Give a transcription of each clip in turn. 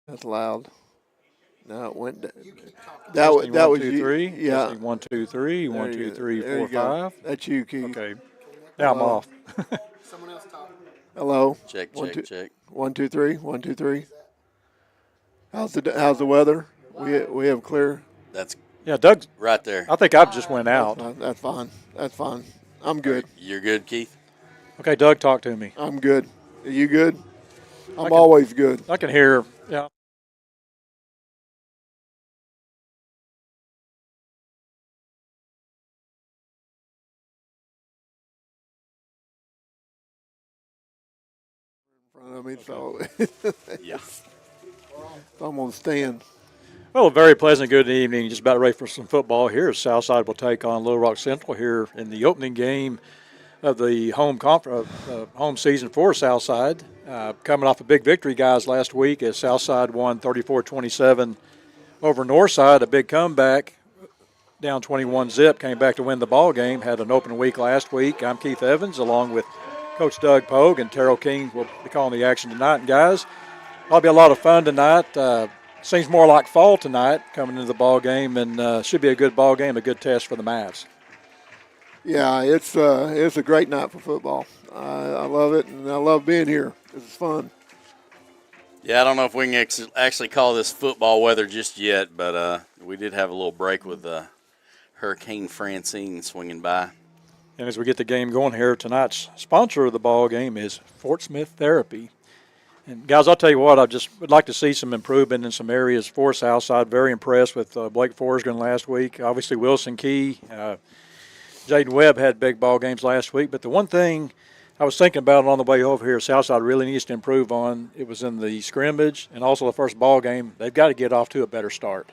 That's loud. No, it went. Testing That one, was two, you. three. Yeah. Testing one, two, three. There One, two, you go. three, There four, you go. five. That's you, Keith. Okay. Now I'm Hello. off. Hello. Check, One, check, two, check. 1, 2, 3. 1, 2, 3. How's the weather? We have clear. That's Yeah, Doug's. right there. I think I just went That's out. fine. That's fine. That's fine. I'm good. You're good, Keith? Okay, Doug, talk to me. I'm good. Are you good? I'm can- always good. I can hear. Yeah. In front of me, so Yeah. I'm gonna stand. Well, a very pleasant good evening. Just about ready for some football here. Southside will take on Little Rock Central here in the opening game of the home season for Southside. Coming off a big victory, guys, last week as Southside won 34-27 over Northside. A big comeback, down 21-zip, came back to win the ball game. Had an open week last week. I'm Keith Evans, along with Coach Doug Pogue, and Terrell King will be calling the action tonight. And guys, it'll be a lot of fun tonight. Seems more like fall tonight coming into the ball game, and should be a good ball game, a good test for the Mavs. Yeah, it's a great night for football. I love it, and I love being here. This is fun. Yeah, I don't know if we can actually call this football weather just yet, but we did have a little break with Hurricane Francine swinging by. And as we get the game going here, tonight's sponsor of the ball game is Fort Smith Therapy. And guys, I'll tell you what, I just would like to see some improvement in some areas for Southside. Very impressed with Blake Forsgren last week. Obviously, Wilson Key, Jaden Webb had big ball games last week. But the one thing I was thinking about on the way over here, Southside really needs to improve on. It was in the scrimmage and also the first ball game. They've got to get off to a better start.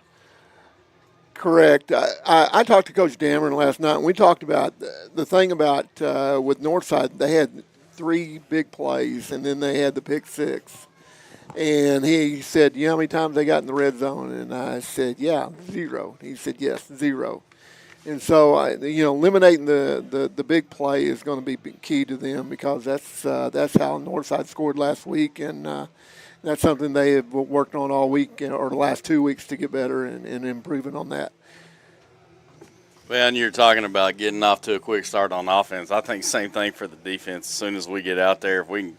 Correct. I talked to Coach Dameron last night, and we talked about the thing about with Northside. They had 3 big plays, and then they had the pick 6. And he said, "You know how many times they got in the red zone?" And I said, "Yeah, 0." He said, "Yes, 0." And so, eliminating the big play is going to be key to them, because that's how Northside scored last week, and that's something they have worked on all week or the last 2 weeks to get better and improving on that. Well, and you're talking about getting off to a quick start on offense. I think same thing for the defense. As soon as we get out there, if we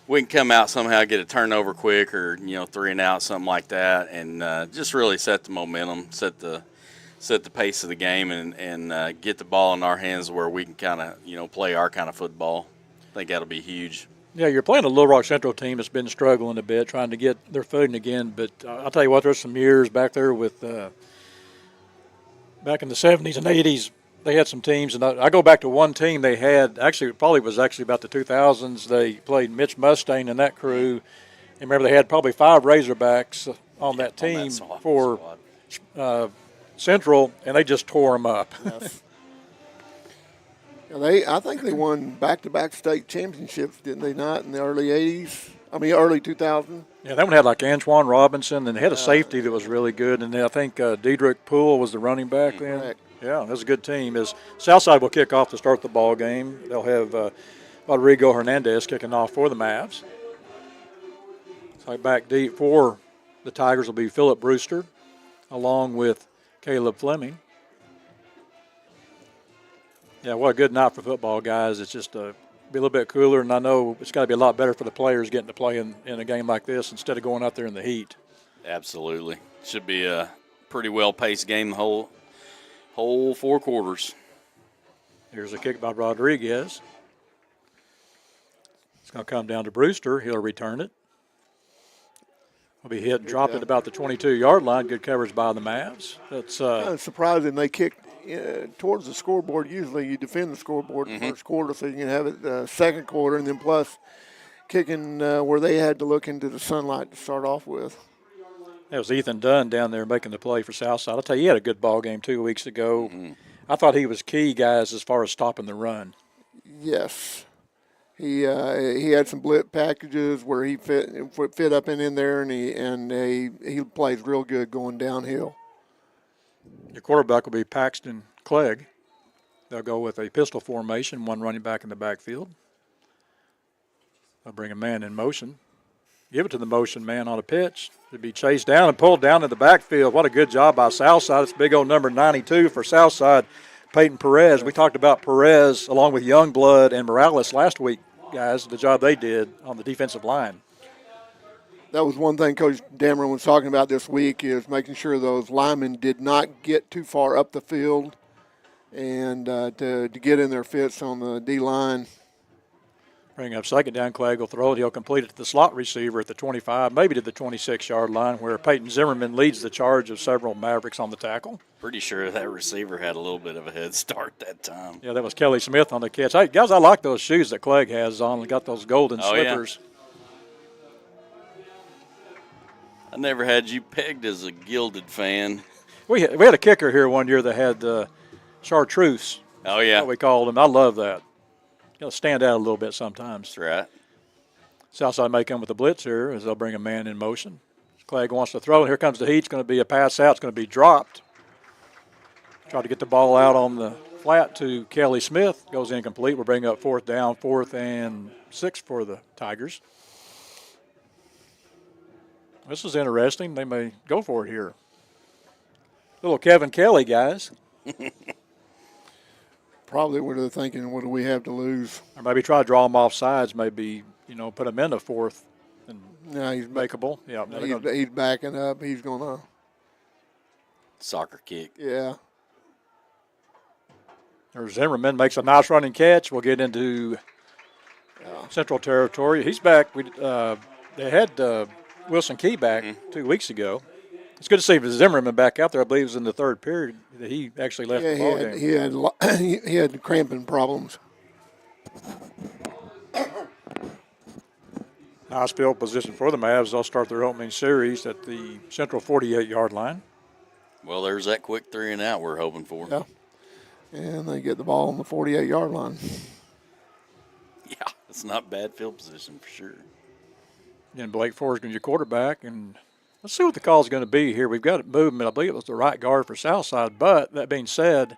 can come out somehow, get a turnover quick, or 3 and out, something like that, and just really set the momentum, set the pace of the game, and get the ball in our hands where we can kind of play our kind of football. I think that'll be huge. Yeah, you're playing a Little Rock Central team that's been struggling a bit, trying to get their footing again. But I'll tell you what, there's some years back there with back in the 70s and 80s, they had some teams. And I go back to one team they had, actually, it probably was actually about the 2000s. They played Mitch Mustaine and that crew. And remember, they had probably 5 Razorbacks on that team for Central, and they just tore them up. Yes. I think they won back-to-back state championships, didn't they not, in the early 80s? I mean, early 2000. Yeah, that one had like Antoine Robinson, and they had a safety that was really good. And I think Diedrich Poole was the running back then. Correct. Yeah, that was a good team. As Southside will kick off to start the ball game. They'll have Rodrigo Hernandez kicking off for the Mavs. So back deep for the Tigers will be Phillip Brewster, along with Caleb Fleming. Yeah, what a good night for football, guys. It's just be a little bit cooler, and I know it's got to be a lot better for the players getting to play in a game like this instead of going out there in the heat. Absolutely. Should be a pretty well-paced game the whole 4 quarters. Here's a kick by Rodriguez. It's going to come down to Brewster. He'll return it. Will be hit and dropped at about the 22-yard line. Good coverage by the Mavs. That's Kind of surprising they kicked towards the scoreboard. Usually you defend the scoreboard in the first quarter so you can have it second quarter, and then plus kicking where they had to look into the sunlight to start off with. That was Ethan Dunn down there making the play for Southside. I'll tell you, he had a good ball game 2 weeks ago. I thought he was key, guys, as far as stopping the run. Yes. He had some blitz packages where he fit up in there, and he plays real good going downhill. Your quarterback will be Paxton Clegg. They'll go with a pistol formation, 1 running back in the backfield. They'll bring a man in motion. give it to the motion man on a pitch. To be chased down and pulled down in the backfield. What a good job by Southside. It's big old number 92 for Southside, Peyton Perez. We talked about Perez along with Youngblood and Morales last week, guys, the job they did on the defensive line. That was one thing Coach Dameron was talking about this week, is making sure those linemen did not get too far up the field and to get in their fits on the D-line. Bring up second down, Clegg will throw it. He'll complete it to the slot receiver at the 25, maybe to the 26-yard line, where Peyton Zimmerman leads the charge of several Mavericks on the tackle. Pretty sure that receiver had a little bit of a head start that time. Yeah, that was Kelly Smith on the catch. Hey, guys, I like those shoes that Clegg has on. Got those golden slippers. Yeah. I never had you pegged as a Gilded fan. We had a kicker here one year that had chartreuse. Oh, yeah. What we called him. I love that. He'll stand out a little bit sometimes. That's right. Southside may come with a blitz here as they'll bring a man in motion. Clegg wants to throw. Here comes the heat. It's going to be a pass out. It's going to be dropped. Try to get the ball out on the flat to Kelly Smith. Goes incomplete. We'll bring up fourth down, 4th and 6 for the Tigers. This is interesting. They may go for it here. Little Kevin Kelly, guys. Probably what they're thinking, what do we have to lose? Or maybe try to draw them off sides, maybe, put them in the 4th and he's makeable. Yeah, he's backing up. He's going to. Soccer kick. Yeah. There's Zimmerman, makes a nice running catch. We'll get into Central Territory. He's back. They had Wilson Key back 2 weeks ago. It's good to see Zimmerman back out there. I believe it was in the 3rd period that he actually left the ball game. He had cramping problems. Nice field position for the Mavs. They'll start their opening series at the Central 48-yard line. Well, there's that quick 3 and out we're hoping for. Yeah. And they get the ball on the 48-yard line. Yeah, it's not bad field position for sure. And Blake Forrest going to be your quarterback. And let's see what the call is going to be here. We've got it movement. I believe it was the right guard for Southside. But that being said,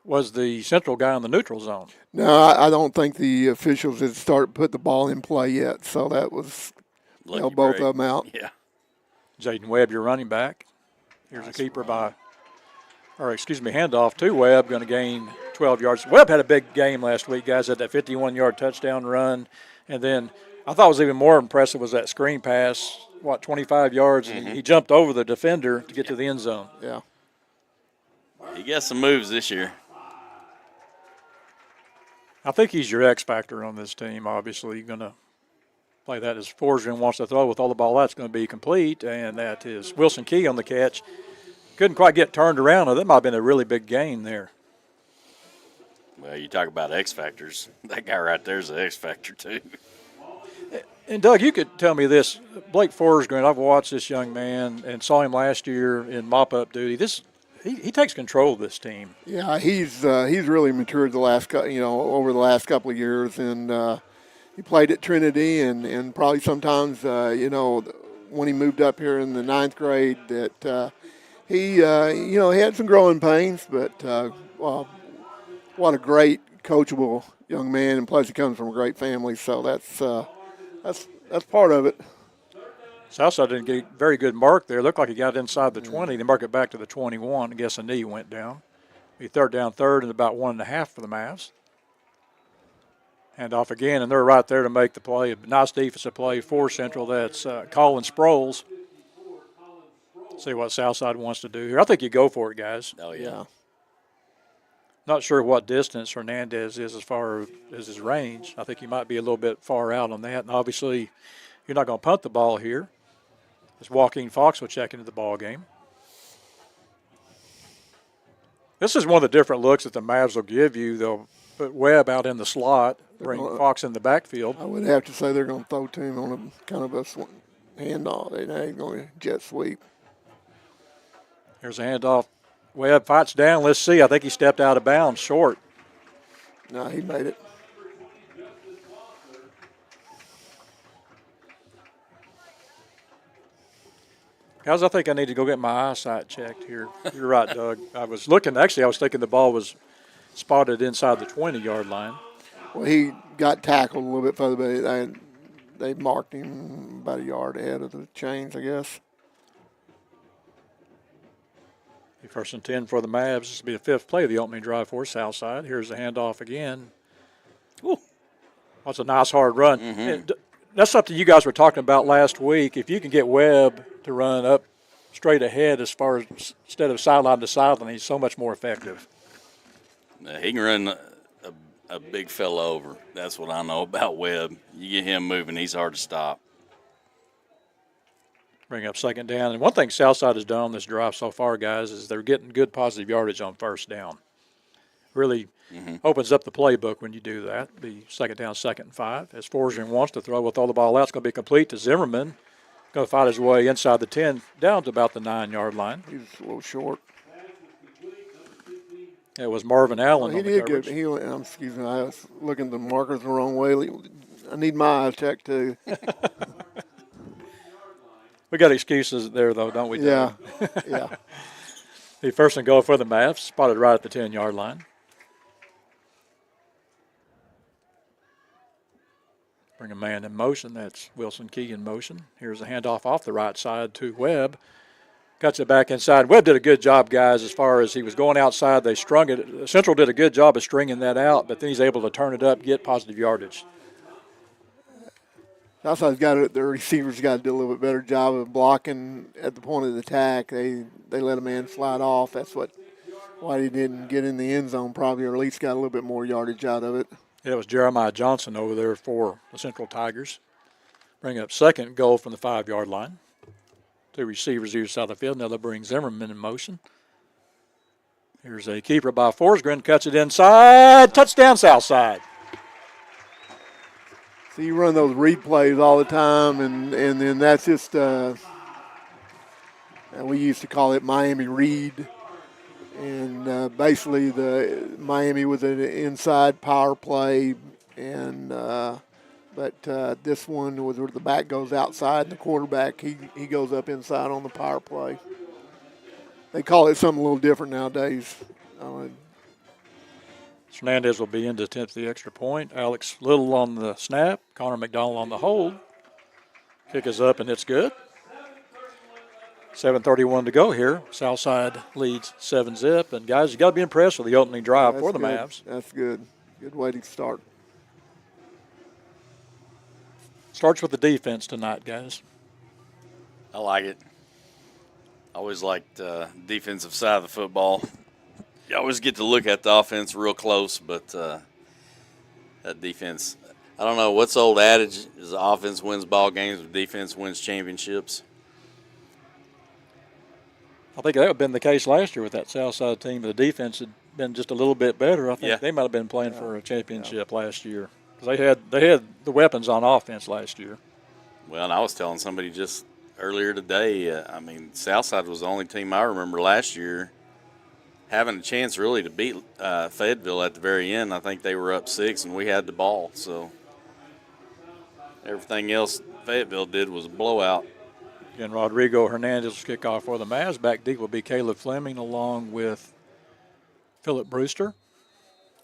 was the Central guy in the neutral zone? No, I don't think the officials had started put the ball in play yet. So that was both break. of them out. Yeah. Jaden Webb, your running back. Here's a keeper handoff to Webb, going to gain 12 yards. Webb had a big game last week, guys, had that 51-yard touchdown run. And then I thought was even more impressive was that screen pass, 25 yards. Mm-hmm. He jumped over the defender to get to the end zone. Yeah. He got some moves this year. I think he's your X factor on this team, obviously. You're going to play that as Forsgren wants to throw with all the ball. That's going to be complete, and that is Wilson Key on the catch. Couldn't quite get turned around. That might have been a really big gain there. Well, you talk about X factors. That guy right there is an X factor too. And, Doug, you could tell me this. Blake Forsgren, I've watched this young man and saw him last year in mop-up duty. He takes control of this team. Yeah, he's really matured over the last couple of years, and he played at Trinity, and probably sometimes when he moved up here in the 9th grade that he had some growing pains, but what a great coachable young man, and plus he comes from a great family, so that's part of it. Southside didn't get a very good mark there. Looked like he got inside the 20. They mark it back to the 21. I guess a knee went down. Be 3rd down, 3rd, and about 1.5 for the Mavs. Hand off again, and they're right there to make the play. A nice defensive play for Central. That's Colin Sproles. See what Southside wants to do here. I think you go for it, guys. Oh, yeah. Not sure what distance Hernandez is as far as his range. I think he might be a little bit far out on that. And obviously, you're not going to punt the ball here. As Joaquin Fox will check into the ball game. This is one of the different looks that the Mavs will give you. They'll put Webb out in the slot, bring Fox in the backfield. I would have to say they're going to throw to him on a kind of a handoff. They're not going to jet sweep. Here's a handoff. Webb fights down. Let's see. I think he stepped out of bounds short. No, he made it. Guys, I think I need to go get my eyesight checked here. You're right, Doug. I was thinking the ball was spotted inside the 20-yard line. Well, he got tackled a little bit further, but they marked him about a yard ahead of the chains, I guess. First and 10 for the Mavs. This will be the fifth play of the opening drive for Southside. Here's the handoff again. Ooh. That's a nice hard run. Mm-hmm. That's something you guys were talking about last week. If you can get Webb to run up straight ahead as far as instead of sideline to sideline, he's so much more effective. He can run a big fella over. That's what I know about Webb. You get him moving, he's hard to stop. Bring up second down. And one thing Southside has done on this drive so far, guys, is they're getting good positive yardage on first down. Really opens up the playbook when you do that. Be second down, 2nd and 5. As Forsgren wants to throw, will throw the ball out. It's going to be complete to Zimmerman. Going to fight his way inside the 10, down to about the 9-yard line. He's a little short. It was Marvin Allen on the coverage. Excuse me, I was looking at the markers the wrong way. I need my eyes checked, too. We got excuses there, though, don't we? Yeah, yeah. The first and goal for the Mavs, spotted right at the 10-yard line. Bring a man in motion. That's Wilson Key in motion. Here's a handoff off the right side to Webb. Cuts it back inside. Webb did a good job, guys, as far as he was going outside. They strung it. Central did a good job of stringing that out, but then he's able to turn it up, get positive yardage. Southside's the receivers got to do a little bit better job of blocking at the point of the attack. They let a man slide off. That's why he didn't get in the end zone probably, or at least got a little bit more yardage out of it. It was Jeremiah Johnson over there for the Central Tigers. Bring up second goal from the 5-yard line. Two receivers either side of the field. Now they'll bring Zimmerman in motion. Here's a keeper by Forsgren. Cuts it inside. Touchdown, Southside. So you run those read plays all the time, and then that's just we used to call it Miami read. And basically the Miami was an inside power play, and but this one was where the back goes outside and the quarterback he goes up inside on the power play. They call it something a little different nowadays. Hernandez will be in to attempt the extra point. Alex Little on the snap. Connor McDonald on the hold. Kick is up, and it's good. 7:31 to go here. Southside leads 7-zip. And, guys, you got to be impressed with the opening drive for the Mavs. That's good. Good way to start. Starts with the defense tonight, guys. I like it. I always liked the defensive side of the football. You always get to look at the offense real close, but that defense, I don't know, what's the old adage? Is the offense wins ball games, but defense wins championships? I think that would have been the case last year with that Southside team. The defense had been just a little bit better. I think they might have been playing for a championship last year. Because they had the weapons on offense last year. Well, and I was telling somebody just earlier today, Southside was the only team I remember last year having a chance really to beat Fayetteville at the very end. I think they were up 6 and we had the ball. So everything else Fayetteville did was a blowout. Again, Rodrigo Hernandez will kick off for the Mavs. Back deep will be Caleb Fleming along with Phillip Brewster.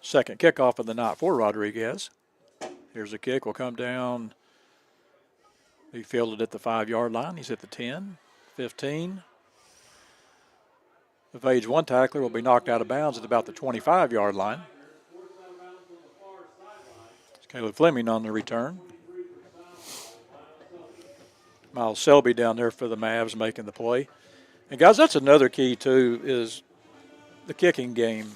Second kickoff of the night for Rodriguez. Here's a kick. Will come down. He fielded at the 5-yard line. He's at the 10, 15. Evades one tackler, will be knocked out of bounds at about the 25-yard line. It's Caleb Fleming on the return. Miles Selby down there for the Mavs making the play. And, guys, that's another key, too, is the kicking game.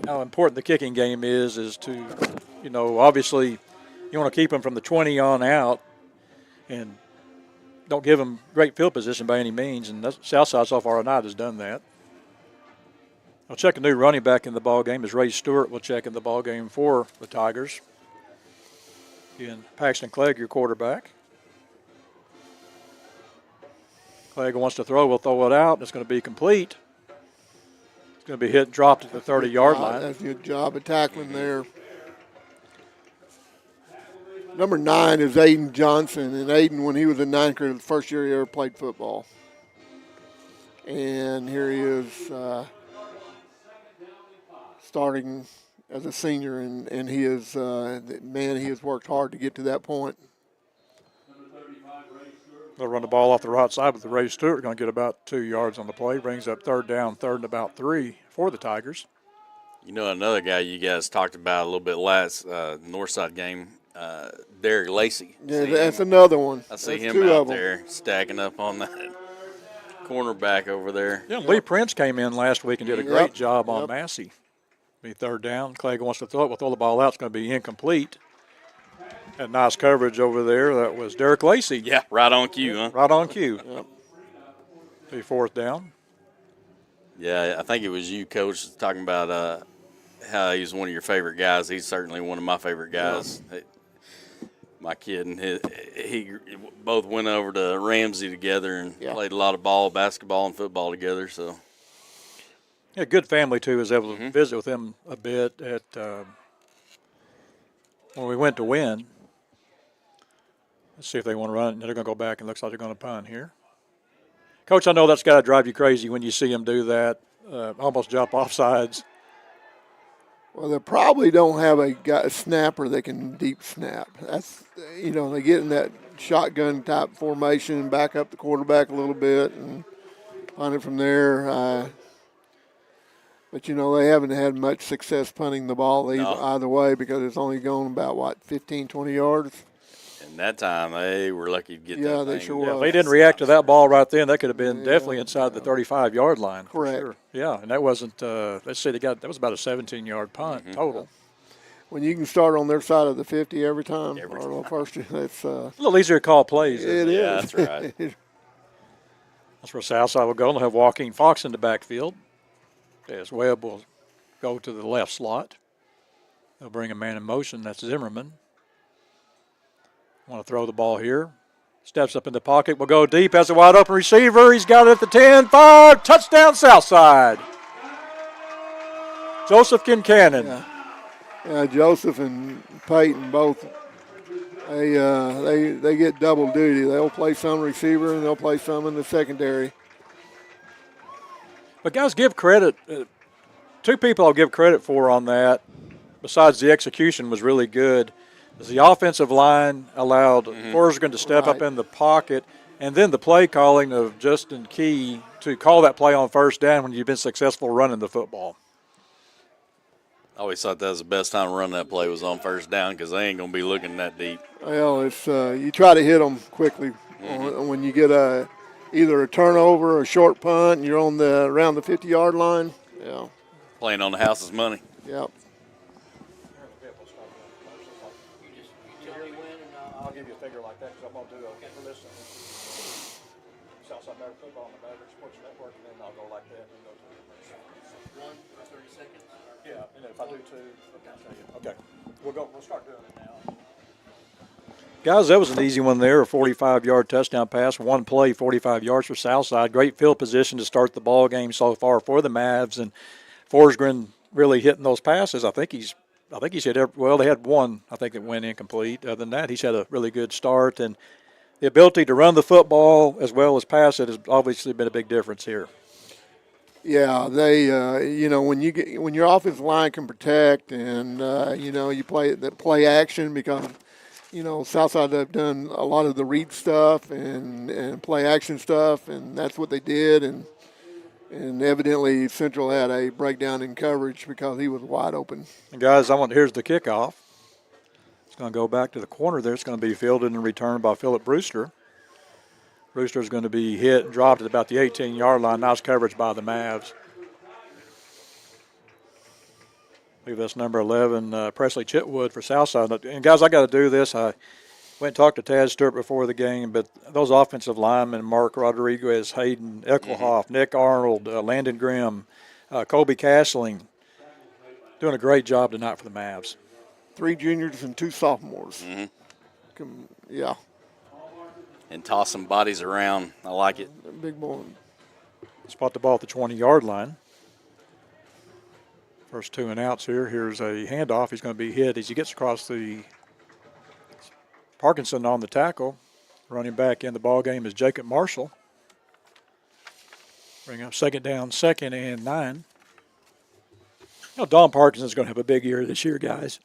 How important the kicking game is to, obviously you want to keep them from the 20 on out and don't give them great field position by any means. And Southside so far tonight has done that. I'll check a new running back in the ball game as Ray Stewart will check in the ball game for the Tigers. Again, Paxton Clegg, your quarterback. Clegg wants to throw. We'll throw it out. It's going to be complete. It's going to be hit and dropped at the 30-yard line. That's a good job of tackling there. Number 9 is Aiden Johnson. And Aiden, when he was in 9th grade, the first year he ever played football. And here he is starting as a senior. And he is, he has worked hard to get to that point. They'll run the ball off the right side, but the Ray Stewart going to get about 2 yards on the play. Brings up third down, third and about 3 for the Tigers. You know, another guy you guys talked about a little bit last Northside game, Derek Lacey. Yeah, that's another one. I see That's him two out of 'em. there stacking up on that cornerback over there. Yeah, Lee Prince came in last week and did a great Yep, job on yep. Massey. Be third down. Clay wants to throw it. We'll throw the ball out. It's going to be incomplete. Had nice coverage over there. That was Derek Lacey. Yeah, right on cue, huh? Right on cue. Yep. Be fourth down. Yeah, I think it was you, Coach, talking about how he's one of your favorite guys. He's certainly one of my favorite guys. My kid and he both went over to Ramsey together and played a lot of basketball and football together. So, Yeah, good family too. Was able to visit with him a bit at when we went to win. Let's see if they want to run it. They're going to go back and looks like they're going to punt here. Coach, I know that's got to drive you crazy when you see them do that. Almost jump off sides. Well, they probably don't have a snapper that can deep snap. That's, they get in that shotgun type formation and back up the quarterback a little bit and punt it from there. But, they haven't had much success punting the ball either way because it's only gone about, 15, 20 yards. and that time they were lucky to get that Yeah, thing. they sure Yeah, if were. they didn't react to that ball right then, that could have been definitely inside the 35-yard line. for Correct. Sure. Yeah, and that wasn't, let's see, that was about a 17-yard punt total. When you can start on their side of the 50 every time, Every or the first, that's A little easier to call plays. it Yeah, is. that's right. That's where Southside will go. They'll have Joaquin Fox in the backfield. As Webb will go to the left slot. They'll bring a man in motion. That's Zimmerman. Want to throw the ball here. Steps up in the pocket. Will go deep. Has a wide open receiver. He's got it at the 10. 5. Touchdown Southside. Joseph Kincannon. Yeah, Joseph and Peyton both. They get double duty. They'll play some receiver and they'll play some in the secondary. But guys, give credit. Two people I'll give credit for on that, besides the execution was really good, is the offensive line allowed Forsgren to step up in the pocket, and then the play calling of Justin Key to call that play on first down when you've been successful running the football. I always thought that was the best time to run that play was on first down because they ain't going to be looking that deep. Well, it's you try to hit them quickly when you get either a turnover or a short punt, and you're on around the 50-yard line. Yeah. Playing on the house's money. Yep. I'll give you a figure like that because I'm going to do it for this Southside Maverick football on the Maverick Sports Network, and then I'll go like that and go to Run for 30 seconds. Yeah, and if I do two, I'll tell you. Okay, we'll start doing it now. Guys, that was an easy one there, a 45-yard touchdown pass. One play, 45 yards for Southside. Great field position to start the ball game so far for the Mavs, and Forsgren really hitting those passes. I think he's hit they had one, I think, that went incomplete. Other than that, he's had a really good start, and the ability to run the football as well as pass it has obviously been a big difference here. Yeah, they when your offensive line can protect and you play action because Southside have done a lot of the read stuff and play action stuff, and that's what they did, and evidently Central had a breakdown in coverage because he was wide open. And guys, here's the kickoff. It's going to go back to the corner there. It's going to be fielded and returned by Philip Brewster. Brewster's going to be hit and dropped at about the 18-yard line. Nice coverage by the Mavs. I believe that's number 11, Presley Chitwood for Southside. And, guys, I got to do this. I went and talked to Tad Stewart before the game, but those offensive linemen, Mark Rodriguez, Hayden Eckelhoff, Nick Arnold, Landon Grimm, Kobe Castling, doing a great job tonight for the Mavs. 3 juniors and 2 sophomores. Yeah. And toss some bodies around. I like it. Big boy. Spot the ball at the 20-yard line. First 2 and outs here. Here's a handoff. He's going to be hit as he gets across the Parkinson on the tackle. Running back in the ball game is Jacob Marshall. Bring up second down, 2nd and 9. Don Parkinson's going to have a big year this year, guys.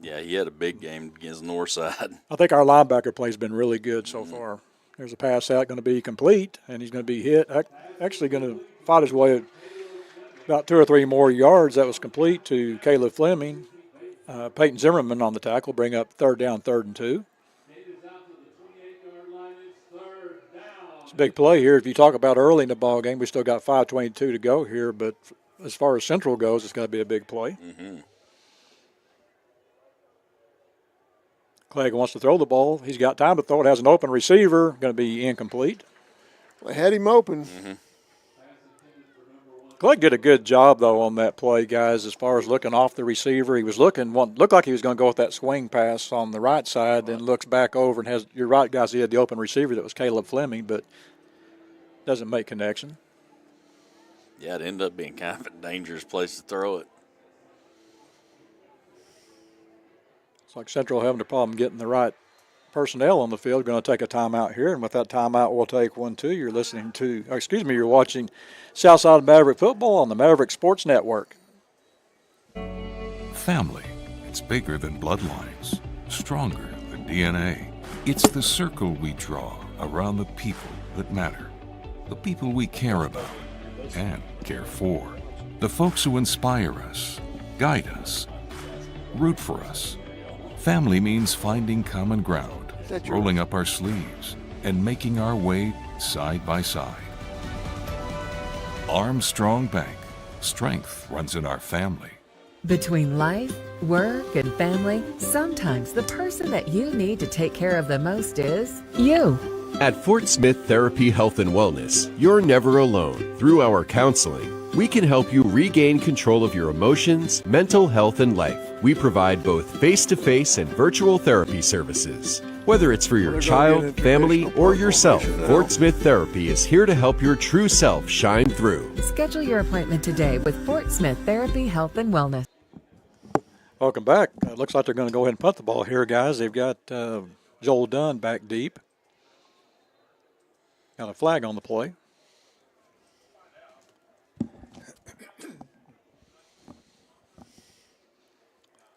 Yeah, he had a big game against Northside. I think our linebacker play has been really good so far. There's a pass out going to be complete, and he's going to be hit. Actually going to fight his way about 2 or 3 more yards. That was complete to Caleb Fleming. Peyton Zimmerman on the tackle, bring up 3rd down, 3rd and 2. It's a big play here. If you talk about early in the ball game, we still got 5:22 to go here, but as far as Central goes, it's got to be a big play. Clegg wants to throw the ball. He's got time to throw it. Has an open receiver. Going to be incomplete. They had him open. Clegg did a good job, though, on that play, guys, as far as looking off the receiver. He was looked like he was going to go with that swing pass on the right side, then looks back over and has, you're right, guys, he had the open receiver that was Caleb Fleming, but doesn't make connection. Yeah, it ended up being kind of a dangerous place to throw it. It's like Central having a problem getting the right personnel on the field. Going to take a timeout here, and with that timeout, we'll take 1-2. You're watching Southside Maverick football on the Maverick Sports Network. Family. It's bigger than bloodlines, stronger than DNA. It's the circle we draw around the people that matter, the people we care about and care for, the folks who inspire us, guide us, root for us. Family means finding common ground, rolling up our sleeves, and making our way side by side. Armstrong Bank. Strength runs in our family. Between life, work, and family, sometimes the person that you need to take care of the most is you. At Fort Smith Therapy Health and Wellness, you're never alone. Through our counseling, we can help you regain control of your emotions, mental health, and life. We provide both face-to-face and virtual therapy services. Whether it's for your child, family, or yourself, Fort Smith Therapy is here to help your true self shine through. Schedule your appointment today with Fort Smith Therapy Health and Wellness. Welcome back. It looks like they're going to go ahead and punt the ball here, guys. They've got Joel Dunn back deep. Got a flag on the play.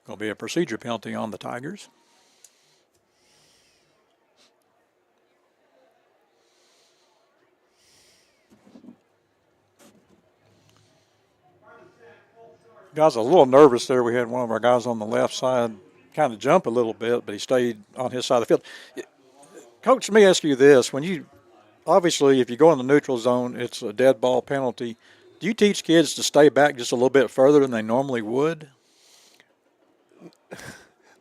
Going to be a procedure penalty on the Tigers. Guys, a little nervous there. We had one of our guys on the left side kind of jump a little bit, but he stayed on his side of the field. Coach, let me ask you this. Obviously, if you go in the neutral zone, it's a dead ball penalty. Do you teach kids to stay back just a little bit further than they normally would?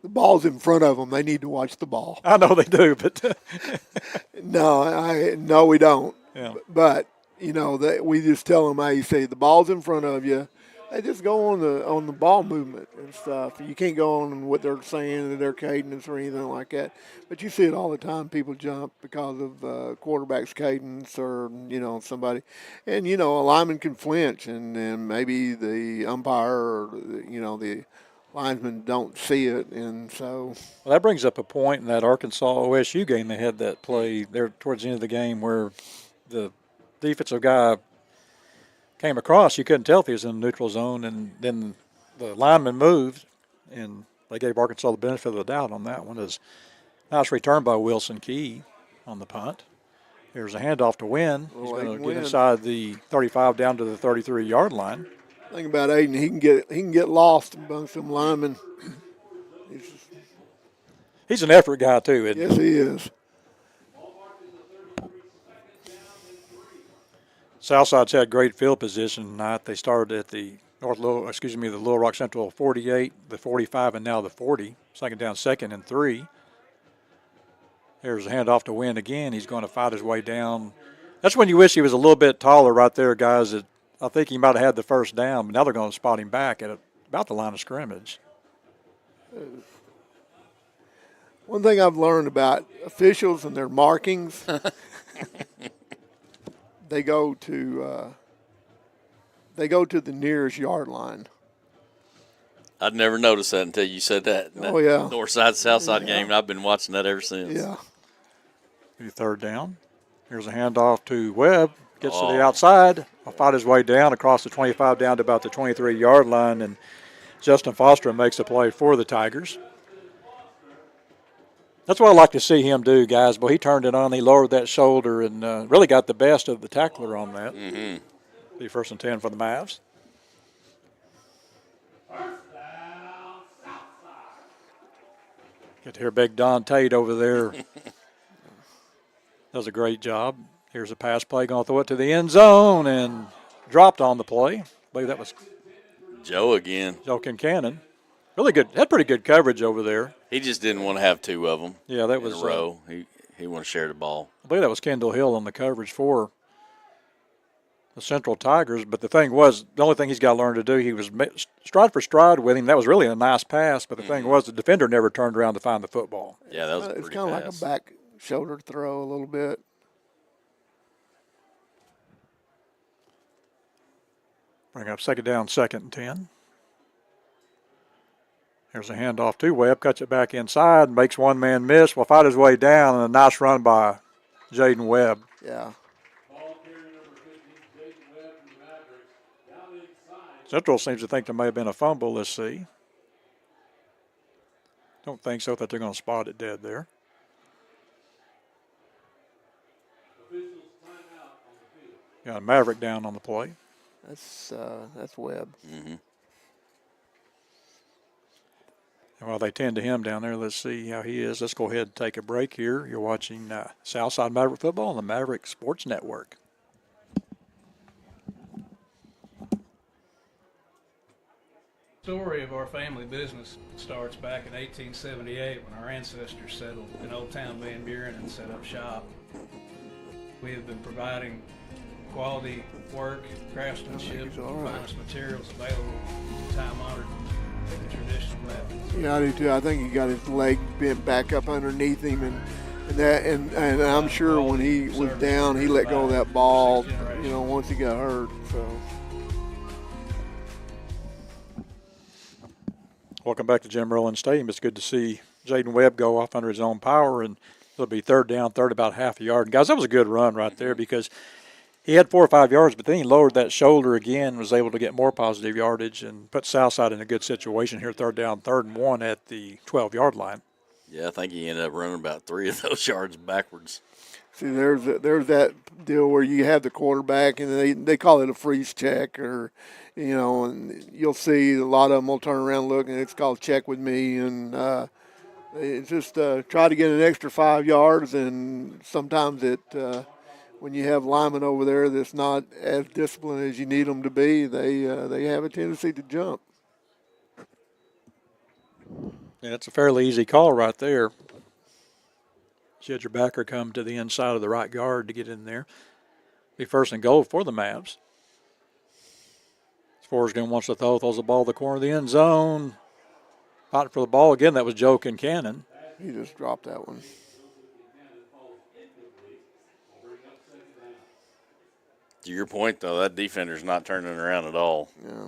The ball's in front of them. They need to watch the ball. I know they do, but no, we don't. Yeah. But we just tell them, hey, you say the ball's in front of you. They just go on the ball movement and stuff. You can't go on what they're saying, their cadence or anything like that. But you see it all the time. People jump because of quarterback's cadence or somebody, and a lineman can flinch, and maybe the umpire or the linesmen don't see it, and so. Well, that brings up a point in that Arkansas OSU game. They had that play there towards the end of the game where the defensive guy came across. You couldn't tell if he was in the neutral zone, and then the lineman moved, and they gave Arkansas the benefit of the doubt on that one. It was a nice return by Wilson Key on the punt. Here's a handoff to Wynn. He's going to get inside the 35 down to the 33-yard line. Thing about Aiden, he can get lost among some linemen. He's an effort guy too, isn't he? Yes, he is. Southside's had great field position tonight. They started at the Little Rock Central 48, the 45, and now the 40. Second down, 2nd and 3. Here's a handoff to Wynn again. He's going to fight his way down. That's when you wish he was a little bit taller right there, guys. I think he might have had the first down, but now they're going to spot him back at about the line of scrimmage. One thing I've learned about officials and their markings, they go to the nearest yard line. I'd never noticed that until you said that. Oh, yeah. Northside, Southside game, and I've been watching that ever since. Yeah. 3rd down. Here's a handoff to Webb. Gets to the outside. Will fight his way down across the 25 down to about the 23-yard line, and Justin Foster makes a play for the Tigers. That's what I like to see him do, guys. But he turned it on. He lowered that shoulder and really got the best of the tackler on that. Be first and 10 for the Mavs. Get to hear Big Don Tate over there. Does a great job. Here's a pass play, going to throw it to the end zone and dropped on the play. I believe that was Joe again. Joe Kincannon. Really good. Had pretty good coverage over there. He just didn't want to have two of them. Yeah, that in was a row. He wanted to share the ball. I believe that was Kendall Hill on the coverage for the Central Tigers. But the thing was, the only thing he's got to learn to do, he was stride for stride with him. That was really a nice pass. But the thing was, the defender never turned around to find the football. Yeah, that was a It's pretty kind of like pass. a back shoulder throw a little bit. Bring up second down, second and 10. There's a handoff to Webb, cuts it back inside, makes one man miss, will fight his way down, and a nice run by Jaden Webb. Yeah. Central seems to think there may have been a fumble. Let's see. Don't think so, that they're going to spot it dead there. Got a Maverick down on the play. That's Webb. Mm-hmm. And while they tend to him down there, let's see how he is. Let's go ahead and take a break here. You're watching Southside Maverick football on the Maverick Sports Network. Story of our family business starts back in 1878 when our ancestors settled in Old Town Van Buren and set up shop. We have been providing quality work, craftsmanship, and finest materials available, time-honored and traditional methods. Yeah, I do too. I think he got his leg bent back up underneath him, and I'm sure when he was down, he let go of that ball. You know, once he got hurt. So. Welcome back to Jim Rowland Stadium. It's good to see Jaden Webb go off under his own power, and it'll be third down, third about half a yard. And guys, that was a good run right there because he had 4 or 5 yards, but then he lowered that shoulder again, was able to get more positive yardage and put Southside in a good situation here, third down, 3rd and 1 at the 12-yard line. Yeah, I think he ended up running about 3 of those yards backwards. See, there's that deal where you have the quarterback and they call it a freeze check, or you know, and you'll see a lot of them will turn around and look, and it's called check with me, and it's just try to get an extra 5 yards, and sometimes when you have linemen over there that's not as disciplined as you need them to be, they have a tendency to jump. Yeah, it's a fairly easy call right there. You had your backer come to the inside of the right guard to get in there. Be first and goal for the Mavs. Forsgren wants to throws the ball to the corner of the end zone. Fighting for the ball again. That was Joe Kincannon. He just dropped that one. To your point, though, that defender's not turning around at all. Yeah.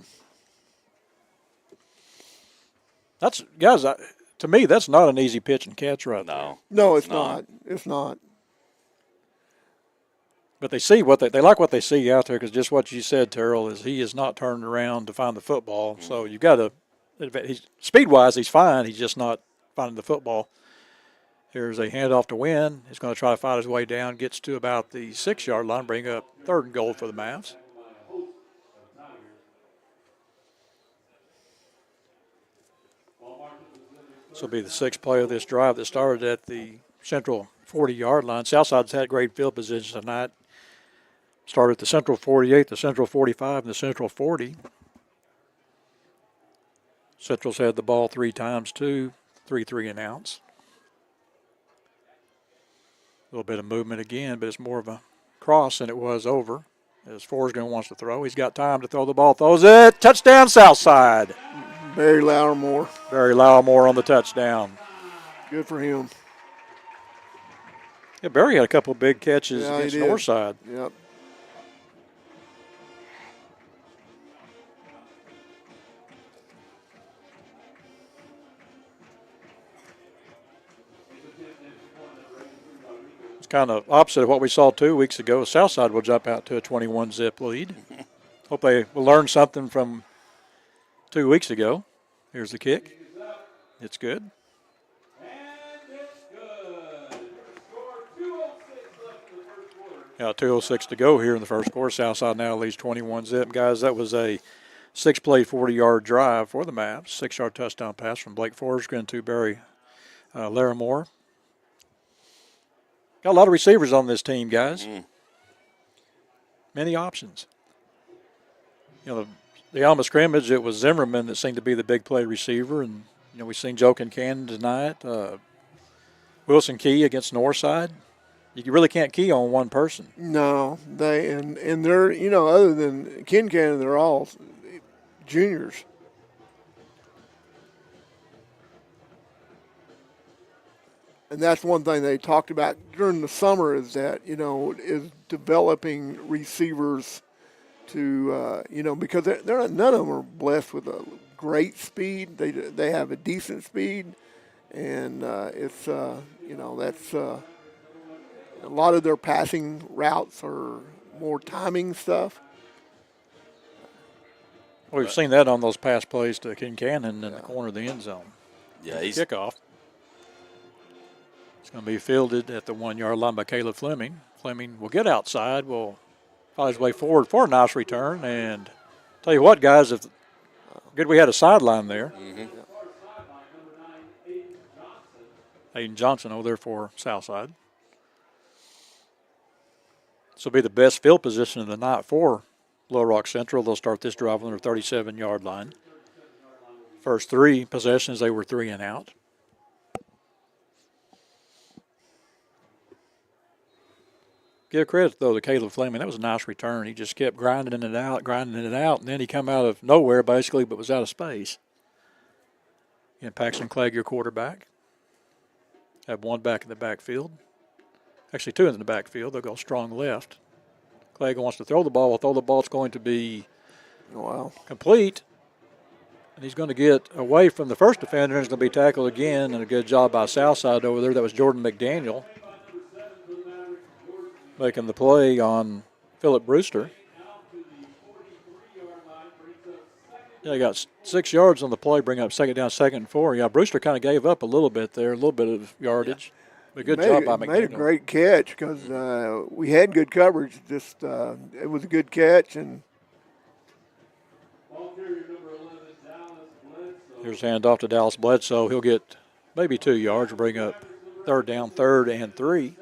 That's, guys, to me, that's not an easy pitch and catch right there. No, it's not. It's not. But they see what they like what they see out there, because just what you said, Terrell, is he is not turning around to find the football. So you got to, speed-wise, he's fine. He's just not finding the football. Here's a handoff to Wynn. He's going to try to fight his way down, gets to about the 6-yard line, bring up 3rd and goal for the Mavs. This will be the 6th play of this drive that started at the Central 40-yard line. Southside's had great field position tonight. Started at the Central 48, the Central 45, and the Central 40. Central's had the ball 3 times, too. 3 and outs. A little bit of movement again, but it's more of a cross than it was over. As Forsgren wants to throw, he's got time to throw the ball. Throws it. Touchdown, Southside. Barry Loudermore. Barry Loudermore on the touchdown. Good for him. Yeah, Barry had a couple big catches against Northside. Yep. It's kind of opposite of what we saw 2 weeks ago. Southside will jump out to a 21-zip lead. Hope they will learn something from 2 weeks ago. Here's the kick. It's good. 2:06 to go here in the first quarter. Southside now leads 21-zip. Guys, that was a 6-play, 40-yard drive for the Mavs. 6-yard touchdown pass from Blake Forsgren to Barry Larimore. Got a lot of receivers on this team, guys. Many options. The Alma scrimmage, it was Zimmerman that seemed to be the big play receiver, and we've seen Joe Kincannon tonight. Wilson Key against Northside. You really can't key on one person. No, they're other than Kincannon, they're all juniors. And that's one thing they talked about during the summer is that, is developing receivers to, because they're none of them are blessed with a great speed. They have a decent speed, and it's, that's a lot of their passing routes are more timing stuff. Well, we've seen that on those pass plays to Kincannon in the corner of the end zone. Yeah, he's kickoff. It's going to be fielded at the 1-yard line by Caleb Fleming. Fleming will get outside, will follow his way forward for a nice return. And tell you what, guys, good we had a sideline there. Aiden Johnson over there for Southside. This will be the best field position of the night for Little Rock Central. They'll start this drive on their 37-yard line. First 3 possessions, they were 3 and out. Give credit, though, to Caleb Fleming. That was a nice return. He just kept grinding it out, and then he come out of nowhere, basically, but was out of space. And Paxton Clegg, your quarterback. Have one back in the backfield. Actually, 2 in the backfield. They'll go strong left. Clegg wants to throw the ball. Will throw the ball. It's going to be complete. And he's going to get away from the first defender, and he's going to be tackled again, and a good job by Southside over there. That was Jordan McDaniel making the play on Phillip Brewster. Yeah, he got 6 yards on the play, bring up second down, 2nd and 4. Yeah, Brewster kind of gave up a little bit there, a little bit of yardage. But good job by McDaniel. Made a great catch because we had good coverage. Just it was a good catch. And here's a handoff to Dallas Bledsoe. He'll get maybe 2 yards, bring up 3rd down, 3rd and 3.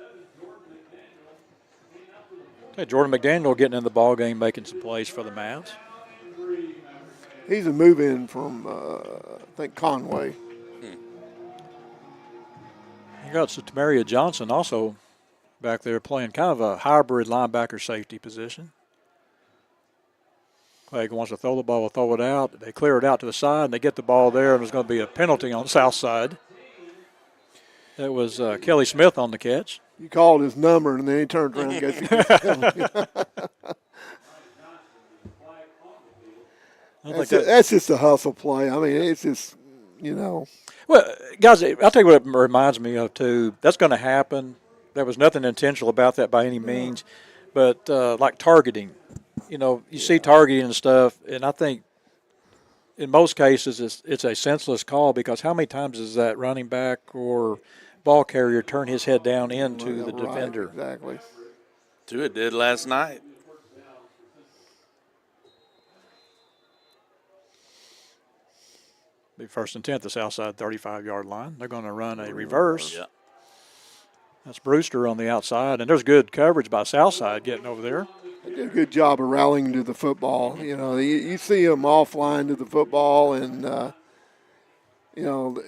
Okay, Jordan McDaniel getting in the ball game, making some plays for the Mavs. he's a move-in from, I think, Conway. You got Tamaria Johnson also back there playing kind of a hybrid linebacker safety position. Clegg wants to throw the ball, will throw it out. They clear it out to the side, and they get the ball there, and there's going to be a penalty on the south side. It was Kelly Smith on the catch. You called his number, and then he turned around and gets That's just a hustle play. I mean, it's just, you know. Well, guys, I'll tell you what it reminds me of, too. That's going to happen. There was nothing intentional about that by any means. But like targeting, you know, you see targeting and stuff, and I think in most cases it's a senseless call, because how many times does that running back or ball carrier turn his head down into the defender? Exactly. Tua did last night. Be 1st and 10 at the Southside 35-yard line. They're going to run a reverse. Yeah. That's Brewster on the outside, and there's good coverage by Southside getting over there. They did a good job of rallying to the football. You know, you see them offline to the football, and you know,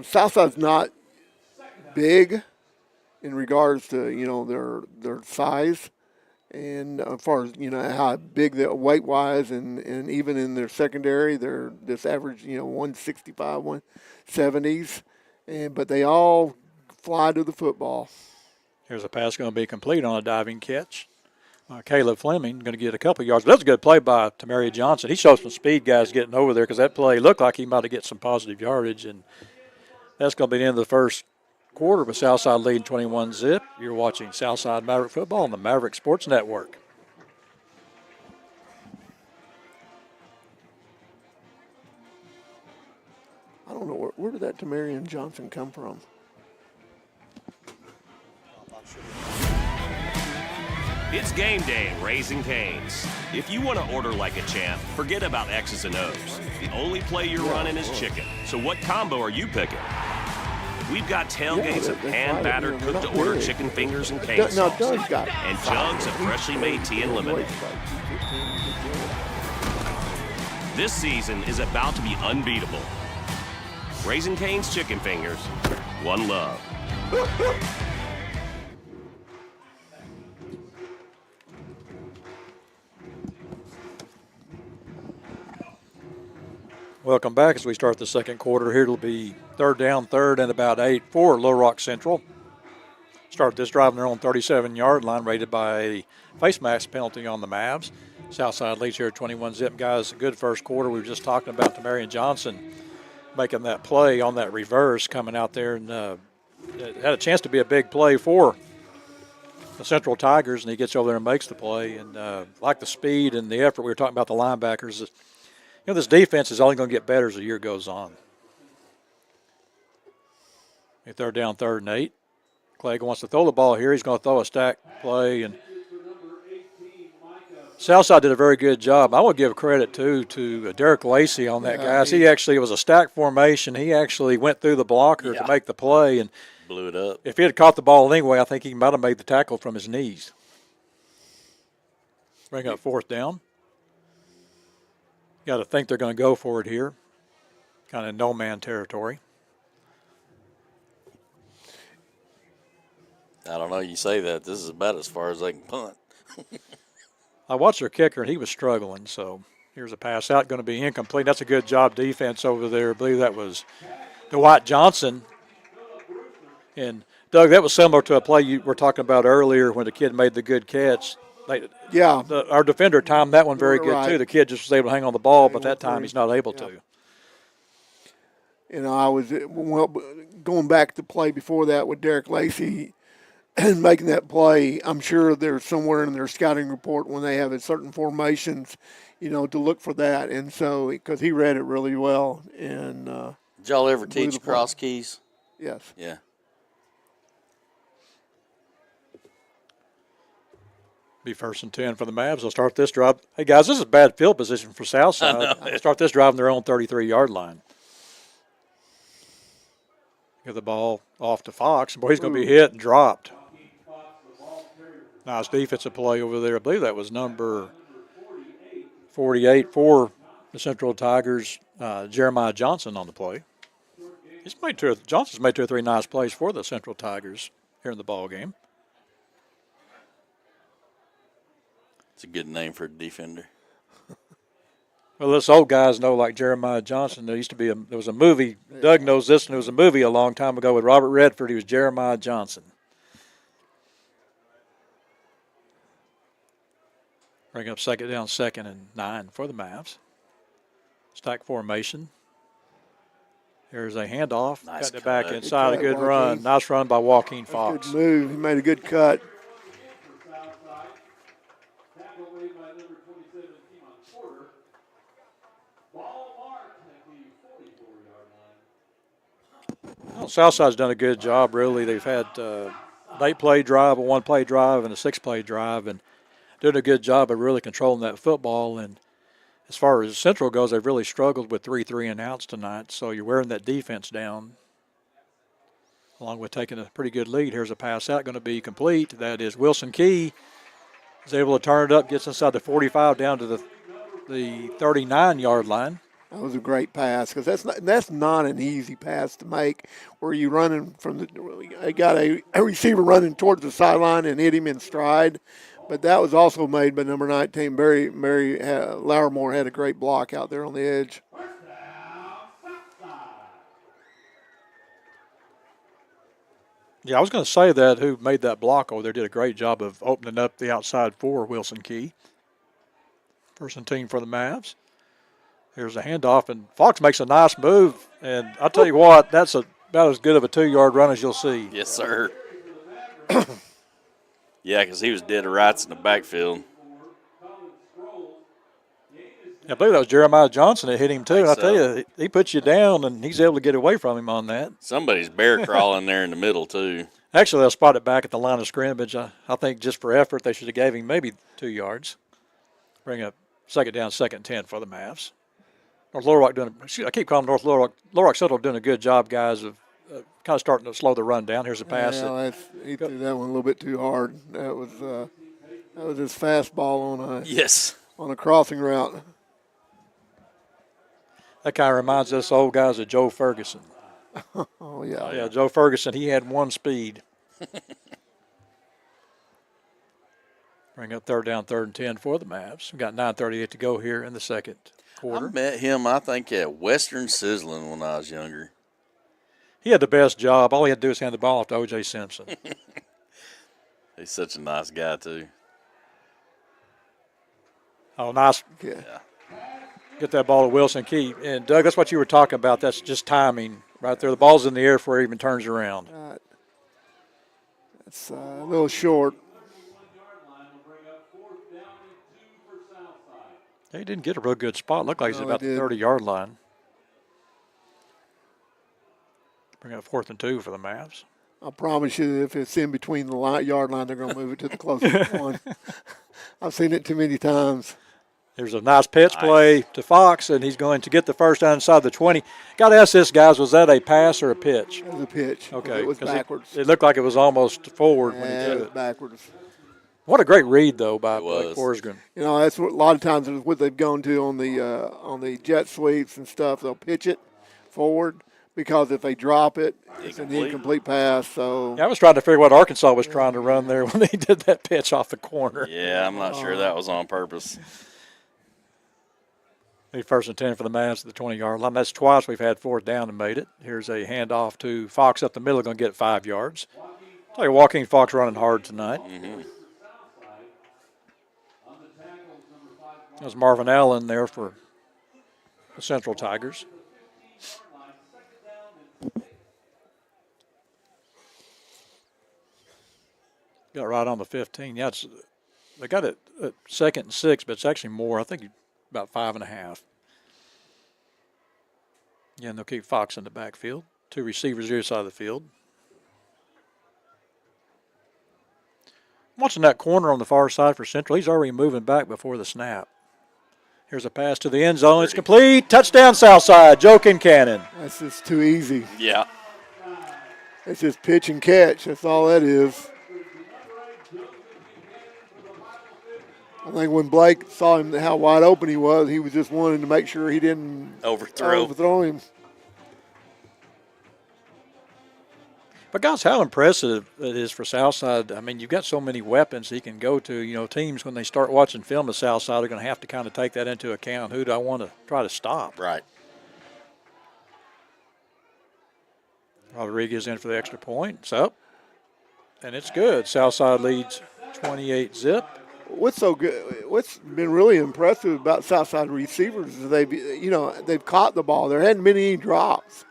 Southside's not big in regards to, you know, their size, and as far as, you know, how big they're weight-wise, and even in their secondary, they're this average, you know, 165, 170s, but they all fly to the football. Here's a pass going to be complete on a diving catch. Caleb Fleming going to get a couple yards. But that's a good play by Tamaria Johnson. He showed some speed, guys, getting over there, because that play looked like he might have get some positive yardage. And that's going to be the end of the first quarter with Southside leading 21-zip. You're watching Southside Maverick football on the Maverick Sports Network. I don't know, where did that Tamaria Johnson come from? It's game day at Raising Cane's. If you want to order like a champ, forget about X's and O's. The only play you're running is chicken. So what combo are you picking? We've got tailgates of hand-battered, cooked-to-order chicken fingers and cane sauce, and jugs of freshly made tea and lemonade. This season is about to be unbeatable. Raising Cane's Chicken Fingers, one love. Welcome back as we start the second quarter. Here it'll be third down, third, and about 8 for Little Rock Central. Start this drive on their own 37-yard line, rated by a face mask penalty on the Mavs. Southside leads here at 21-zip. Guys, a good first quarter. We were just talking about Tamarian Johnson making that play on that reverse, coming out there and it had a chance to be a big play for the Central Tigers, and he gets over there and makes the play. And like the speed and the effort, we were talking about the linebackers. You know, this defense is only going to get better as the year goes on. Third down, third and 8. Clegg wants to throw the ball here. He's going to throw a stack play. And Southside did a very good job. I would give credit, too, to Derek Lacey on that, guys. He actually, it was a stack formation. He actually went through the blocker to make the play. And blew it up. If he had caught the ball anyway, I think he might have made the tackle from his knees. Bring up fourth down. Got to think they're going to go for it here. Kind of no-man territory. I don't know. You say that. This is about as far as they can punt. I watched their kicker, and he was struggling. So here's a pass out, going to be incomplete. That's a good job defense over there. I believe that was Dwight Johnson. And, Doug, that was similar to a play you were talking about earlier when the kid made the good catch. Our defender timed that one very good, too. The kid just was able to hang on the ball, but that time he's not able to. You know, I was going back to play before that with Derek Lacey and making that play. I'm sure there's somewhere in their scouting report when they have certain formations, you know, to look for that. And so, because he read it really well. And did y'all ever teach cross keys? Yes. Yeah. Be first and 10 for the Mavs. They'll start this drive. Hey, guys, this is bad field position for Southside. They'll start this drive on their own 33-yard line. Get the ball off to Fox. Boy, he's going to be hit and dropped. Nice defensive play over there. I believe that was number 48 for the Central Tigers, Jeremiah Johnson on the play. Johnson's made 2 or 3 nice plays for the Central Tigers here in the ball game. It's a good name for a defender. Well, us old guys know, like Jeremiah Johnson. There was a movie. Doug knows this, and there was a movie a long time ago with Robert Redford. He was Jeremiah Johnson. Bring up second down, second and 9 for the Mavs. Stack formation. Here's a handoff. Nice Cutting it back inside. A good run. Nice run by Joaquin Fox. Good move. He made a good cut. Well, Southside's done a good job, really. They've had an 8-play drive, a 1-play drive, and a 6-play drive, and doing a good job of really controlling that football. And as far as Central goes, they've really struggled with 3 and outs tonight, so you're wearing that defense down, along with taking a pretty good lead. Here's a pass out, going to be complete. That is Wilson Key. Is able to turn it up, gets inside the 45 down to the 39-yard line. That was a great pass because that's not an easy pass to make where you're running from I got a receiver running towards the sideline and hit him in stride. But that was also made by number 19, Mary Lauermore had a great block out there on the edge. Yeah, I was going to say that who made that block over there did a great job of opening up the outside for Wilson Key. First and 10 for the Mavs. Here's a handoff, and Fox makes a nice move. And I'll tell you what, that's about as good of a 2-yard run as you'll see. Yes, sir. Yeah, because he was dead to rights in the backfield. I believe that was Jeremiah Johnson that hit him, too. And I tell you, he puts you down, and he's able to get away from him on that. Somebody's bear crawling there in the middle, too. Actually, they'll spot it back at the line of scrimmage. I think just for effort, they should have gave him maybe 2 yards. Bring up second down, second 10 for the Mavs. North Little Rock I keep calling North Little Rock Central doing a good job, guys, of kind of starting to slow the run down. Here's a pass. Yeah, he threw that one a little bit too hard. That was his fastball on a crossing route. That kind of reminds us old guys of Joe Ferguson. Oh, yeah. Yeah, Joe Ferguson, he had one speed. Bring up third down, third and 10 for the Mavs. We've got 9:38 to go here in the second quarter. I met him, I think, at Western Sizzling when I was younger. He had the best job. All he had to do was hand the ball off to O.J. Simpson. He's such a nice guy, too. Oh, nice. Yeah. Get that ball to Wilson Key. And, Doug, that's what you were talking about. That's just timing right there. The ball's in the air before it even turns around. That's a little short. He didn't get a real good spot. Looked like he's about the 30-yard line. Bring up 4th and 2 for the Mavs. I promise you, if it's in between the yard line, they're going to move it to the closest one. I've seen it too many times. There's a nice pitch play to Fox, and he's going to get the first down inside the 20. Got to ask this, guys, was that a pass or a pitch? It was a pitch. Okay. It was backwards. It looked like it was almost forward when he did it was backwards. What a great read, though, by Forsgren. You know, that's what a lot of times is what they've gone to on the jet sweeps and stuff. They'll pitch it forward because if they drop it, it's an incomplete pass. So yeah, I was trying to figure what Arkansas was trying to run there when they did that pitch off the corner. Yeah, I'm not sure that was on purpose. First and 10 for the Mavs at the 20-yard line. That's twice we've had 4th down and made it. Here's a handoff to Fox up the middle, going to get 5 yards. Tell you, Joaquin Fox running hard tonight. Mm-hmm. There's Marvin Allen there for the Central Tigers. Got right on the 15. Yeah, they got it at 2nd and 6, but it's actually more. I think about 5.5. Yeah, and they'll keep Fox in the backfield. 2 receivers either side of the field. Watching that corner on the far side for Central. He's already moving back before the snap. Here's a pass to the end zone. It's complete. Touchdown, Southside. Joe Kincannon. That's just too easy. Yeah. It's just pitch and catch. That's all that is. I think when Blake saw him, how wide open he was just wanting to make sure he didn't overthrow him. But, guys, how impressive it is for Southside. I mean, you've got so many weapons he can go to. You know, teams, when they start watching film of Southside, are going to have to kind of take that into account. Who do I want to try to stop? Right. Rodriguez in for the extra point. It's up. And it's good. Southside leads 28-zip. What's so good? What's been really impressive about Southside receivers is they've caught the ball. There hadn't been any drops.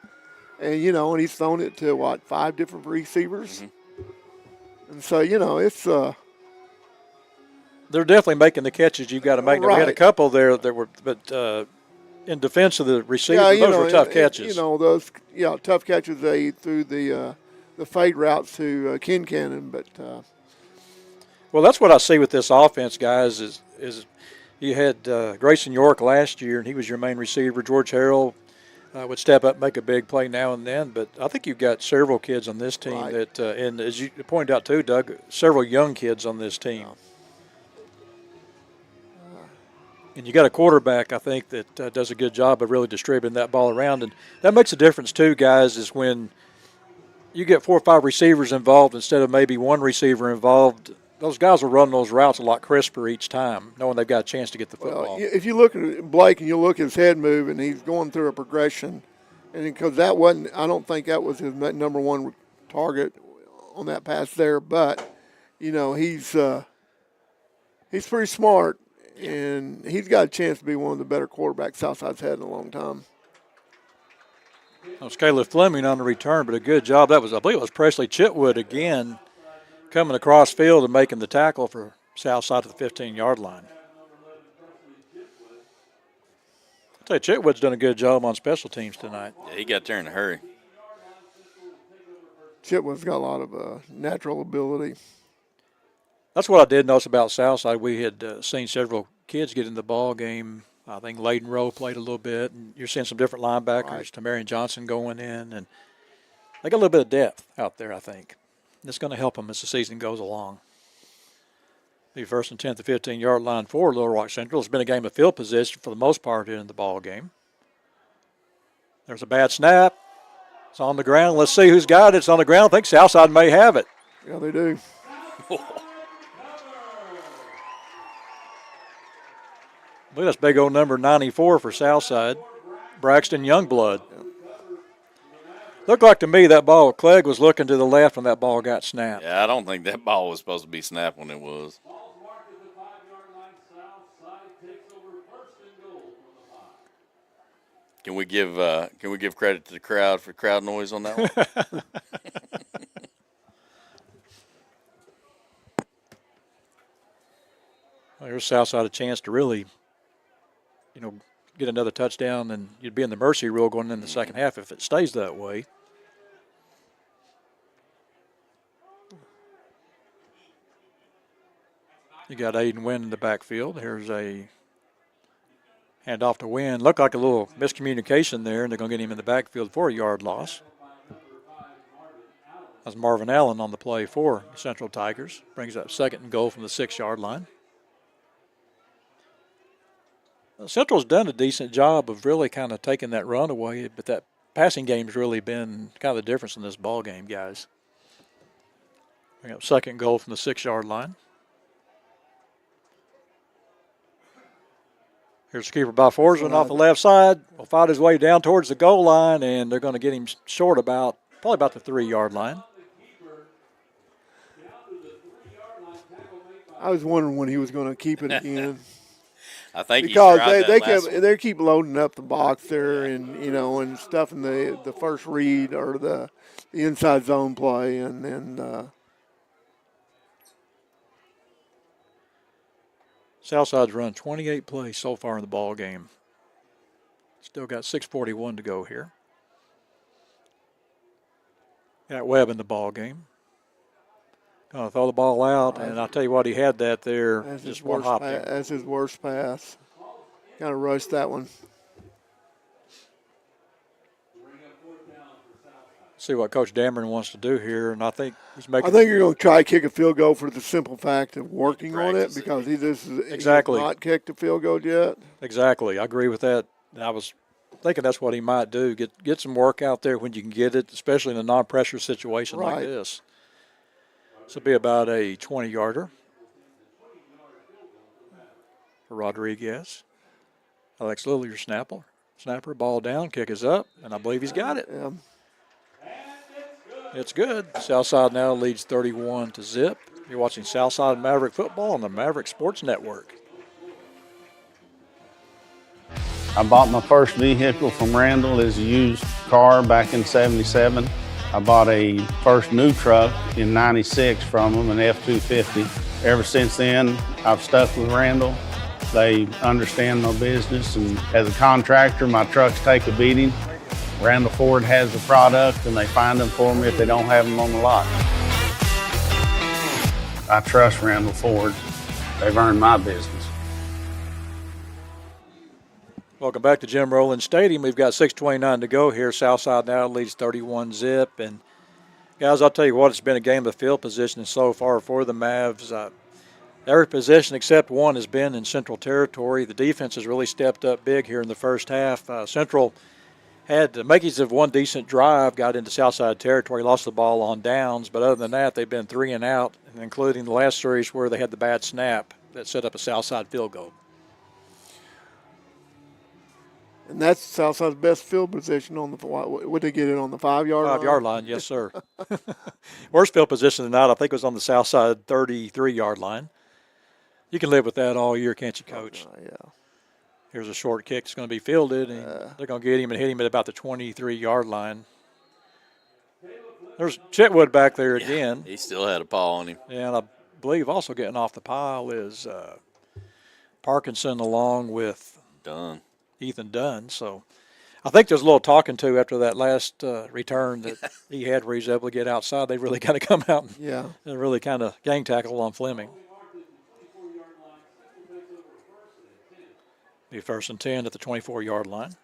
And, and he's thrown it to, 5 different receivers? Mm-hmm. And so, it's they're definitely making the catches you've got to make. Right. We had a couple there that were, but in defense of the receiver, those were tough catches. Those, tough catches. They threw the fade routes to Kincannon, but well, that's what I see with this offense, guys, is you had Grayson York last year, and he was your main receiver. George Harrell would step up and make a big play now and then. But I think you've got several kids on this team that, and as you pointed out too, Doug, several young kids on this team. And you got a quarterback, I think, that does a good job of really distributing that ball around. And that makes a difference too, guys, is when you get 4 or 5 receivers involved instead of maybe 1 receiver involved. Those guys will run those routes a lot crisper each time, knowing they've got a chance to get the football. If you look at Blake and you look at his head move, and he's going through a progression, and because that wasn't, I don't think that was his number 1 target on that pass there. But he's pretty smart, and he's got a chance to be one of the better quarterbacks Southside's had in a long time. That was Caleb Fleming on the return, but a good job. That was, I believe, it was Presley Chitwood again, coming across field and making the tackle for Southside to the 15-yard line. I'll tell you, Chitwood's done a good job on special teams tonight. Yeah, he got there in a hurry. Chitwood's got a lot of natural ability. That's what I did notice about Southside. We had seen several kids get in the ball game. I think Layden Rowe played a little bit, and you're seeing some different linebackers. Right. Tamarian Johnson going in, and they got a little bit of depth out there, I think. It's going to help them as the season goes along. The first and 10 to 15-yard line for Little Rock Central. It's been a game of field position for the most part in the ball game. There's a bad snap. It's on the ground. Let's see who's got it. It's on the ground. I think Southside may have it. Yeah, they do. Look at this big old number 94 for Southside. Braxton Youngblood. Looked like to me that ball, Clegg was looking to the left when that ball got snapped. Yeah, I don't think that ball was supposed to be snapped when it was. Can we give credit to the crowd for crowd noise on that one? Well, here's Southside a chance to really, get another touchdown, and you'd be in the mercy rule going in the second half if it stays that way. You got Aiden Wynn in the backfield. Here's a handoff to Wynn. Looked like a little miscommunication there, and they're going to get him in the backfield for a yard loss. That's Marvin Allen on the play for Central Tigers. Brings up 2nd and goal from the 6-yard line. Central's done a decent job of really kind of taking that run away, but that passing game's really been kind of the difference in this ball game, guys. Bring up 2nd and goal from the 6-yard line. Here's keeper by Forsman off the left side. Will fight his way down towards the goal line, and they're going to get him short probably about the 3-yard line. I was wondering when he was going to keep it again. I think because they keep loading up the box there, and and stuff in the first read or the inside zone play, and then. Southside's run 28 plays so far in the ball game. Still got 6:41 to go here. Got Webb in the ball game. Going to throw the ball out, and I'll tell you what, he had that there. That's just one hop there. That's his worst pass. Kind of rushed that one. See what Coach Dameron wants to do here, and I think he's making. I think you're going to try to kick a field goal for the simple fact of working on it, Practice it. because he has Exactly. not kicked a field goal yet. Exactly. I agree with that. I was thinking that's what he might do. Get some work out there when you can get it, especially in a non-pressure situation like Right. this. This will be about a 20-yarder for Rodriguez. Alex Lilly, your snapper, ball down, kick is up, and I believe he's got it. Yeah. It's good. Southside now leads 31-0. You're watching Southside Maverick football on the Maverick Sports Network. I bought my first vehicle from Randall as a used car back in '77. I bought a first new truck in '96 from them, an F-250. Ever since then, I've stuck with Randall. They understand my business, and as a contractor, my trucks take a beating. Randall Ford has the product, and they find them for me if they don't have them on the lot. I trust Randall Ford. They've earned my business. Welcome back to Jim Rowland Stadium. We've got 6:29 to go here. Southside now leads 31-0. And, guys, I'll tell you what, it's been a game of field position so far for the Mavs. Every position except one has been in Central territory. The defense has really stepped up big here in the first half. Central had the makings of one decent drive, got into Southside territory, lost the ball on downs. But other than that, they've been 3 and out, including the last series where they had the bad snap that set up a Southside field goal. And that's Southside's best field position on the, would they get it on the 5-yard line? 5-yard line, yes, sir. Worst field position of the night, I think, was on the Southside 33-yard line. You can live with that all year, can't you, Coach? Yeah. Here's a short kick. It's going to be fielded, and they're going to get him and hit him at about the 23-yard line. There's Chitwood back there again. He still had a paw on him. And I believe also getting off the pile is Parkinson along with Done. Ethan Dunn. So I think there's a little talking to after that last return that he had where he's able to get outside. They really got to come out and really kind of gang tackle on Fleming. Be 1st and 10 at the 24-yard line.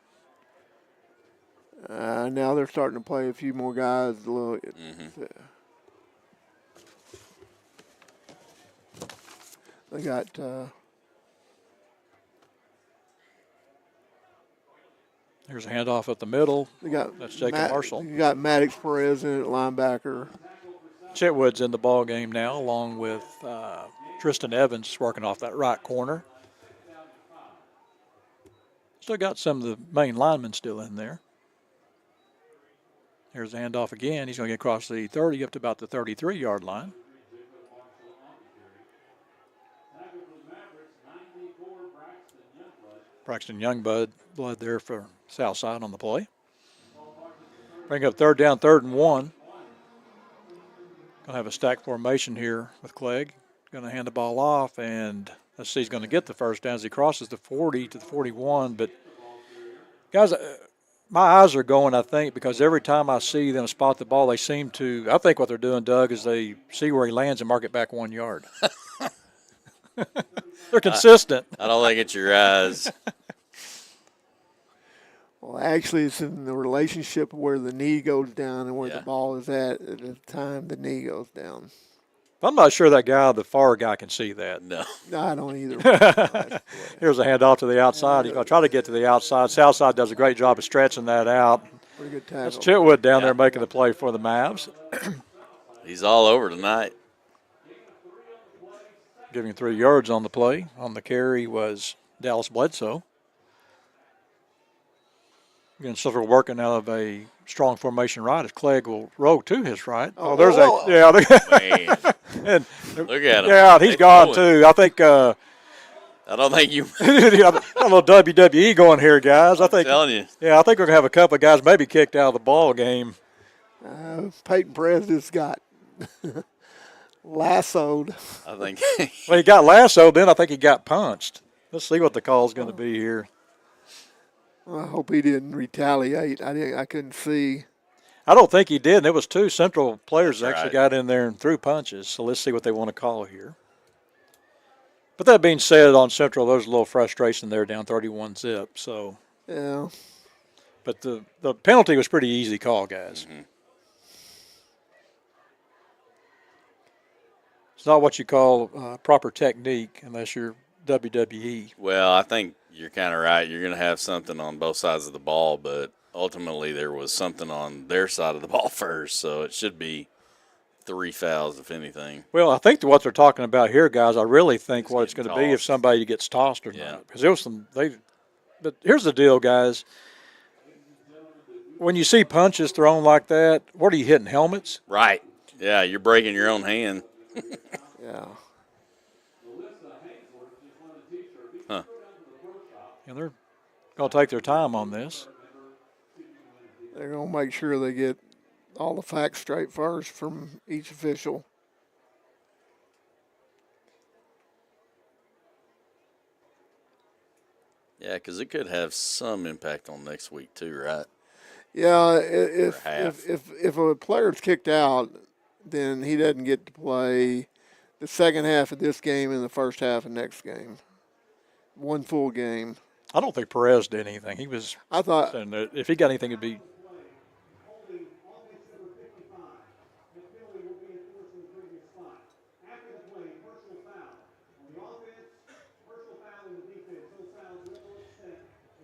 Now they're starting to play a few more guys. A little. They got. Here's a handoff up the middle. That's Jacob Marshall. You got Maddox Perez in at linebacker. Chitwood's in the ball game now, along with Tristan Evans working off that right corner. Still got some of the main linemen still in there. Here's the handoff again. He's going to get across the 30 up to about the 33-yard line. Braxton Youngblood there for Southside on the play. Bring up 3rd down, 3rd and 1. Going to have a stack formation here with Clegg. Going to hand the ball off, and let's see, he's going to get the first down as he crosses the 40 to the 41. But, guys, my eyes are going, I think, because every time I see them spot the ball, they seem to – I think what they're doing, Doug, is they see where he lands and mark it back 1 yard. They're consistent. I don't think it's your eyes. Well, actually, it's in the relationship where the knee goes down and where the ball is at the time the knee goes down. I'm not sure that guy, the far guy, can see that. No, I don't either. Here's a handoff to the outside. He's going to try to get to the outside. Southside does a great job of stretching that out. Pretty good tackle. That's Chitwood down there making the play for the Mavs. He's all over tonight. Giving 3 yards on the play. On the carry was Dallas Bledsoe. Again, so we're working out of a strong formation right as Clegg will roll to his right. There's and look at him. Yeah, he's gone too. I think. I don't think you. A little WWE going here, guys. I think. I'm telling you. Yeah, I think we're gonna have a couple of guys maybe kicked out of the ball game. Peyton Perez just got lassoed. I think. Well, he got lassoed. Then I think he got punched. Let's see what the call's going to be here. I hope he didn't retaliate. I couldn't see. I don't think he did. And it was 2 Central players that actually right. got in there and threw punches. So let's see what they want to call here. But that being said, on Central, there's a little frustration there down 31-zip. So yeah. But the penalty was pretty easy call, guys. Mm-hmm. It's not what you call proper technique unless you're WWE. Well, I think you're kind of right. You're going to have something on both sides of the ball, but ultimately there was something on their side of the ball first, so it should be 3 fouls, if anything. Well, I think what they're talking about here, guys, I really think what it's going to be if somebody gets tossed or not. Because there was some but here's the deal, guys. When you see punches thrown like that, what are you hitting, helmets? Right. Yeah, you're breaking your own hand. Yeah. Huh. And they're going to take their time on this. They're going to make sure they get all the facts straight first from each official. Yeah, because it could have some impact on next week too, right? Yeah, if a player's kicked out, then he doesn't get to play the second half of this game and the first half of next game. One full game. I don't think Perez did anything. He was. I thought saying that if he got anything, it'd be.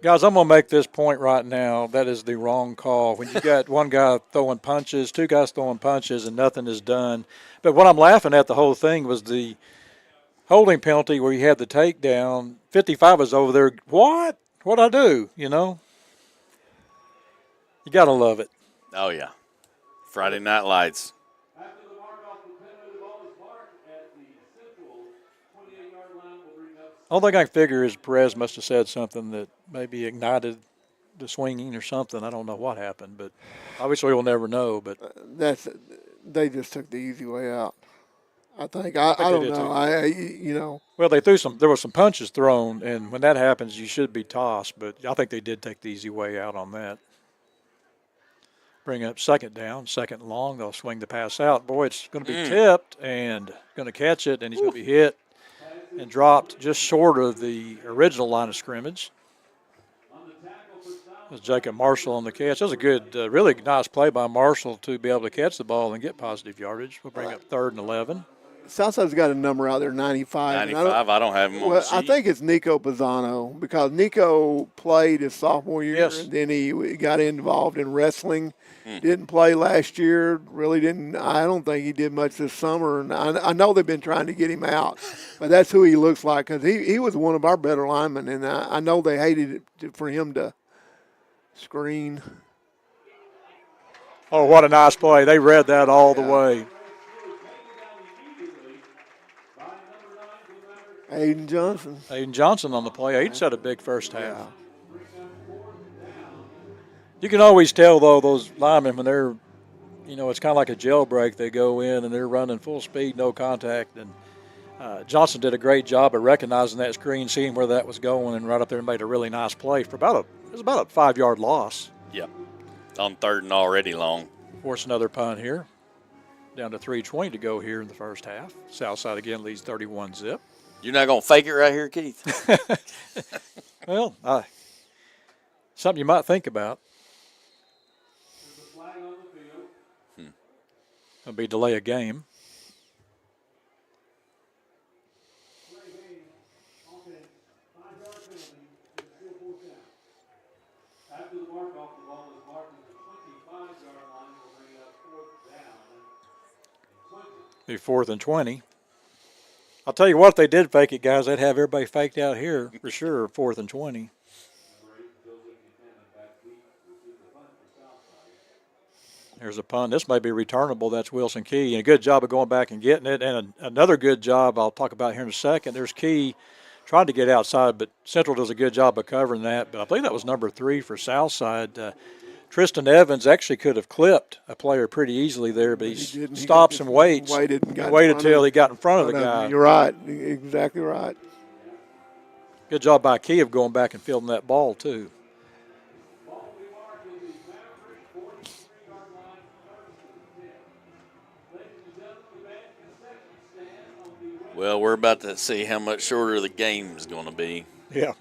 Guys, I'm going to make this point right now. That is the wrong call. When you got one guy throwing punches, 2 guys throwing punches, and nothing is done. But what I'm laughing at the whole thing was the holding penalty where you had the takedown. 55 was over there. What? What'd I do? You know? You got to love it. Oh, yeah. Friday Night Lights. Only thing I can figure is Perez must have said something that maybe ignited the swinging or something. I don't know what happened, but obviously we'll never know. But they just took the easy way out. I think. I they don't did know. too. Well, there were some punches thrown, and when that happens, you should be tossed. But I think they did take the easy way out on that. Bring up second down, second and long. They'll swing the pass out. Boy, it's going to be tipped and going to catch it, and he's going to be hit and dropped just short of the original line of scrimmage. It was Jacob Marshall on the catch. That was a good, really nice play by Marshall to be able to catch the ball and get positive yardage. We'll bring up 3rd and 11. Southside's got a number out there, 95. 95. I don't have him on the sheet. I think it's Nico Pisano because Nico played his sophomore year, and then he got involved in wrestling. Didn't play last year. Really didn't. I don't think he did much this summer. And I know they've been trying to get him out, but that's who he looks like because he was one of our better linemen, and I know they hated it for him to screen. Oh, what a nice play! They read that all the way. Aiden Johnson on the play. Aiden's had a big first half. Yeah. You can always tell, though, those linemen, when they're, it's kind of like a jailbreak. They go in and they're running full speed, no contact. And Johnson did a great job of recognizing that screen, seeing where that was going, and right up there and made a really nice play for it was about a 5-yard loss. Yep. On 3rd and already long. Force another punt here. Down to 3:20 to go here in the first half. Southside again leads 31-zip. You're not going to fake it right here, Keith? Well, something you might think about. It'll be delay a game. Be 4th and 20. I'll tell you what, if they did fake it, guys, they'd have everybody faked out here for sure, 4th and 20. There's a punt. This may be returnable. That's Wilson Key. And a good job of going back and getting it. And another good job I'll talk about here in a second. There's Key trying to get outside, but Central does a good job of covering that. But I believe that was number 3 for Southside. Tristan Evans actually could have clipped a player pretty easily there, but he stops and waits. Waited till he got in front of the guy. You're right. Exactly right. Good job by Key of going back and fielding that ball, too. Well, we're about to see how much shorter the game is going to be. Yeah.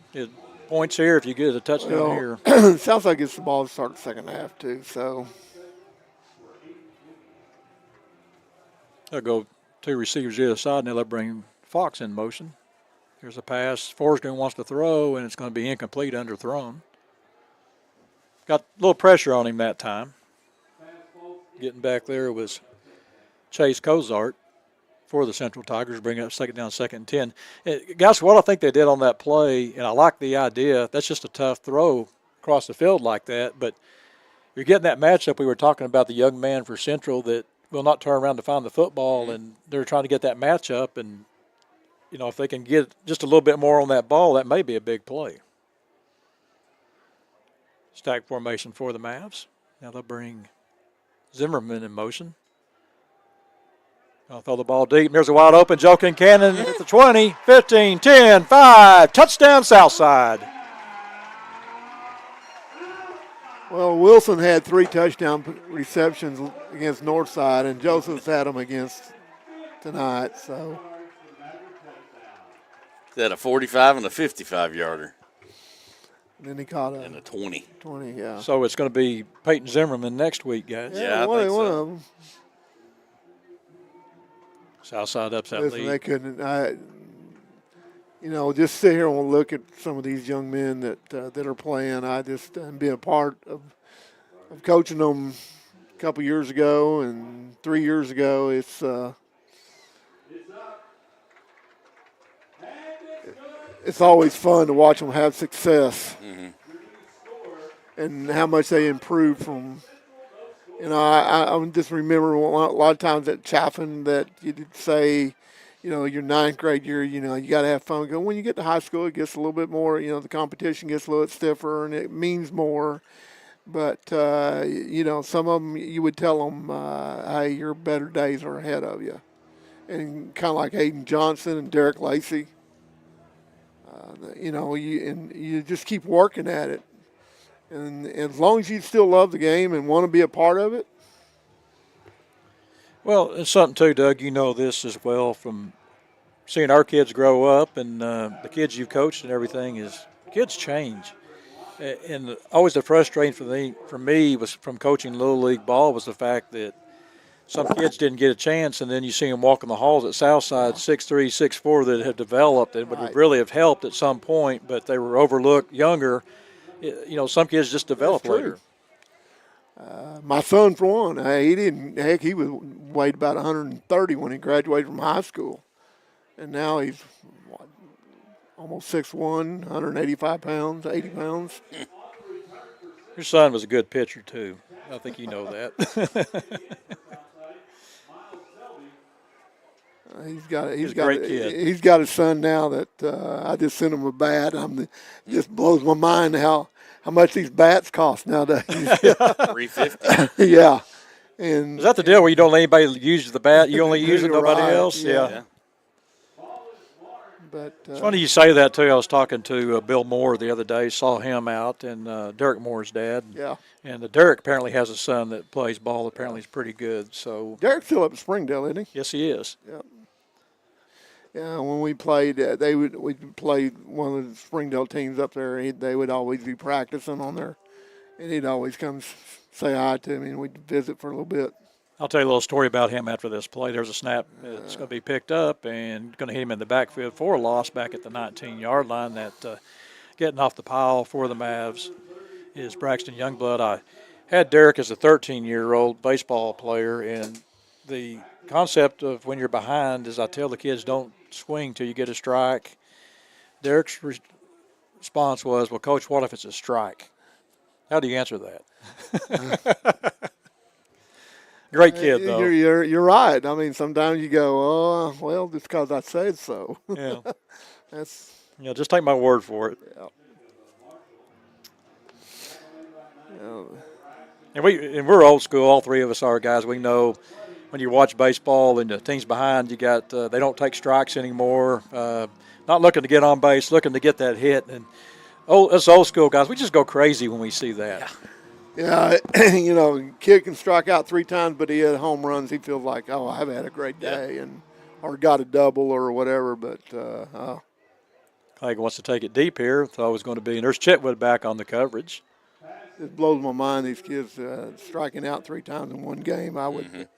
Points here if you get a touchdown here. Southside gets the ball to start the second half, too. So they'll go 2 receivers the other side, and they'll bring Fox in motion. Here's a pass. Forsgren wants to throw, and it's going to be incomplete, underthrown. Got a little pressure on him that time. Getting back there was Chase Cozart for the Central Tigers, bring up second down, 2nd and 10. Guys, what I think they did on that play, and I like the idea, that's just a tough throw across the field like that, but you're getting that matchup we were talking about, the young man for Central that will not turn around to find the football, and they're trying to get that matchup, and, if they can get just a little bit more on that ball, that may be a big play. Stack formation for the Mavs. Now they'll bring Zimmerman in motion. I'll throw the ball deep. There's a wide open Joe Kincannon at the 20, 15, 10, 5. Touchdown, Southside. Well, Wilson had 3 touchdown receptions against Northside, and Joseph's had them against tonight. So that a 45 and a 55-yarder. And then he caught and a 20. 20, yeah. So it's going to be Peyton Zimmerman next week, guys. Yeah, I one think so. of them. Southside ups that Listen, lead. they couldn't. Just sit here and look at some of these young men that are playing. And being a part of coaching them a couple years ago and 3 years ago. It's always fun to watch them have success, and how much they improve from. I just remember a lot of times at Chaffin that you'd say, your 9th grade year, you got to have fun. When you get to high school, it gets a little bit more, the competition gets a little bit stiffer and it means more. But, some of them, you would tell them, hey, your better days are ahead of you. and kind of like Hayden Johnson and Derek Lacey. You just keep working at it. And as long as you still love the game and want to be a part of it. Well, it's something too, Doug. You know this as well from seeing our kids grow up and the kids you've coached and everything is kids change. And always the frustrating for me was from coaching Little League ball was the fact that some kids didn't get a chance, and then you see them walking the halls at Southside, 6'3", 6'4", that have developed and would really have helped at some point, but they were overlooked younger. Some kids just develop later. My son, for one, he weighed about 130 when he graduated from high school. And now he's almost 6'1", 185 pounds, 80 pounds. Your son was a good pitcher, too. I think you know that. He's got a great kid. He's got a son now that I just sent him a bat. It just blows my mind how much these bats cost nowadays. $350. Yeah. And is that the deal where you don't let anybody use the bat? You only use it, nobody else? Yeah. But it's funny you say that, too. I was talking to Bill Moore the other day, saw him out, and Derek Moore's dad. Yeah. And Derek apparently has a son that plays ball. Apparently he's pretty good. So Derek's still up in Springdale, isn't he? Yes, he is. Yeah. Yeah, when we played, we'd play one of the Springdale teams up there. They would always be practicing on there, and he'd always come say hi to me, and we'd visit for a little bit. I'll tell you a little story about him after this play. There's a snap that's going to be picked up and going to hit him in the backfield for a loss back at the 19-yard line. That getting off the pile for the Mavs is Braxton Youngblood. I had Derek as a 13-year-old baseball player, and the concept of when you're behind is I tell the kids don't swing till you get a strike. Derek's response was, well, Coach, what if it's a strike? How do you answer that? Great kid, though. You're right. I mean, sometimes you go, oh, well, just because I said so. Yeah. That's. Just take my word for it. Yeah. And we're old school. All three of us are, guys. We know when you watch baseball and the team's behind, you got they don't take strikes anymore. Not looking to get on base, looking to get that hit. And us old school guys, we just go crazy when we see that. Yeah, kid can strike out 3 times, but he had home runs. He feels like, oh, I've had a great day, or got a double or whatever. But Clegg wants to take it deep here. Thought it was going to be, and there's Chetwood back on the coverage. It blows my mind, these kids striking out 3 times in one game. I would,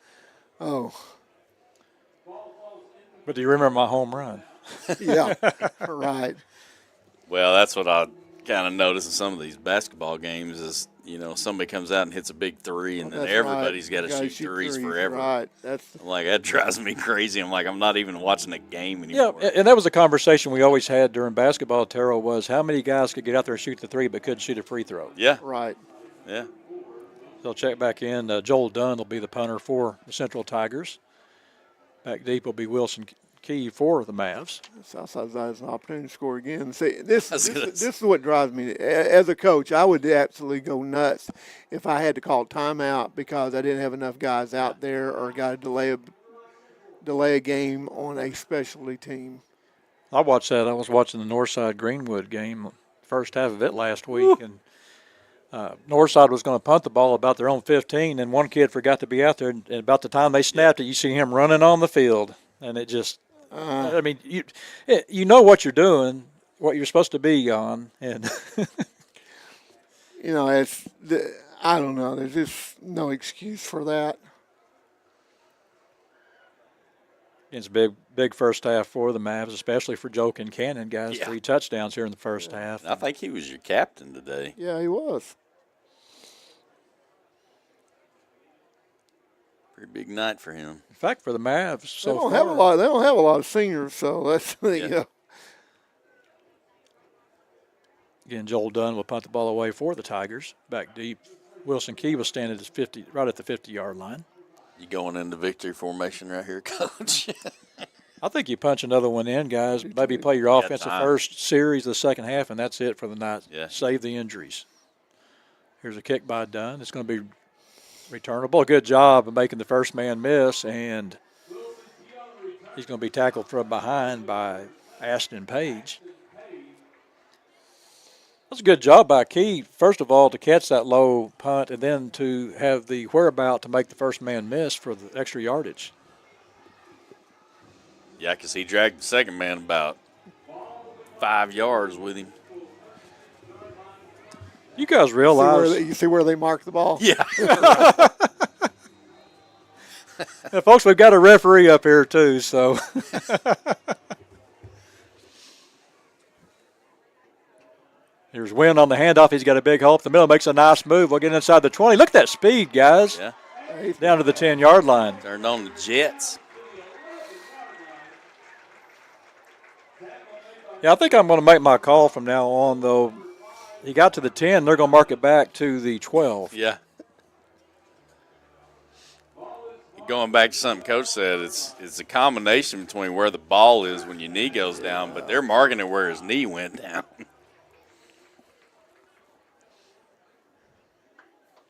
But do you remember my home run? Yeah, right. Well, that's what I kind of notice in some of these basketball games is, somebody comes out and hits a big 3, and then everybody's got to shoot threes forever. Right. I'm like, that drives me crazy. I'm like, I'm not even watching a game anymore. Yeah, and that was a conversation we always had during basketball, Terrell, was how many guys could get out there and shoot the 3 but couldn't shoot a free throw. Yeah. Right. Yeah. They'll check back in. Joel Dunn will be the punter for the Central Tigers. Back deep will be Wilson Key for the Mavs. Southside has an opportunity to score again. See, this is what drives me. As a coach, I would absolutely go nuts if I had to call timeout because I didn't have enough guys out there or got to delay a game on a specialty team. I watched that. I was watching the Northside Greenwood game, first half of it last week, and Northside was going to punt the ball about their own 15, and one kid forgot to be out there, and about the time they snapped it, you see him running on the field, and it just you know what you're doing, what you're supposed to be on, and I don't know. There's just no excuse for that. It's a big first half for the Mavs, especially for Joe Kincannon, guys. 3 touchdowns here in the first half. I think he was your captain today. Yeah, he was. Pretty big night for him. In fact, for the Mavs, They don't have a lot of seniors, so that's Again, Joel Dunn will punt the ball away for the Tigers. Back deep, Wilson Key was standing at right at the 50-yard line. You going into victory formation right here, Coach? I think you punch another one in, guys. Maybe play your offensive first series of the second half, and that's it for the night. Yeah. Save the injuries. Here's a kick by Dunn. It's going to be returnable. Good job of making the first man miss, and He's going to be tackled from behind by Ashton Page. That's a good job by Key, first of all, to catch that low punt and then to have the whereabout to make the first man miss for the extra yardage. Yeah, because he dragged the second man about 5 yards with him. You guys realize. You see where they mark the ball? Yeah. Yeah, folks, we've got a referee up here, too, so. Here's Wynn on the handoff. He's got a big hole up the middle. Makes a nice move. We'll get inside the 20. Look at that speed, guys. Yeah. Down to the 10-yard line. Turned on the Jets. Yeah, I think I'm going to make my call from now on, though. He got to the 10. They're going to mark it back to the 12. Yeah. Going back to something Coach said, it's a combination between where the ball is when your knee goes down, but they're marking it where his knee went down.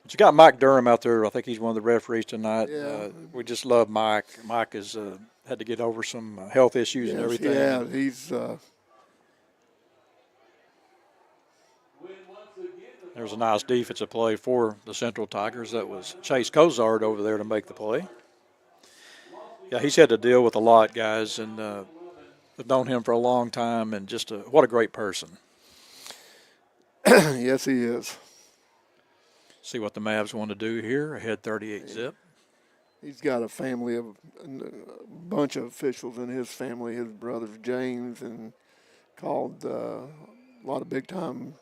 But you got Mike Durham out there. I think he's one of the referees tonight. Yeah. We just love Mike. Mike has had to get over some health issues and everything. Yeah, he's There's a nice defensive play for the Central Tigers. That was Chase Cozart over there to make the play. Yeah, he's had to deal with a lot, guys, and I've known him for a long time, and just what a great person. yes, he is. See what the Mavs want to do here. Ahead 38 zip. He's got a family of a bunch of officials in his family. His brother's James, and called a lot of big time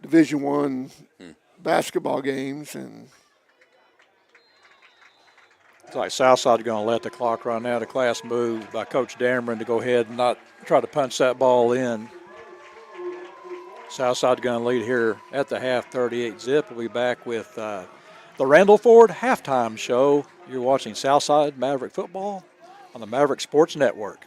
Division I basketball games. And it's like Southside going to let the clock run out. A class move by Coach Dameron to go ahead and not try to punch that ball in. Southside going to lead here at the half, 38 zip. We'll be back with the Randall Ford halftime show. You're watching Southside Maverick football on the Maverick Sports Network.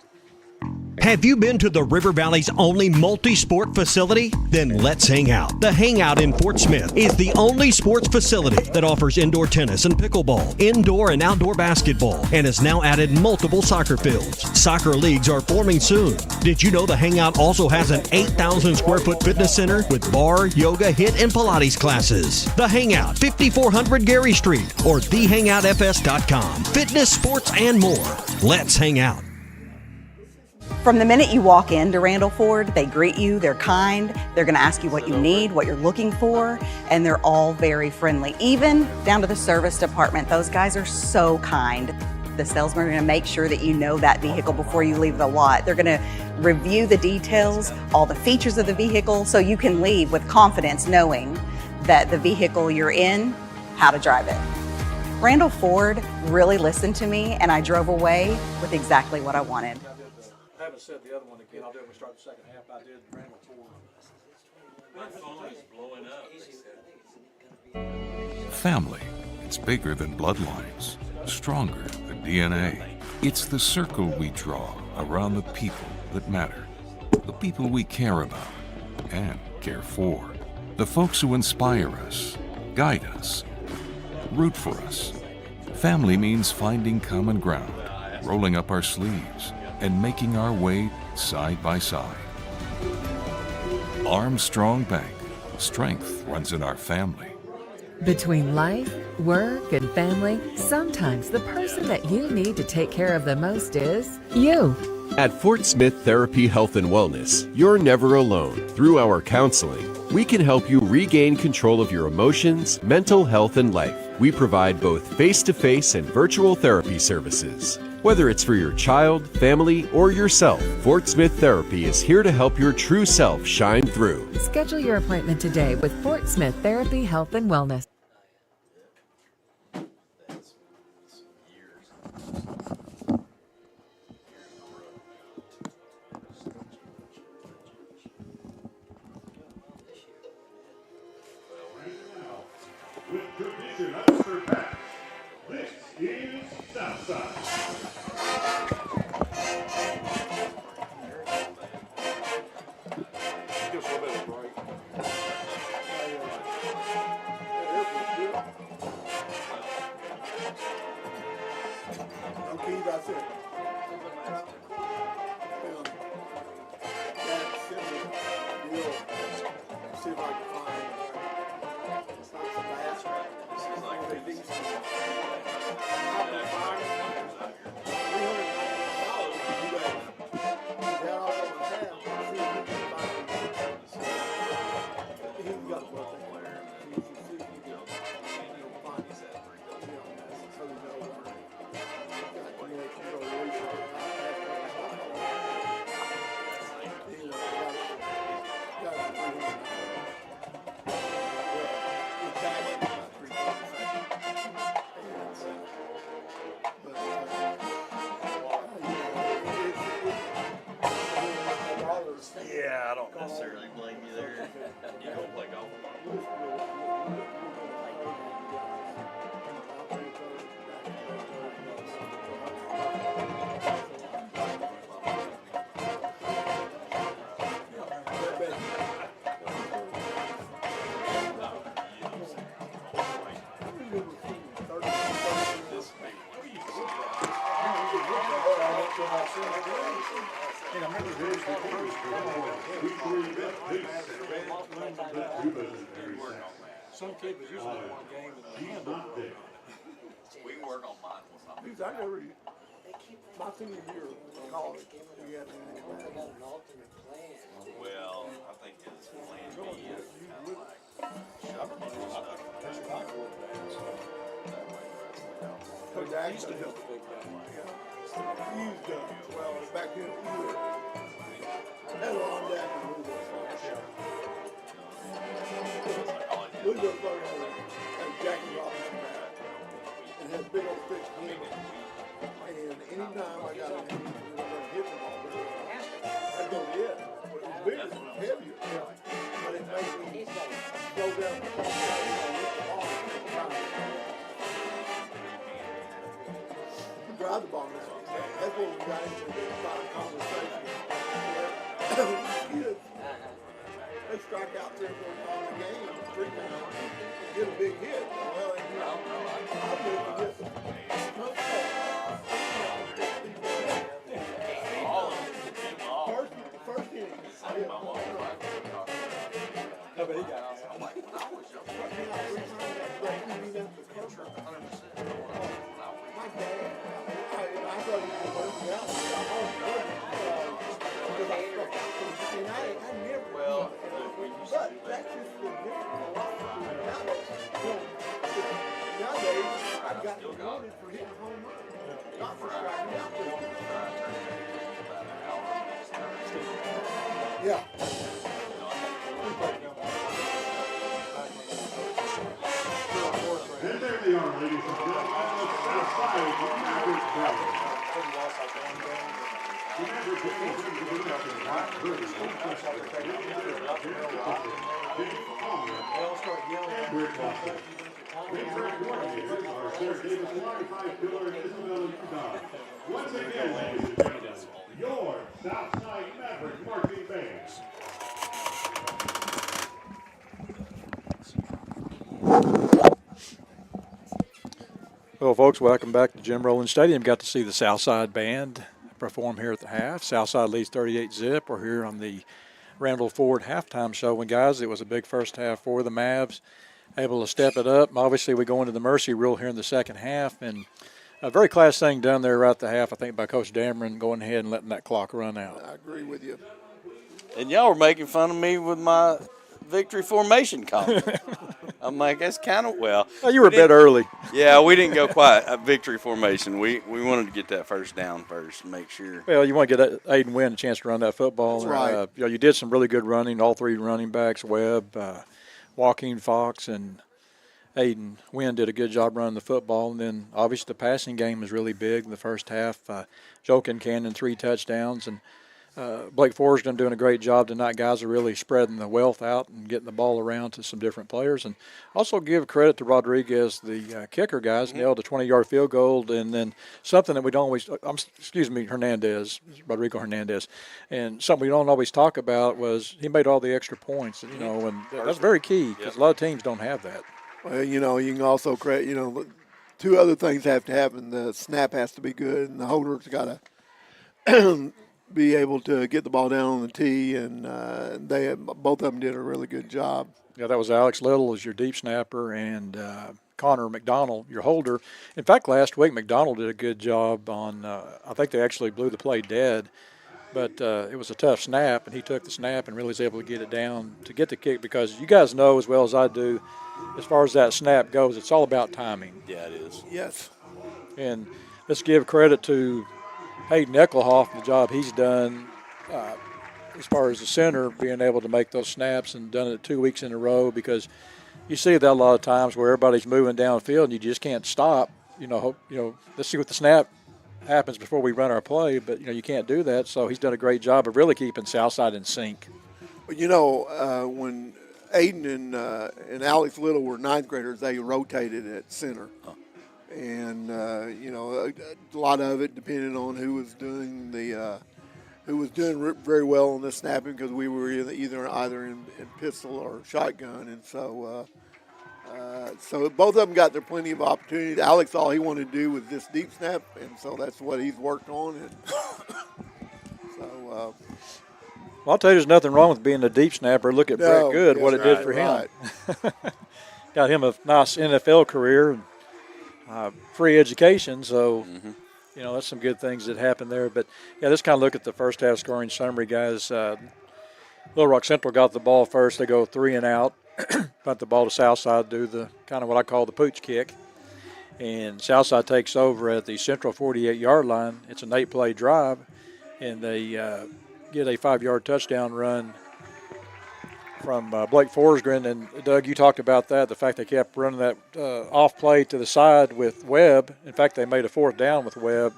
Have you been to the River Valley's only multi-sport facility? Then let's hang out. The Hangout in Fort Smith is the only sports facility that offers indoor tennis and pickleball, indoor and outdoor basketball, and has now added multiple soccer fields. Soccer leagues are forming soon. Did you know the Hangout also has an 8,000 square foot fitness center with bar, yoga, HIIT, and Pilates classes? The Hangout, 5400 Gary Street, or thehangoutfs.com. Fitness, sports, and more. Let's hang out. From the minute you walk into Randall Ford, they greet you, they're kind, they're going to ask you what you need, what you're looking for, and they're all very friendly, even down to the service department. Those guys are so kind. The salesmen are going to make sure that you know that vehicle before you leave the lot. They're going to review the details, all the features of the vehicle, so you can leave with confidence knowing that the vehicle you're in, how to drive it. Randall Ford really listened to me, and I drove away with exactly what I wanted. I haven't said the other one again. I'll do it when we start the second half. I did Randall Ford. My phone is blowing up. Family, it's bigger than bloodlines, stronger than DNA. It's the circle we draw around the people that matter, the people we care about and care for, the folks who inspire us, guide us, root for us. Family means finding common ground, rolling up our sleeves, and making our way side by side. Armstrong Bank. Strength runs in our family. Between life, work, and family, sometimes the person that you need to take care of the most is you. At Fort Smith Therapy Health and Wellness, you're never alone. Through our counseling, we can help you regain control of your emotions, mental health, and life. We provide both face-to-face and virtual therapy services. Whether it's for your child, family, or yourself, Fort Smith Therapy is here to help your true self shine through. Schedule your appointment today with Fort Smith Therapy Health and Wellness. This is Southside. Keith, I said, that similar deal. See if I can find. It's not so bad. This is like pretty decent. I can find Yeah, I don't necessarily blame you there. You don't play golf. some kid was usually one game in the hand. We can work on mine. Dude, I never, my senior year of college, we had Well, I think his plan B is kind of like Coach Axe used to help. He used to, well, back then, we were, had a long day to move us. We go play at Jackie Robinson bat and had big old thick hands. And anytime I got an injury, we were going to hit the ball. I'd go, yeah. But it was bigger, it was heavier. But it made me slow down the ball. Drive the ball now. That's what we got into the conversation. Kids, they strike out 3 or 4 times a game, 3 times, get a big hit. Well, you know, I'll do it with this. First inning. No, but he got out. I'm like, when I was young, my dad, I thought he was working out. Because I struck out. And I never. Well, but that's just the difference. Nowadays, I've got rewarded for hitting home runs. Not for striking out. Yeah. And there they are, ladies and gentlemen, the Southside Maverick Valley. The Maverick Valley is in the production of Rock Burger, and Rick Thompson. The track coordinators are Sarah Davis, Wi-Fi Pillar, and Isabella Udon. Once again, ladies and gentlemen, your Southside Maverick marching band. Well, folks, welcome back to Jim Rowland Stadium. Got to see the Southside Band perform here at the half. Southside leads 38-zip. We're here on the Randall Ford halftime show. And, guys, it was a big first half for the Mavs, able to step it up. Obviously, we go into the mercy rule here in the second half. And a very class thing done there right at the half, I think, by Coach Dameron going ahead and letting that clock run out. I agree with you. And y'all were making fun of me with my victory formation comment. I'm like, that's kind of, well. Oh, you were a bit early. Yeah, we didn't go quite a victory formation. We wanted to get that first down first and make sure. Well, you want to get Aiden Wynn a chance to run that football. That's right. You did some really good running, all 3 running backs, Webb, Joaquin Fox, and Aiden Wynn did a good job running the football. And then, obviously, the passing game was really big in the first half. Joe Kincannon, 3 touchdowns, and Blake Forsgren doing a great job tonight. Guys are really spreading the wealth out and getting the ball around to some different players. And also give credit to Rodriguez, the kicker, guys, nailed a 20-yard field goal. And then something that we don't always Rodrigo Hernandez. And something we don't always talk about was he made all the extra points, and that's very key because a lot of teams don't have that. Well, you can also credit, two other things have to happen. The snap has to be good, and the holder's got to be able to get the ball down on the tee, and both of them did a really good job. Yeah, that was Alex Little as your deep snapper, and Connor McDonald, your holder. In fact, last week McDonald did a good job on. I think they actually blew the play dead, but it was a tough snap, and he took the snap and really was able to get it down to get the kick, because you guys know as well as I do, as far as that snap goes, it's all about timing. Yeah, it is. Yes. And let's give credit to Hayden Eckelhoff, the job he's done as far as the center, being able to make those snaps and done it 2 weeks in a row, because you see that a lot of times where everybody's moving downfield and you just can't stop. Let's see what the snap happens before we run our play, but you can't do that. So he's done a great job of really keeping Southside in sync. When Aiden and Alex Little were ninth graders, they rotated at center. And, a lot of it depended on who was doing very well on the snapping, because we were either in pistol or shotgun. And so both of them got there plenty of opportunity. Alex, all he wanted to do was this deep snap, and so that's what he's worked on. And well, I'll tell you, there's nothing wrong with being a deep snapper. Look at Brett Good, what it did for him. Got him a nice NFL career, and free education, so that's some good things that happened there. But yeah, let's kind of look at the first half scoring summary, guys. Little Rock Central got the ball first. They go 3 and out, punt the ball to Southside, do the kind of what I call the pooch kick, and Southside takes over at the Central 48-yard line. It's an 8-play drive, and they get a 5-yard touchdown run from Blake Forsgren. And Doug, you talked about that, the fact they kept running that off play to the side with Webb. In fact, they made a 4th down with Webb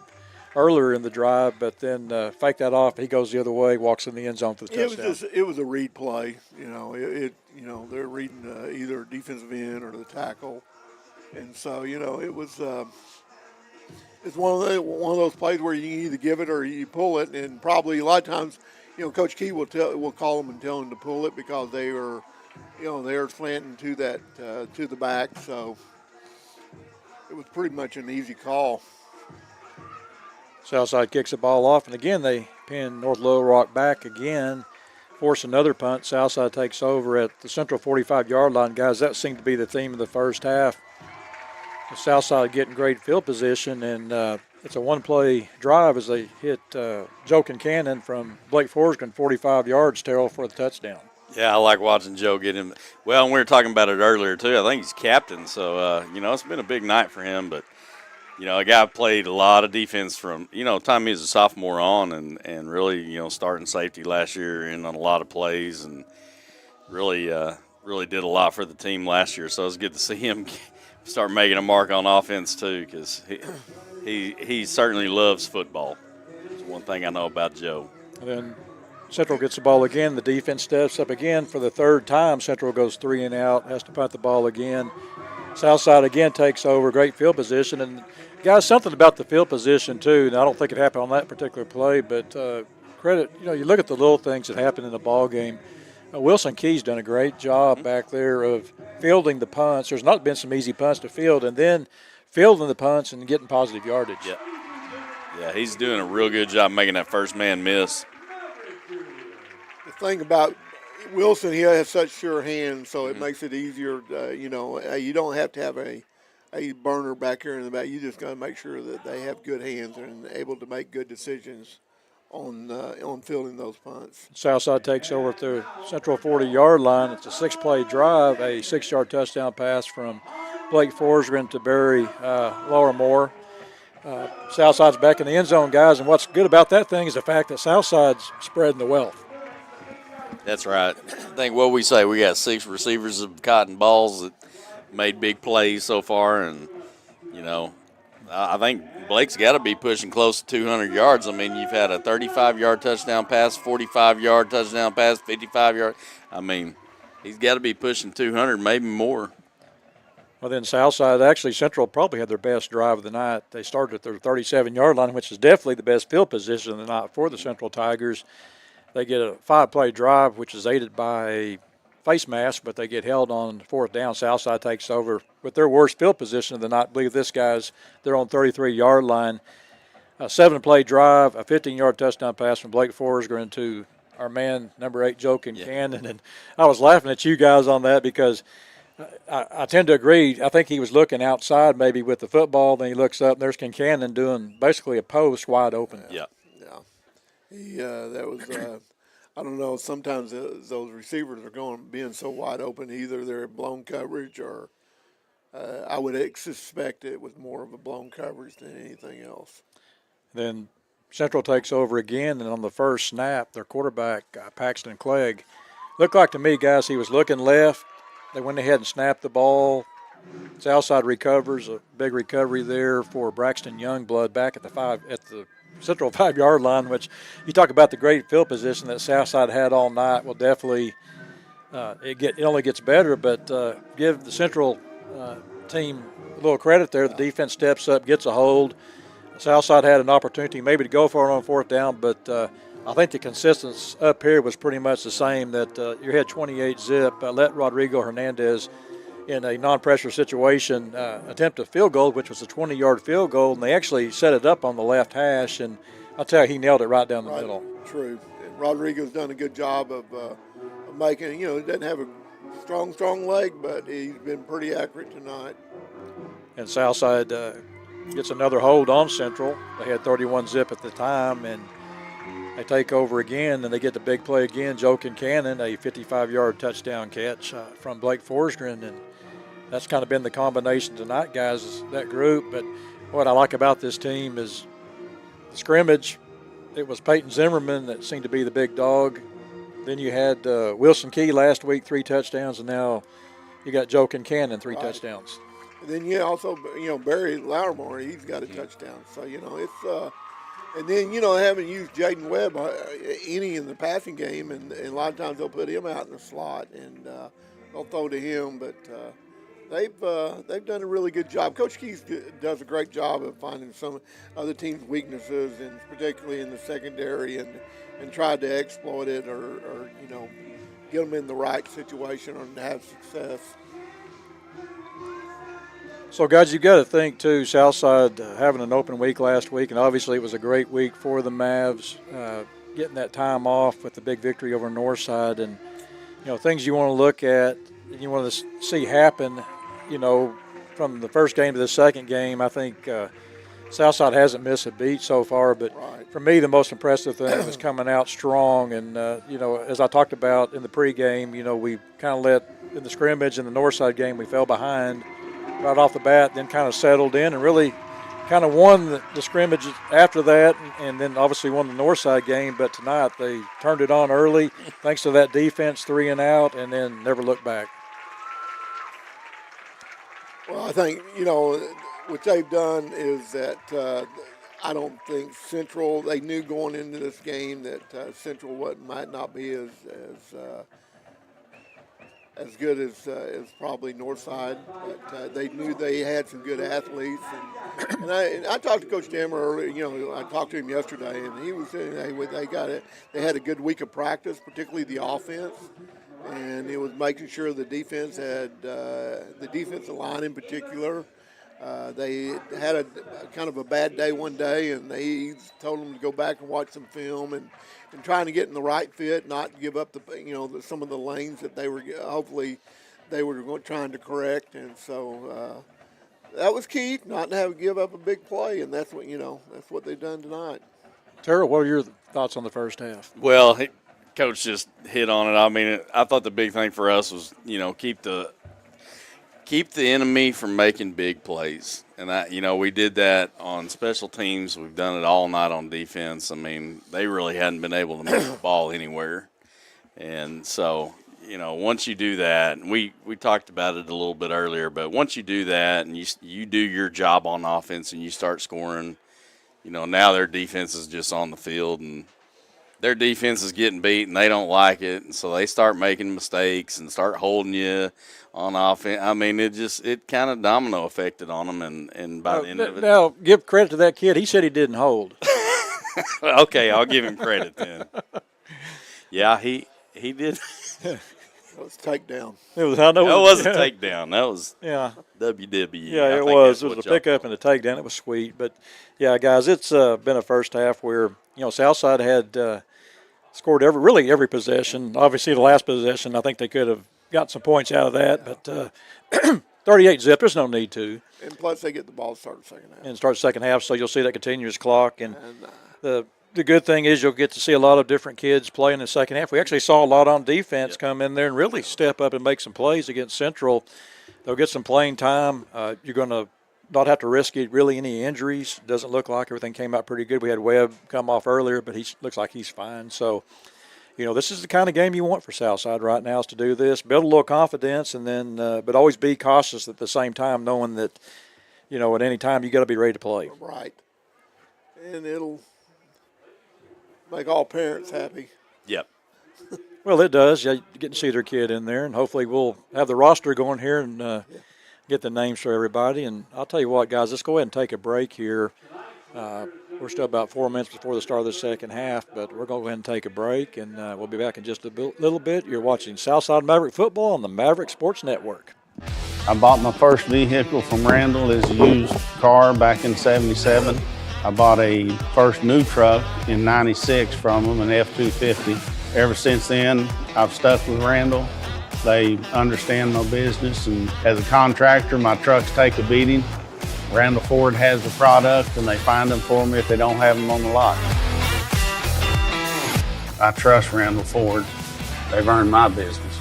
earlier in the drive, but then faked that off. He goes the other way, walks in the end zone for the touchdown. It was a read play. They're reading either defensive end or the tackle, and so it was. It's one of those plays where you either give it or you pull it, and probably a lot of times, Coach Key will call them and tell them to pull it, because they are slanting to the back. So it was pretty much an easy call. Southside kicks the ball off, and again they pin North Little Rock back again, force another punt. Southside takes over at the Central 45-yard line. Guys, that seemed to be the theme of the first half. The Southside getting great field position, and it's a 1-play drive as they hit Joe Kincannon from Blake Forsgren, 45 yards, Terrell, for the touchdown. Yeah, I like watching Joe get him. Well, and we were talking about it earlier, too. I think he's captain, so, it's been a big night for him. But, a guy played a lot of defense from, time he was a sophomore on, and really, starting safety last year in on a lot of plays, and really did a lot for the team last year. So it was good to see him start making a mark on offense too, because he certainly loves football. It's one thing I know about Joe. And then Central gets the ball again. The defense steps up again for the 3rd time. Central goes 3 and out, has to punt the ball again. Southside again takes over, great field position. And guys, something about the field position too, and I don't think it happened on that particular play, but credit, you look at the little things that happen in the ball game. Wilson Key's done a great job back there of fielding the punts. There's not been some easy punts to field, and then fielding the punts and getting positive yardage. Yeah, he's doing a real good job making that first man miss. The thing about Wilson, he has such sure hands, so it makes it easier. You don't have to have a burner back here in the back. You just got to make sure that they have good hands and able to make good decisions on fielding those punts. Southside takes over at the Central 40-yard line. It's a 6-play drive, a 6-yard touchdown pass from Blake Forsgren to Barry Laurimore. Southside's back in the end zone, guys, and what's good about that thing is the fact that Southside's spreading the wealth. That's right. I think what we say, we got 6 receivers of cotton balls that made big plays so far, and, I think Blake's got to be pushing close to 200 yards. I mean, you've had a 35-yard touchdown pass, 45-yard touchdown pass, 55-yard. I mean, he's got to be pushing 200, maybe more. Well, then Southside, actually Central probably had their best drive of the night. They started at their 37-yard line, which is definitely the best field position of the night for the Central Tigers. They get a 5-play drive, which is aided by a face mask, but they get held on fourth down. Southside takes over with their worst field position of the night. I believe this guy's they're on 33-yard line. A 7-play drive, a 15-yard touchdown pass from Blake Forsgren into our man, number 8, Joe Kincannon. And I was laughing at you guys on that because I tend to agree. I think he was looking outside maybe with the football. Then he looks up, and there's Kincannon doing basically a post wide open. Yeah. He that was I don't know. Sometimes those receivers are being so wide open. Either they're blown coverage, or I would suspect it was more of a blown coverage than anything else. Then Central takes over again, and on the first snap, their quarterback Paxton Clegg looked like to me, guys, he was looking left. They went ahead and snapped the ball. Southside recovers, a big recovery there for Braxton Youngblood back at the Central 5-yard line, which you talk about the great field position that Southside had all night. Well, definitely it only gets better, but give the Central team a little credit there. The defense steps up, gets a hold. Southside had an opportunity maybe to go for it on fourth down, but I think the consistency up here was pretty much the same, that you had 28 zip, let Rodrigo Hernandez in a non-pressure situation attempt a field goal, which was a 20-yard field goal, and they actually set it up on the left hash, and I'll tell you, he nailed it right down the middle. True. And Rodrigo's done a good job of making, he doesn't have a strong leg, but he's been pretty accurate tonight. And Southside gets another hold on Central. They had 31 zip at the time, and they take over again, and they get the big play again. Joe Kincannon, a 55-yard touchdown catch from Blake Forsgren, and that's kind of been the combination tonight, guys, is that group. But what I like about this team is the scrimmage. It was Peyton Zimmerman that seemed to be the big dog. Then you had Wilson Key last week, 3 touchdowns, and now you got Joe Kincannon, 3 touchdowns. And then you also, Barry Loudermore, he's got a touchdown. So, it's and then, having used Jaden Webb any in the passing game, and a lot of times they'll put him out in the slot and they'll throw to him. But they've done a really good job. Coach Keys does a great job of finding some other teams' weaknesses, and particularly in the secondary, and tried to exploit it or get them in the right situation or to have success. So, guys, you've got to think, too, Southside having an open week last week, and obviously it was a great week for the Mavs, getting that time off with the big victory over Northside, and, things you want to look at and you want to see happen, from the first game to the second game. I think Southside hasn't missed a beat so far, but for me the most impressive thing was coming out strong, and, as I talked about in the pregame, we kind of let, in the scrimmage in the Northside game, we fell behind right off the bat, then kind of settled in and really kind of won the scrimmage after that, and then obviously won the Northside game. But tonight they turned it on early thanks to that defense, 3 and out, and then never looked back. Well, I think, what they've done is that I don't think Central, they knew going into this game that Central might not be as good as probably Northside, but they knew they had some good athletes. And I talked to Coach Dammer earlier. I talked to him yesterday, and he was saying they had a good week of practice, particularly the offense, and it was making sure the defense had the defensive line in particular. They had a kind of a bad day one day, and he told them to go back and watch some film and trying to get in the right fit, not give up some of the lanes that they were trying to correct, and so that was key, not to give up a big play, and that's what they've done tonight. Terrell, what are your thoughts on the first half? Well, Coach just hit on it. I mean, I thought the big thing for us was keep the enemy from making big plays. And, we did that on special teams. We've done it all night on defense. I mean, they really hadn't been able to move the ball anywhere. And so, once you do that, and we talked about it a little bit earlier, but once you do that and you do your job on offense and you start scoring, now their defense is just on the field and their defense is getting beat and they don't like it. And so they start making mistakes and start holding you on offense. I mean, it kind of domino affected on them, and by the end of it. Now, give credit to that kid. He said he didn't hold. Okay, I'll give him credit then. Yeah, he did. It was takedown. It was. I know That was a takedown. That was Yeah. WWE. Yeah, I it think was. that's It was what a y'all pickup and a takedown. It was sweet. But, yeah, guys, it's been a first half where, Southside had scored every possession. Obviously, the last possession, I think they could have got some points out of that. But 38 zip, there's no need to. And plus, they get the ball to start the second half. And start the second half, so you'll see that continuous clock. And the good thing is you'll get to see a lot of different kids play in the second half. We actually saw a lot on defense come in there and really step up and make some plays against Central. They'll get some playing time. You're going to not have to risk any injuries. Doesn't look like everything came out pretty good. We had Webb come off earlier, but he looks like he's fine. So, this is the kind of game you want for Southside right now, is to do this, build a little confidence, and then but always be cautious at the same time, knowing that, at any time you got to be ready to play. Right. And it'll make all parents happy. Yep. Well, it does. You get to see their kid in there, and hopefully we'll have the roster going here and get the names for everybody. And I'll tell you what, guys, let's go ahead and take a break here. We're still about 4 minutes before the start of the second half, but we're going to go ahead and take a break, and we'll be back in just a little bit. You're watching Southside Maverick football on the Maverick Sports Network. I bought my first vehicle from Randall as a used car back in '77. I bought a first new truck in '96 from them, an F-250. Ever since then, I've stuck with Randall. They understand my business, and as a contractor, my trucks take a beating. Randall Ford has the product, and they find them for me if they don't have them on the lot. I trust Randall Ford. They've earned my business.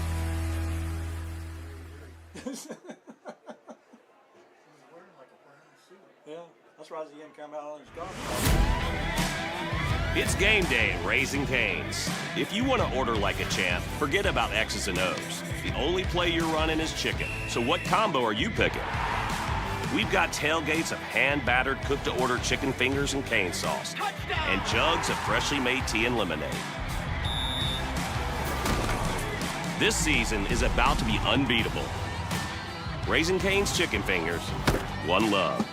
It's game day at Raising Cane's. If you want to order like a champ, forget about X's and O's. The only play you're running is chicken. So what combo are you picking? We've got tailgates of hand-battered, cooked-to-order chicken fingers and cane sauce, and jugs of freshly made tea and lemonade. This season is about to be unbeatable. Raising Cane's chicken fingers, one love.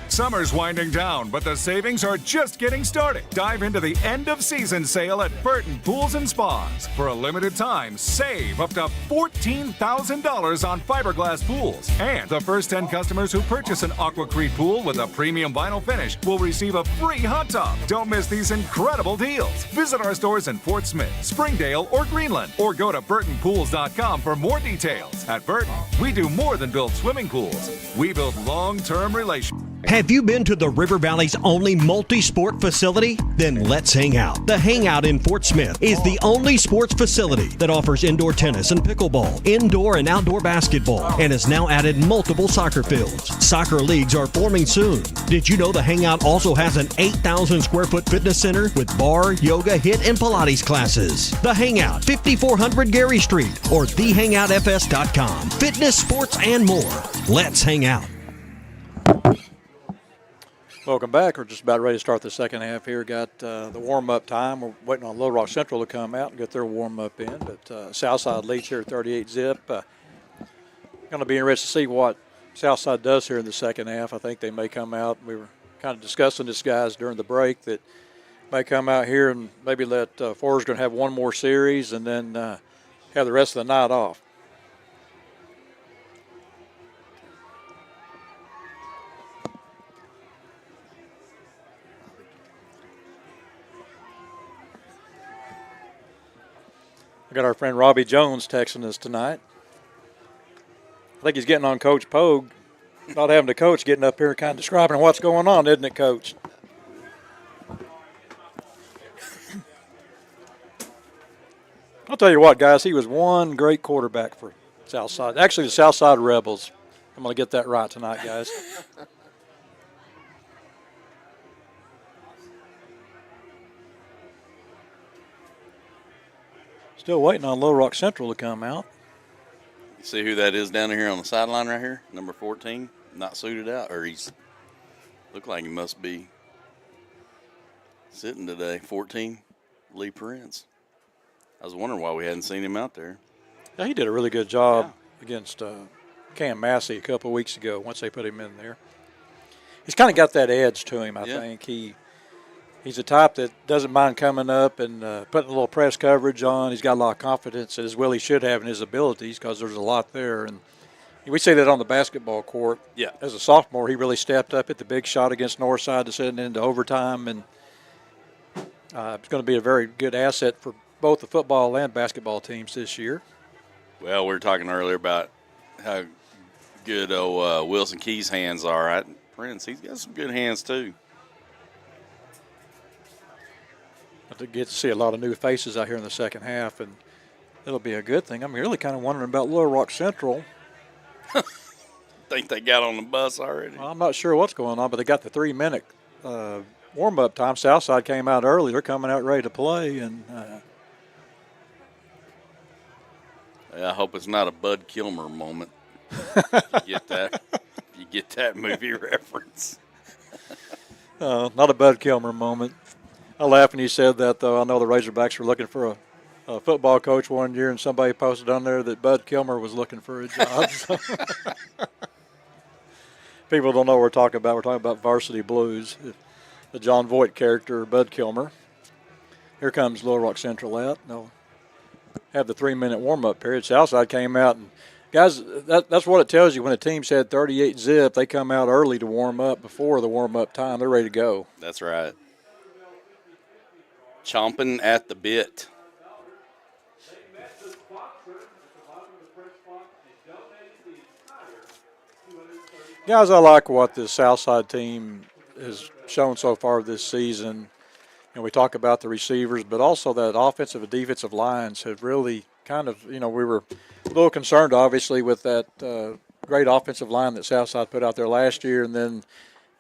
Summer's winding down, but the savings are just getting started. Dive into the end-of-season sale at Burton Pools and Spas. For a limited time, save up to $14,000 on fiberglass pools. And the first 10 customers who purchase an Aquacrete pool with a premium vinyl finish will receive a free hot tub. Don't miss these incredible deals. Visit our stores in Fort Smith, Springdale, or Greenland, or go to burtonpools.com for more details. At Burton, we do more than build swimming pools. We build long-term relationships. Have you been to the River Valley's only multi-sport facility? Then let's hang out. The Hangout in Fort Smith is the only sports facility that offers indoor tennis and pickleball, indoor and outdoor basketball, and has now added multiple soccer fields. Soccer leagues are forming soon. Did you know the Hangout also has an 8,000 square foot fitness center with bar, yoga, HIIT, and Pilates classes? The Hangout, 5400 Gary Street, or thehangoutfs.com. Fitness, sports, and more. Let's hang out. Welcome back. We're just about ready to start the second half here. Got the warm-up time. We're waiting on Little Rock Central to come out and get their warm-up in. But Southside leads here at 38 zip. Going to be interested to see what Southside does here in the second half. I think they may come out. We were kind of discussing this, guys, during the break, that may come out here and maybe let Forrest going to have one more series and then have the rest of the night off. I got our friend Robbie Jones texting us tonight. I think he's getting on Coach Pogue, not having to coach, getting up here kind of describing what's going on, isn't it, Coach? I'll tell you what, guys, he was one great quarterback for Southside. Actually, the Southside Rebels. I'm going to get that right tonight, guys. Still waiting on Little Rock Central to come out. You see who that is down here on the sideline right here? Number 14, not suited out, or he's look like he must be sitting today. 14, Lee Prince. I was wondering why we hadn't seen him out there. Yeah, he did a really good job against Cam Massey a couple of weeks ago once they put him in there. He's kind of got that edge to him, I think. He's a type that doesn't mind coming up and putting a little press coverage on. He's got a lot of confidence, as well he should have in his abilities, because there's a lot there. And we see that on the basketball court. Yeah. As a sophomore, he really stepped up at the big shot against Northside to send it into overtime, and it's going to be a very good asset for both the football and basketball teams this year. Well, we were talking earlier about how good Wilson Key's hands are. Right? Prince, he's got some good hands too. To get to see a lot of new faces out here in the second half, and it'll be a good thing. I'm really kind of wondering about Little Rock Central. Think they got on the bus already? Well, I'm not sure what's going on, but they got the 3-minute warm-up time. Southside came out early. They're coming out ready to play, and I hope it's not a Bud Kilmer moment. You get that movie reference. Not a Bud Kilmer moment. I laughed when you said that, though. I know the Razorbacks were looking for a football coach one year, and somebody posted on there that Bud Kilmer was looking for a job. So. People don't know what we're talking about. We're talking about Varsity Blues, the John Voight character, Bud Kilmer. Here comes Little Rock Central out. They'll have the 3-minute warm-up period. Southside came out, and guys, that's what it tells you when a team's had 38 zip. They come out early to warm up before the warm-up time. They're ready to go. That's right. Chomping at the bit. Guys, I like what this Southside team has shown so far this season. And we talk about the receivers, but also that offensive and defensive lines have really kind of, we were a little concerned, obviously, with that great offensive line that Southside put out there last year. And then,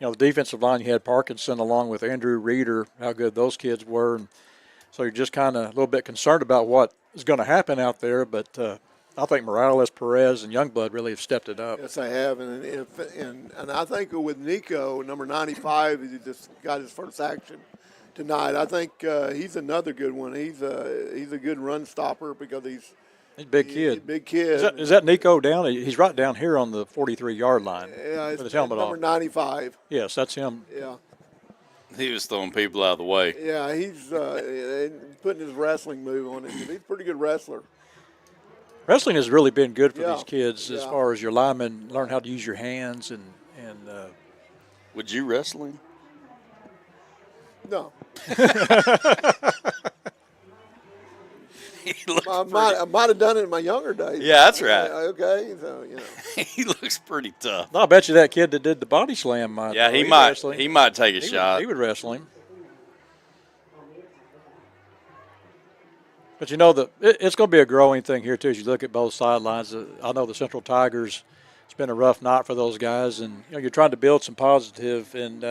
the defensive line, you had Parkinson along with Andrew Reeder, how good those kids were. And so you're just kind of a little bit concerned about what is going to happen out there. But I think Morales, Perez, and Youngblood really have stepped it up. Yes, they have. And I think with Nico, number 95, he just got his first action tonight. I think he's another good one. He's a good run stopper because he's a big kid. Big kid. Is that Nico down? He's right down here on the 43-yard line with his helmet number on. 95. Yes, that's him. Yeah. He was throwing people out of the way. Yeah, he's putting his wrestling move on it. He's a pretty good wrestler. Wrestling has really been good for these kids as far as your linemen learn how to use your hands and. Would you wrestle him? No. I might have done it in my younger days. Yeah, that's right. Okay, so he looks pretty tough. I bet you that kid that did the body slam might. Yeah, he might. He might take a shot. He would wrestle him. But it's going to be a growing thing here too. As you look at both sidelines, I know the Central Tigers. It's been a rough night for those guys, and you're trying to build some positive. And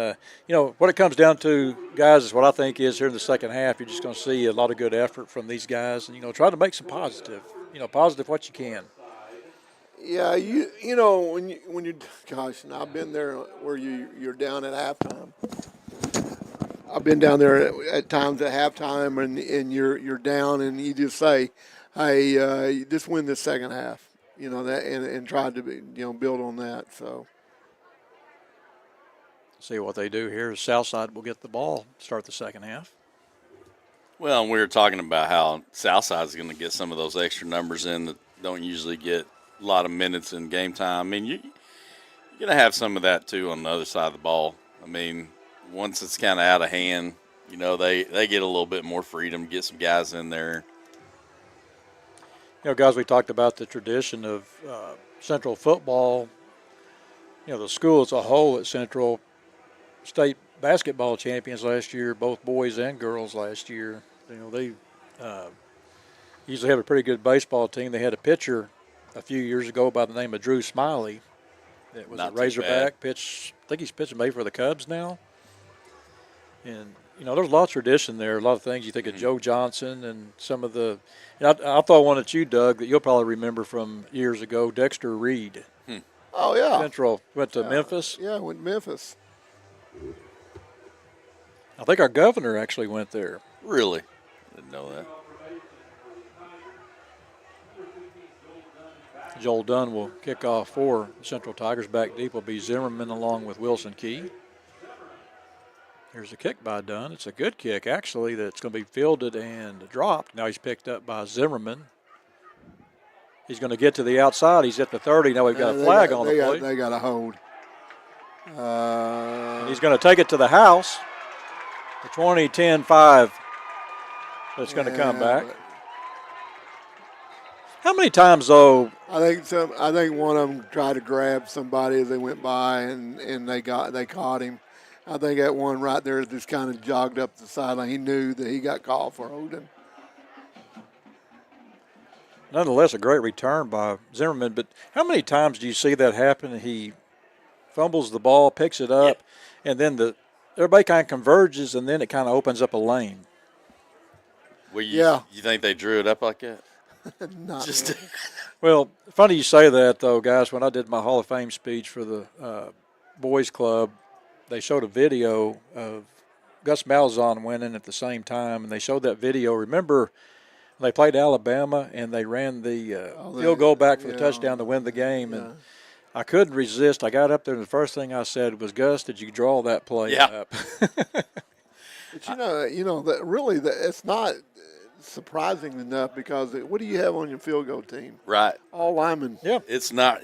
what it comes down to, guys, is what I think is here in the second half. You're just going to see a lot of good effort from these guys, and try to make some positive. Positive what you can. Yeah, when you gosh, and I've been there where you're down at halftime. I've been down there at times at halftime, and you're down, and you just say, "Hey, just win this second half." That, and try to build on that. So, see what they do here. Southside will get the ball, start the second half. Well, and we were talking about how Southside is going to get some of those extra numbers in that don't usually get a lot of minutes in game time. I mean, you're going to have some of that too on the other side of the ball. I mean, once it's kind of out of hand, they get a little bit more freedom, get some guys in there. Guys, we talked about the tradition of Central football. The school as a whole at Central, state basketball champions last year, both boys and girls last year. They usually have a pretty good baseball team. They had a pitcher a few years ago by the name of Drew Smiley that was a Razorback pitch. I think he's pitching maybe for the Cubs now. And, there's a lot of tradition there, a lot of things. You think of Joe Johnson and some of the – I'll throw one at you, Doug, that you'll probably remember from years ago, Dexter Reed. Oh, yeah. Central went to Memphis. Yeah, went to Memphis. I think our governor actually went there. Really? Didn't know that. Joel Dunn will kick off for the Central Tigers. Back deep will be Zimmerman along with Wilson Key. Here's a kick by Dunn. It's a good kick, actually, that's going to be fielded and dropped. Now he's picked up by Zimmerman. He's going to get to the outside. He's at the 30. Now we've got a flag on the play. They got a hold. And he's going to take it to the house. The 20-10-5. That's going to come back. How many times, though? I think one of them tried to grab somebody as they went by, and they caught him. I think that one right there just kind of jogged up the sideline. He knew that he got called for holding. Nonetheless, a great return by Zimmerman. But how many times do you see that happen? He fumbles the ball, picks it up, and then everybody kind of converges, and then it kind of opens up a lane. Well, you think they drew it up like that? Not just really. Well, funny you say that, though, guys. When I did my Hall of Fame speech for the boys club, they showed a video of Gus Malzahn winning at the same time, and they showed that video. Remember, they played Alabama, and they ran the field goal back for the touchdown to win the game, and I couldn't resist. I got up there, and the first thing I said was, "Gus, did you draw that play up?" But that really it's not surprising enough because what do you have on your field goal team? Right. All linemen. Yeah. It's not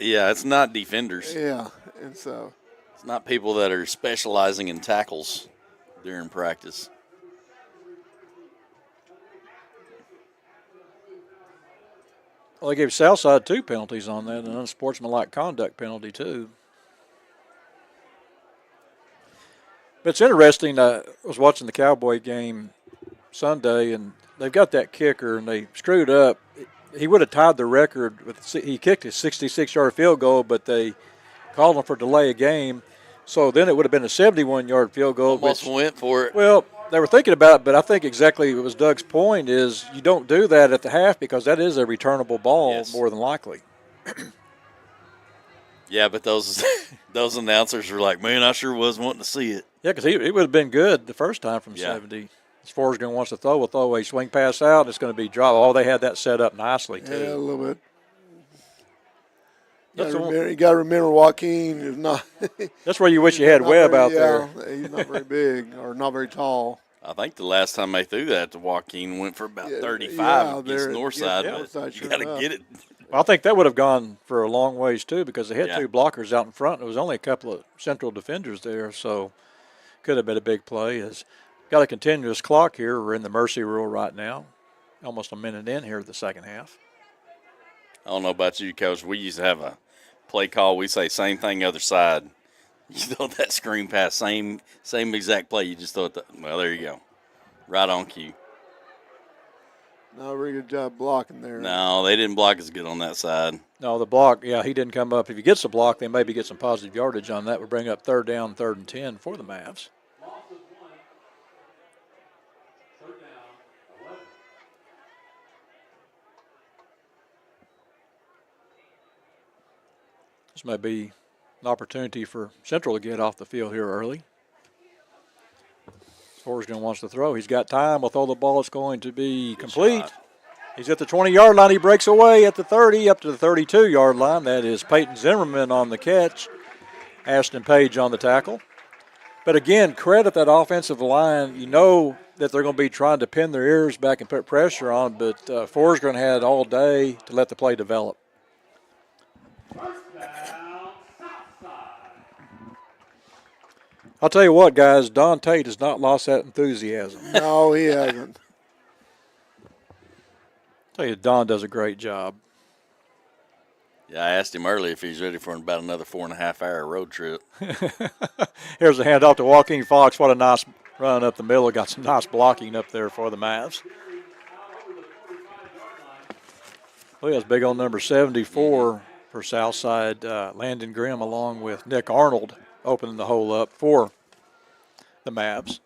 defenders. Yeah, and so it's not people that are specializing in tackles during practice. Well, they gave Southside 2 penalties on that, an unsportsmanlike conduct penalty, too. But it's interesting. I was watching the Cowboy game Sunday, and they've got that kicker, and they screwed up. He would have tied the record. He kicked a 66-yard field goal, but they called him for delay of game. So then it would have been a 71-yard field goal. Almost went for it. Well, they were thinking about it, but I think exactly it was Doug's point is you don't do that at the half because that is a returnable ball more than likely. Yeah, but those announcers were like, man, I sure was wanting to see it. Yeah, because it would have been good the first time from 70. As far as going wants to throw, we'll throw a swing pass out, and it's going to be drop. Oh, they had that set up nicely, too. Yeah, a little bit. You got to remember Joaquin is not. That's where you wish you had Webb out there. He's not very big or not very tall. I think the last time they threw that to Joaquin went for about 35 against Northside. But you got to get it. Well, I think that would have gone for a long ways, too, because they had 2 blockers out in front. There was only a couple of central defenders there, so could have been a big play. It's got a continuous clock here. We're in the mercy rule right now, almost a minute in here of the second half. I don't know about you, Coach. We used to have a play call. We say same thing other side. You throw that screen pass, same exact play. You just throw it. Well, there you go. Right on cue. Not a very good job blocking there. No, they didn't block as good on that side. No, the block, he didn't come up. If he gets the block, they maybe get some positive yardage on that. Would bring up 3rd down, 3rd and 10 for the Mavs. This may be an opportunity for Central to get off the field here early. Forsgren wants to throw. He's got time. We'll throw the ball. It's going to be complete. He's at the 20-yard line. He breaks away at the 30, up to the 32-yard line. That is Peyton Zimmerman on the catch. Ashton Page on the tackle. But again, credit that offensive line. You know that they're going to be trying to pin their ears back and put pressure on, but Forsgren had all day to let the play develop. I'll tell you what, guys, Don Tate has not lost that enthusiasm. No, he hasn't. I'll tell you, Don does a great job. Yeah, I asked him earlier if he's ready for about another 4.5-hour road trip. Here's a handoff to Joaquin Fox. What a nice run up the middle. Got some nice blocking up there for the Mavs. Look, that's big on number 74 for Southside. Landon Grimm along with Nick Arnold opening the hole up for the Mavs.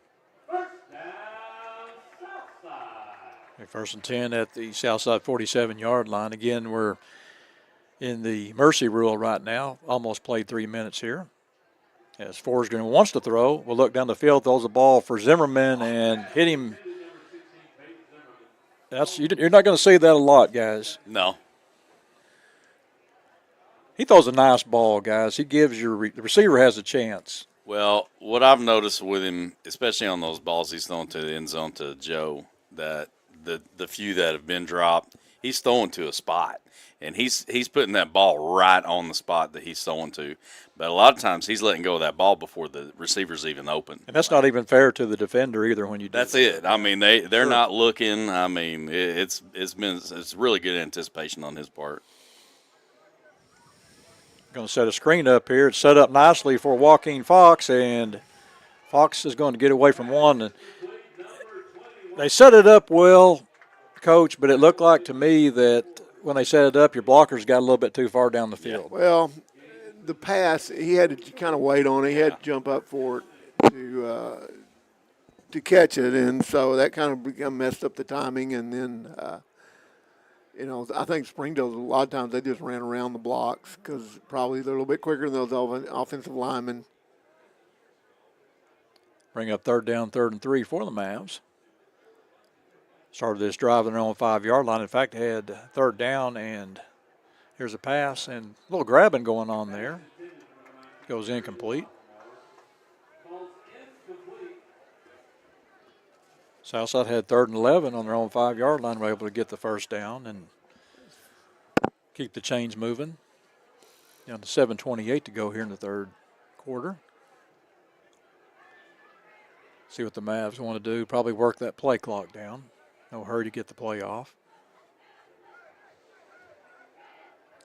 First and 10 at the Southside 47-yard line. Again, we're in the mercy rule right now. Almost played 3 minutes here. As Forsgren wants to throw, we'll look down the field, throws the ball for Zimmerman and hit him. You're not going to see that a lot, guys. No. He throws a nice ball, guys. He gives the receiver has a chance. Well, what I've noticed with him, especially on those balls he's throwing to the end zone to Joe, that the few that have been dropped, he's throwing to a spot, and he's putting that ball right on the spot that he's throwing to. But a lot of times he's letting go of that ball before the receiver's even open. And that's not even fair to the defender either when you do That's that. it. I mean, they're not looking. I mean, it's really good anticipation on his part. Going to set a screen up here. It's set up nicely for Joaquin Fox, and Fox is going to get away from one. And they set it up well, Coach, but it looked like to me that when they set it up, your blockers got a little bit too far down the field. Yeah. Well, the pass, he had to kind of wait on it. He had to jump up for it to catch it, and so that kind of messed up the timing. And then, I think Springdale, a lot of times they just ran around the blocks because probably they're a little bit quicker than those offensive linemen. Bring up 3rd down, 3rd and 3 for the Mavs. Started this drive on their own 5-yard line. In fact, they had 3rd down, and here's a pass, and a little grabbing going on there. Goes incomplete. Southside had 3rd and 11 on their own 5-yard line. Were able to get the 1st down and keep the chains moving. Down to 7:28 to go here in the 3rd quarter. See what the Mavs want to do. Probably work that play clock down. No hurry to get the play off.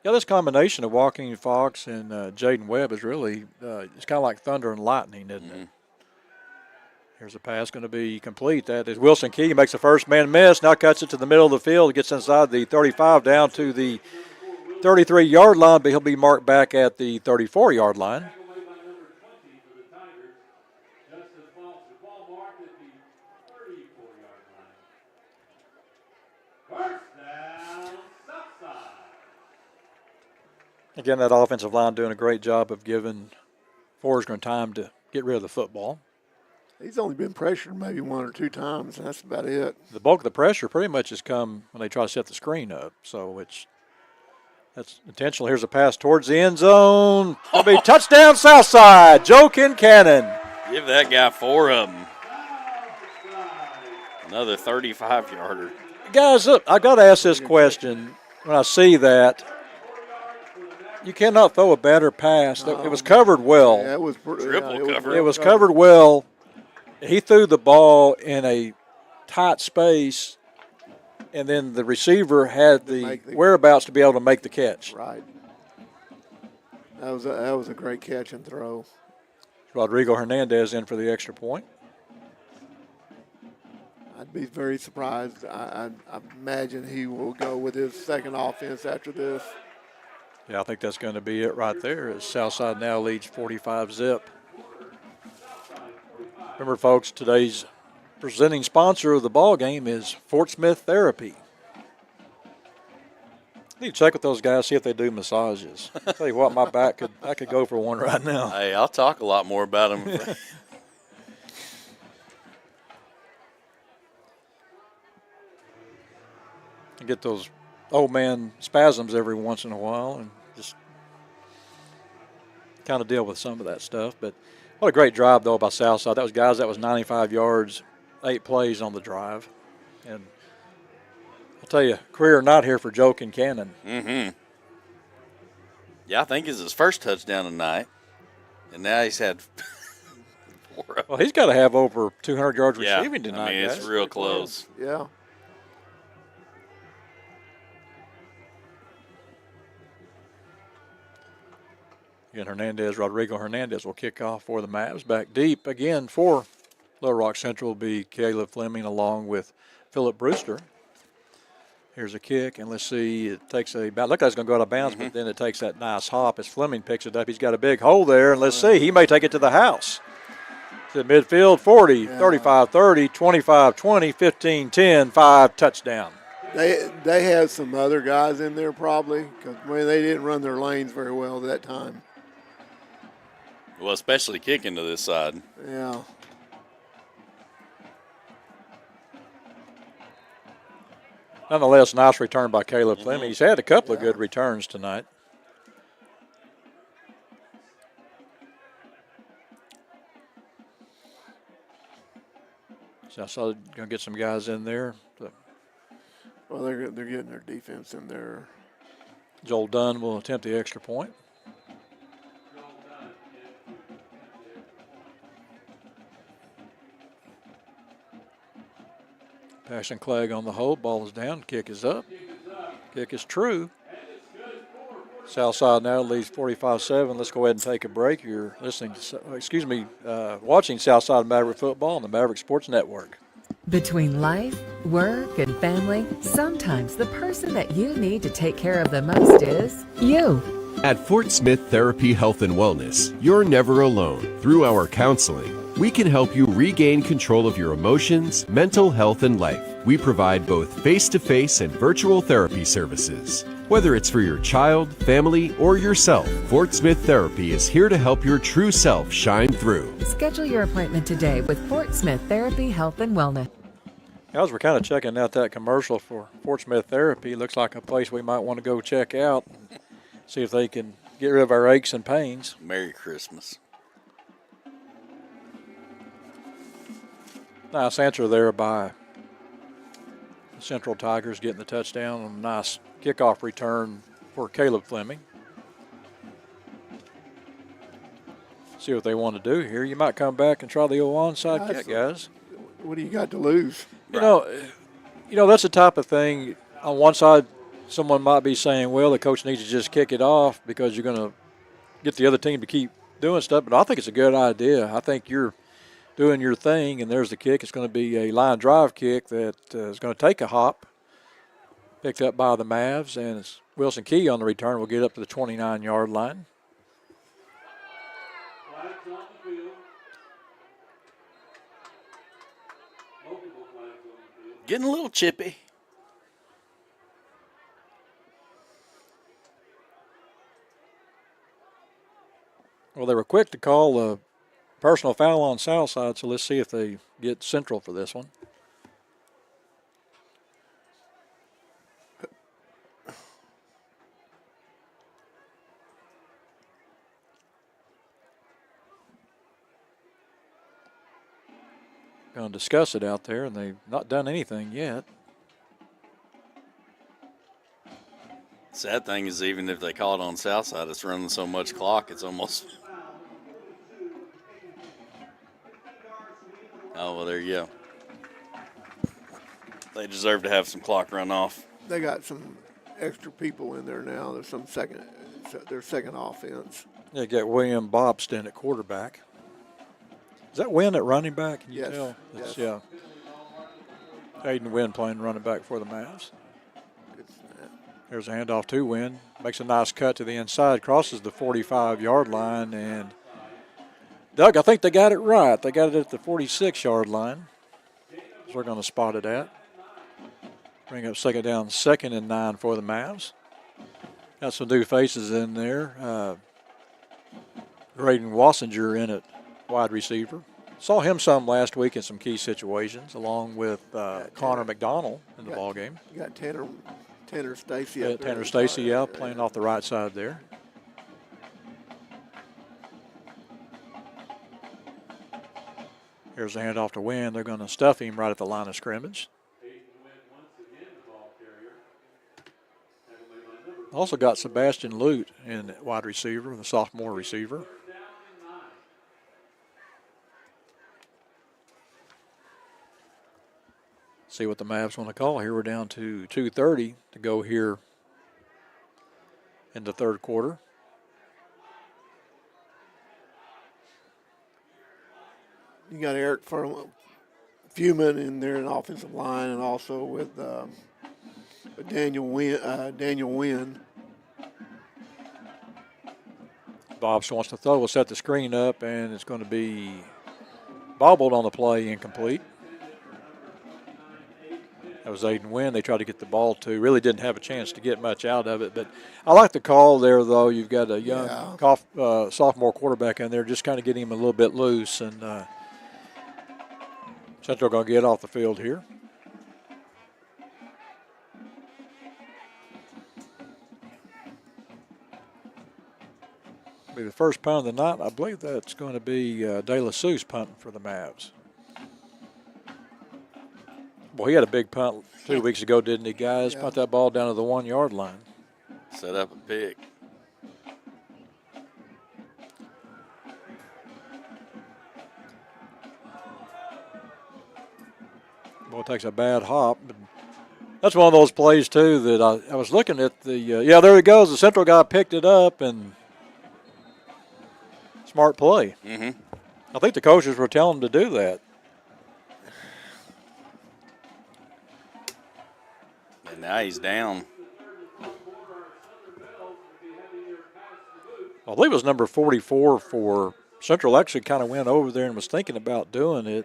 Yeah, this combination of Joaquin Fox and Jaden Webb is really, it's kind of like thunder and lightning, isn't it? Here's a pass going to be complete. That is Wilson Key. Makes the first man miss. Now cuts it to the middle of the field. Gets inside the 35 down to the 33-yard line, but he'll be marked back at the 34-yard line. Again, that offensive line doing a great job of giving Forsgren time to get rid of the football. He's only been pressured maybe 1 or 2 times, and that's about it. The bulk of the pressure pretty much has come when they try to set the screen up, so that's intentional. Here's a pass towards the end zone. It'll be touchdown Southside. Joe Kincannon. Give that guy 4 of them. Another 35-yarder. Guys, look, I got to ask this question when I see that. You cannot throw a better pass. It was covered well. Yeah, it was triple covered. It was covered well. He threw the ball in a tight space, and then the receiver had the whereabouts to be able to make the catch. Right. That was a great catch and throw. Rodrigo Hernandez in for the extra point. I'd be very surprised. I imagine he will go with his second offense after this. Yeah, I think that's going to be it right there as Southside now leads 45-zip. Remember, folks, today's presenting sponsor of the ball game is Fort Smith Therapy. I need to check with those guys, see if they do massages. I'll tell you what, my back I could go for one right now. Hey, I'll talk a lot more about them. Get those old man spasms every once in a while and just kind of deal with some of that stuff. But what a great drive, though, by Southside. That was 95 yards, 8 plays on the drive. And I'll tell you, career not here for Joe Kincannon. Mm-hmm. Yeah, I think it's his first touchdown tonight. And now he's had 4. Well, he's got to have over 200 yards receiving tonight, I mean, it's guys. real close. Yeah. Again, Rodrigo Hernandez will kick off for the Mavs. Back deep again for Little Rock Central will be Caleb Fleming along with Phillip Brewster. Here's a kick, and let's see, it takes look like it's going to go out of bounds, but then it takes that nice hop as Fleming picks it up. He's got a big hole there, and let's see, he may take it to the house. To midfield, 40, 35-30, 25-20, 15-10, 5 touchdown. They had some other guys in there probably because they didn't run their lanes very well that time. Well, especially kicking to this side. Yeah. Nonetheless, nice return by Caleb Fleming. He's had a couple of good returns tonight. Southside going to get some guys in there. Well, they're getting their defense in there. Joel Dunn will attempt the extra point. Passion Clegg on the hold. Ball is down. Kick is up. Kick is true. Southside now leads 45-7. Let's go ahead and take a break. You're listening to, watching Southside Maverick football on the Maverick Sports Network. Between life, work, and family, sometimes the person that you need to take care of the most is you. At Fort Smith Therapy Health and Wellness, you're never alone. Through our counseling, we can help you regain control of your emotions, mental health, and life. We provide both face-to-face and virtual therapy services. Whether it's for your child, family, or yourself, Fort Smith Therapy is here to help your true self shine through. Schedule your appointment today with Fort Smith Therapy Health and Wellness. As we're kind of checking out that commercial for Fort Smith Therapy, looks like a place we might want to go check out, see if they can get rid of our aches and pains. Merry Christmas. Nice answer there by the Central Tigers, getting the touchdown. A nice kickoff return for Caleb Fleming. See what they want to do here. You might come back and try the old onside kick, guys. What do you got to lose? You know that's the type of thing. On one side, someone might be saying, well, the coach needs to just kick it off because you're going to get the other team to keep doing stuff. But I think it's a good idea. I think you're doing your thing, and there's the kick. It's going to be a line drive kick that is going to take a hop, picked up by the Mavs, and it's Wilson Key on the return. Will get up to the 29-yard line. Getting a little chippy. Well, they were quick to call a personal foul on Southside, so let's see if they get Central for this one. Going to discuss it out there, and they've not done anything yet. Sad thing is, even if they call it on Southside, it's running so much clock, it's almost. Oh, well, there you go. They deserve to have some clock run off. They got some extra people in there now. There's their second offense. They got William Bobston at quarterback. Is that Wynn at running back? Can you Yes. tell? Yes. Yeah. Aiden Wynn playing running back for the Mavs. There's a handoff to Wynn. Makes a nice cut to the inside, crosses the 45-yard line, and Doug, I think they got it right. They got it at the 46-yard line. So we're going to spot it at. Bring up second down, 2nd and 9 for the Mavs. Got some new faces in there. Graydon Wassinger in at wide receiver. Saw him some last week in some key situations, along with Connor McDonald in the ball game. You got Tanner Stacy. Tanner Stacy, playing off the right side there. Here's a handoff to Wynn. They're going to stuff him right at the line of scrimmage. Also got Sebastian Lute in wide receiver, the sophomore receiver. See what the Mavs want to call. Here we're down to 2:30 to go here in the third quarter. You got Eric Fewman in there in offensive line, and also with Daniel Wynn. Bobs wants to throw. Will set the screen up, and it's going to be bobbled on the play, incomplete. That was Aiden Wynn. They tried to get the ball to. Really didn't have a chance to get much out of it. But I like the call there, though. You've got a young sophomore quarterback in there, just kind of getting him a little bit loose. And Central going to get off the field here. Be the first punt of the night. I believe that's going to be De La Souza punting for the Mavs. Well, he had a big punt 2 weeks ago, didn't he, guys? Yeah. Punt that ball down to the 1 yard line. Set up a pick. Ball takes a bad hop. But that's one of those plays, too, that I was looking at the yeah, there he goes. The Central guy picked it up, and smart play. Mm-hmm. I think the coaches were telling him to do that. And now he's down. I believe it was number 44 for Central. Actually kind of went over there and was thinking about doing it,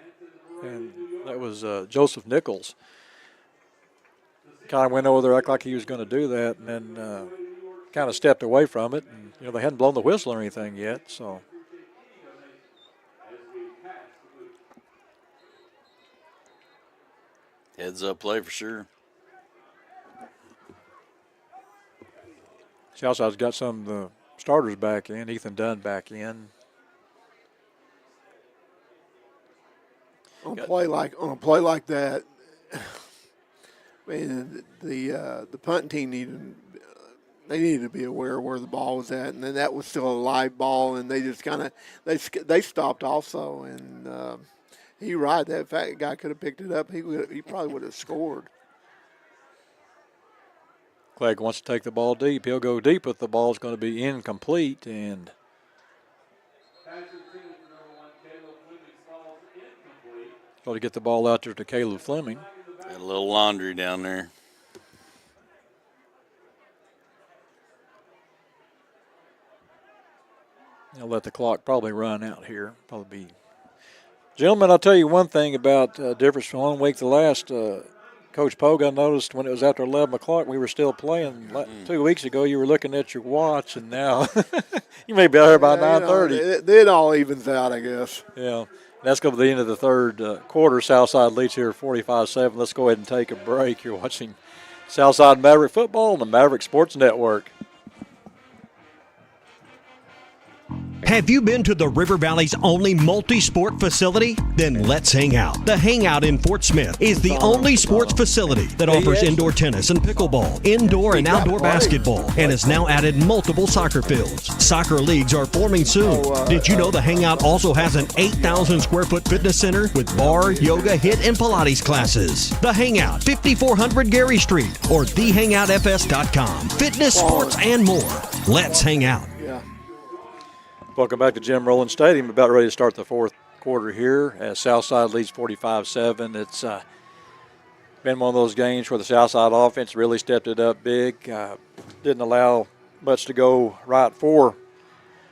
and that was Joseph Nichols. Kind of went over there, acted like he was going to do that, and then kind of stepped away from it. And, you know, they hadn't blown the whistle or anything yet, so. Heads up play for sure. Southside's got some of the starters back in. Ethan Dunn back in. On a play like that, man, the punting team needed to be aware of where the ball was at, and then that was still a live ball, and they just kind of they stopped also, and he right, that fat guy could have picked it up. He probably would have scored. Clegg wants to take the ball deep. He'll go deep, but the ball's going to be incomplete, and got to get the ball out there to Caleb Fleming. Got a little laundry down there. They'll let the clock probably run out here. Probably be. Gentlemen, I'll tell you one thing about difference from one week to the last. Coach Pogue, I noticed when it was after 11 o'clock, we were still playing. 2 weeks ago, you were looking at your watch, and now you may be out here by 9:30. It all evens out, I guess. Yeah. That's going to be the end of the third quarter. Southside leads here 45-7. Let's go ahead and take a break. You're watching Southside Maverick football on the Maverick Sports Network. Have you been to the River Valley's only multi-sport facility? Then let's hang out. The Hangout in Fort Smith is the only sports facility that offers indoor tennis and pickleball, indoor and outdoor basketball, and has now added multiple soccer fields. Soccer leagues are forming soon. Did you know the Hangout also has an 8,000 square foot fitness center with bar, yoga, HIIT, and Pilates classes? The Hangout, 5400 Gary Street, or thehangoutfs.com. Fitness, sports, and more. Let's hang out. Welcome back to Jim Rowland Stadium. About ready to start the fourth quarter here as Southside leads 45-7. It's been one of those games where the Southside offense really stepped it up big. Didn't allow much to go right for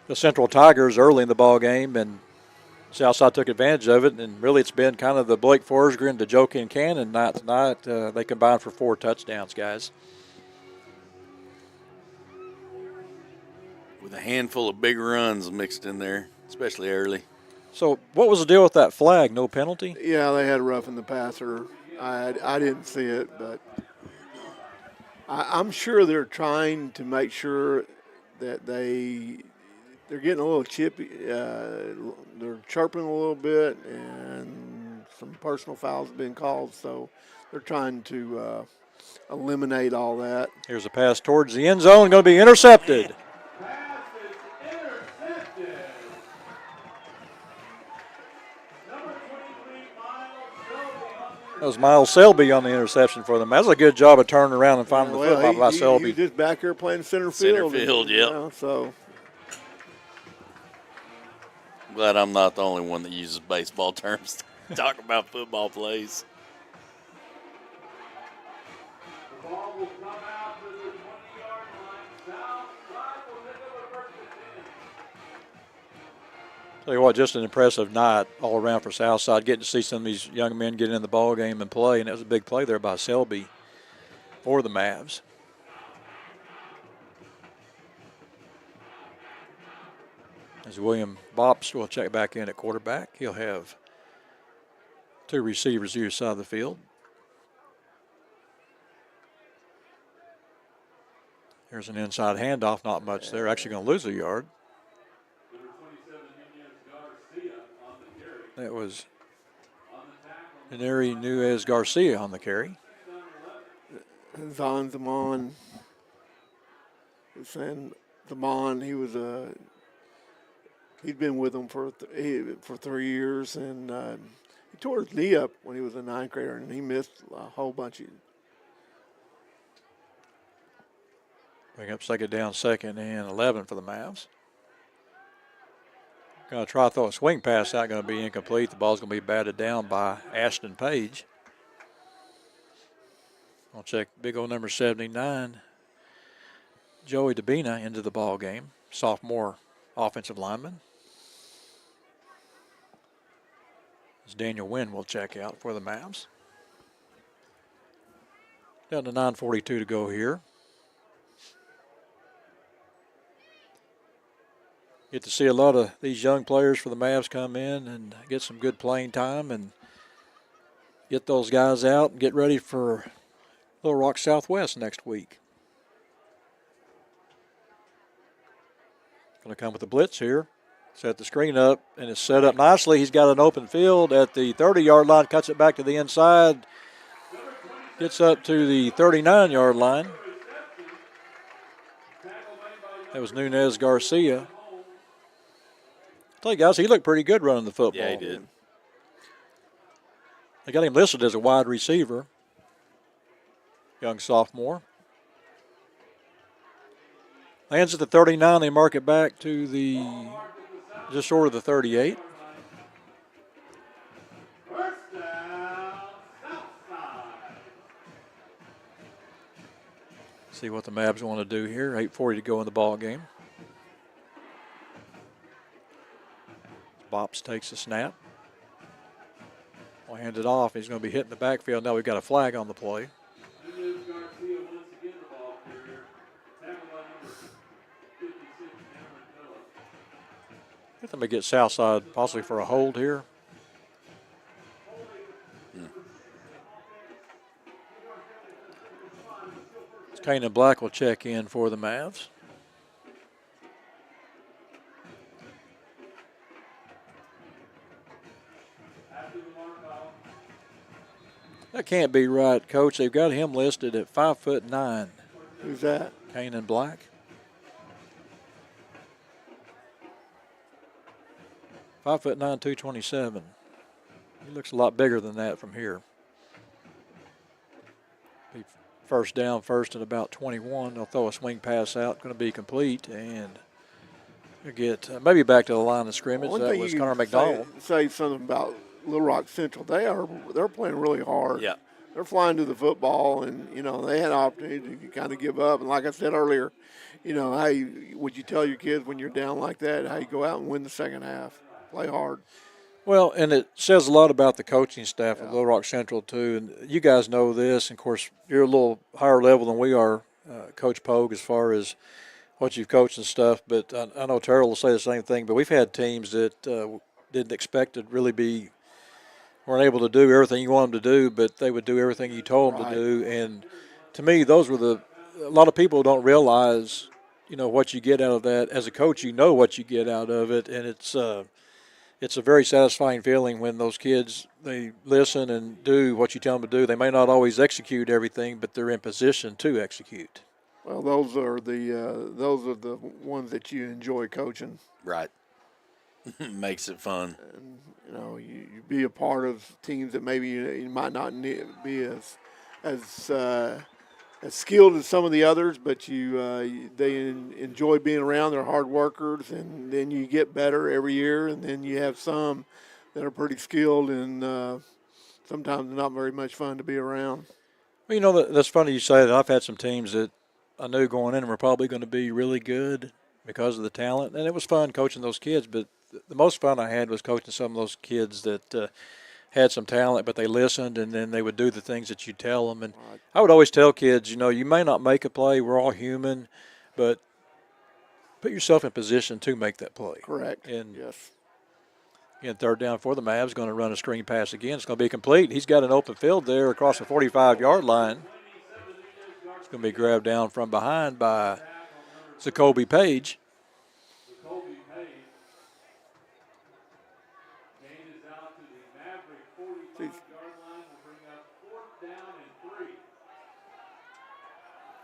the Central Tigers early in the ball game, and Southside took advantage of it. And really, it's been kind of the Blake Forsgren to Joe Kincannon night tonight. They combined for 4 touchdowns, guys. With a handful of big runs mixed in there, especially early. So what was the deal with that flag? No penalty? Yeah, they had roughing the passer. I didn't see it, but I'm sure they're trying to make sure that they're getting a little chippy. They're chirping a little bit, and some personal fouls have been called, so they're trying to eliminate all that. Here's a pass towards the end zone, going to be intercepted. That was Miles Selby on the interception for them. That was a good job of turning around and finding the football by Selby. He's just back here playing center field. Center field, yep. You know, so. Glad I'm not the only one that uses baseball terms to talk about football plays. The ball will come out to the 20-yard line. Southside will pick up a first and 10. Tell you what, just an impressive night all around for Southside. Getting to see some of these young men get in the ball game and play, and that was a big play there by Selby for the Mavs. As William Bops will check back in at quarterback, he'll have 2 receivers either side of the field. Here's an inside handoff, not much there. Actually going to lose a yard. That was And there he knew as Garcia on the carry. Zon Zaman. Saying Zaman, he'd been with them for 3 years, and he tore his knee up when he was a ninth grader, and he missed a whole bunch of. Bring up second down, 2nd and 11 for the Mavs. Going to try to throw a swing pass out, going to be incomplete. The ball's going to be batted down by Ashton Page. I'll check big old number 79, Joey Dabina, into the ball game, sophomore offensive lineman. As Daniel Wynn will check out for the Mavs. Down to 9:42 to go here. Get to see a lot of these young players for the Mavs come in and get some good playing time and get those guys out and get ready for Little Rock Southwest next week. Going to come with the blitz here. Set the screen up, and it's set up nicely. He's got an open field at the 30-yard line, cuts it back to the inside, gets up to the 39-yard line. That was Nunez Garcia. I tell you guys, he looked pretty good running the football. Yeah, he did. They got him listed as a wide receiver. Young sophomore. Lands at the 39. They mark it back to the just short of the 38. First down, Southside. See what the Mavs want to do here. 8:40 to go in the ball game. Bops takes a snap. Will hand it off. He's going to be hitting the backfield. Now we've got a flag on the play. I think they may get Southside possibly for a hold here. Kanan Black will check in for the Mavs. That can't be right, Coach. They've got him listed at 5'9". Who's that? Kanan Black. 5'9", 227. He looks a lot bigger than that from here. Be first down, first at about 21. They'll throw a swing pass out, going to be complete, and you'll get maybe back to the line of scrimmage. One That thing was you Connor McDonald. Say something about Little Rock Central. They're playing really hard. Yeah. They're flying to the football, and they had an opportunity to kind of give up. And like I said earlier, how would you tell your kids when you're down like that? How you go out and win the second half, play hard. Well, and it says a lot about the coaching staff of Little Rock Central, too. And you guys know this. And, of course, you're a little higher level than we are, Coach Pogue, as far as what you've coached and stuff. But I know Terrell will say the same thing. But we've had teams that didn't expect to really weren't able to do everything you want them to do, but they would do everything you told them to do. And to me, those were a lot of people don't realize, what you get out of that. As a coach, what you get out of it. And it's a very satisfying feeling when those kids, they listen and do what you tell them to do. They may not always execute everything, but they're in position to execute. Well, those are the ones that you enjoy coaching. Right. Makes it fun. And, you be a part of teams that maybe you might not be as skilled as some of the others, but they enjoy being around. They're hard workers, and then you get better every year. And then you have some that are pretty skilled and sometimes not very much fun to be around. Well, that's funny you say that. I've had some teams that I knew going in were probably going to be really good because of the talent, and it was fun coaching those kids. But the most fun I had was coaching some of those kids that had some talent, but they listened, and then they would do the things that you tell them. And I would always tell kids, you may not make a play. We're all human, but put yourself in position to make that play. Correct. And yes. Again, third down for the Mavs, going to run a screen pass again. It's going to be complete. He's got an open field there across the 45-yard line. It's going to be grabbed down from behind by Zacoby Page. Now to the Maverick 45-yard line will bring up 4th down and 3.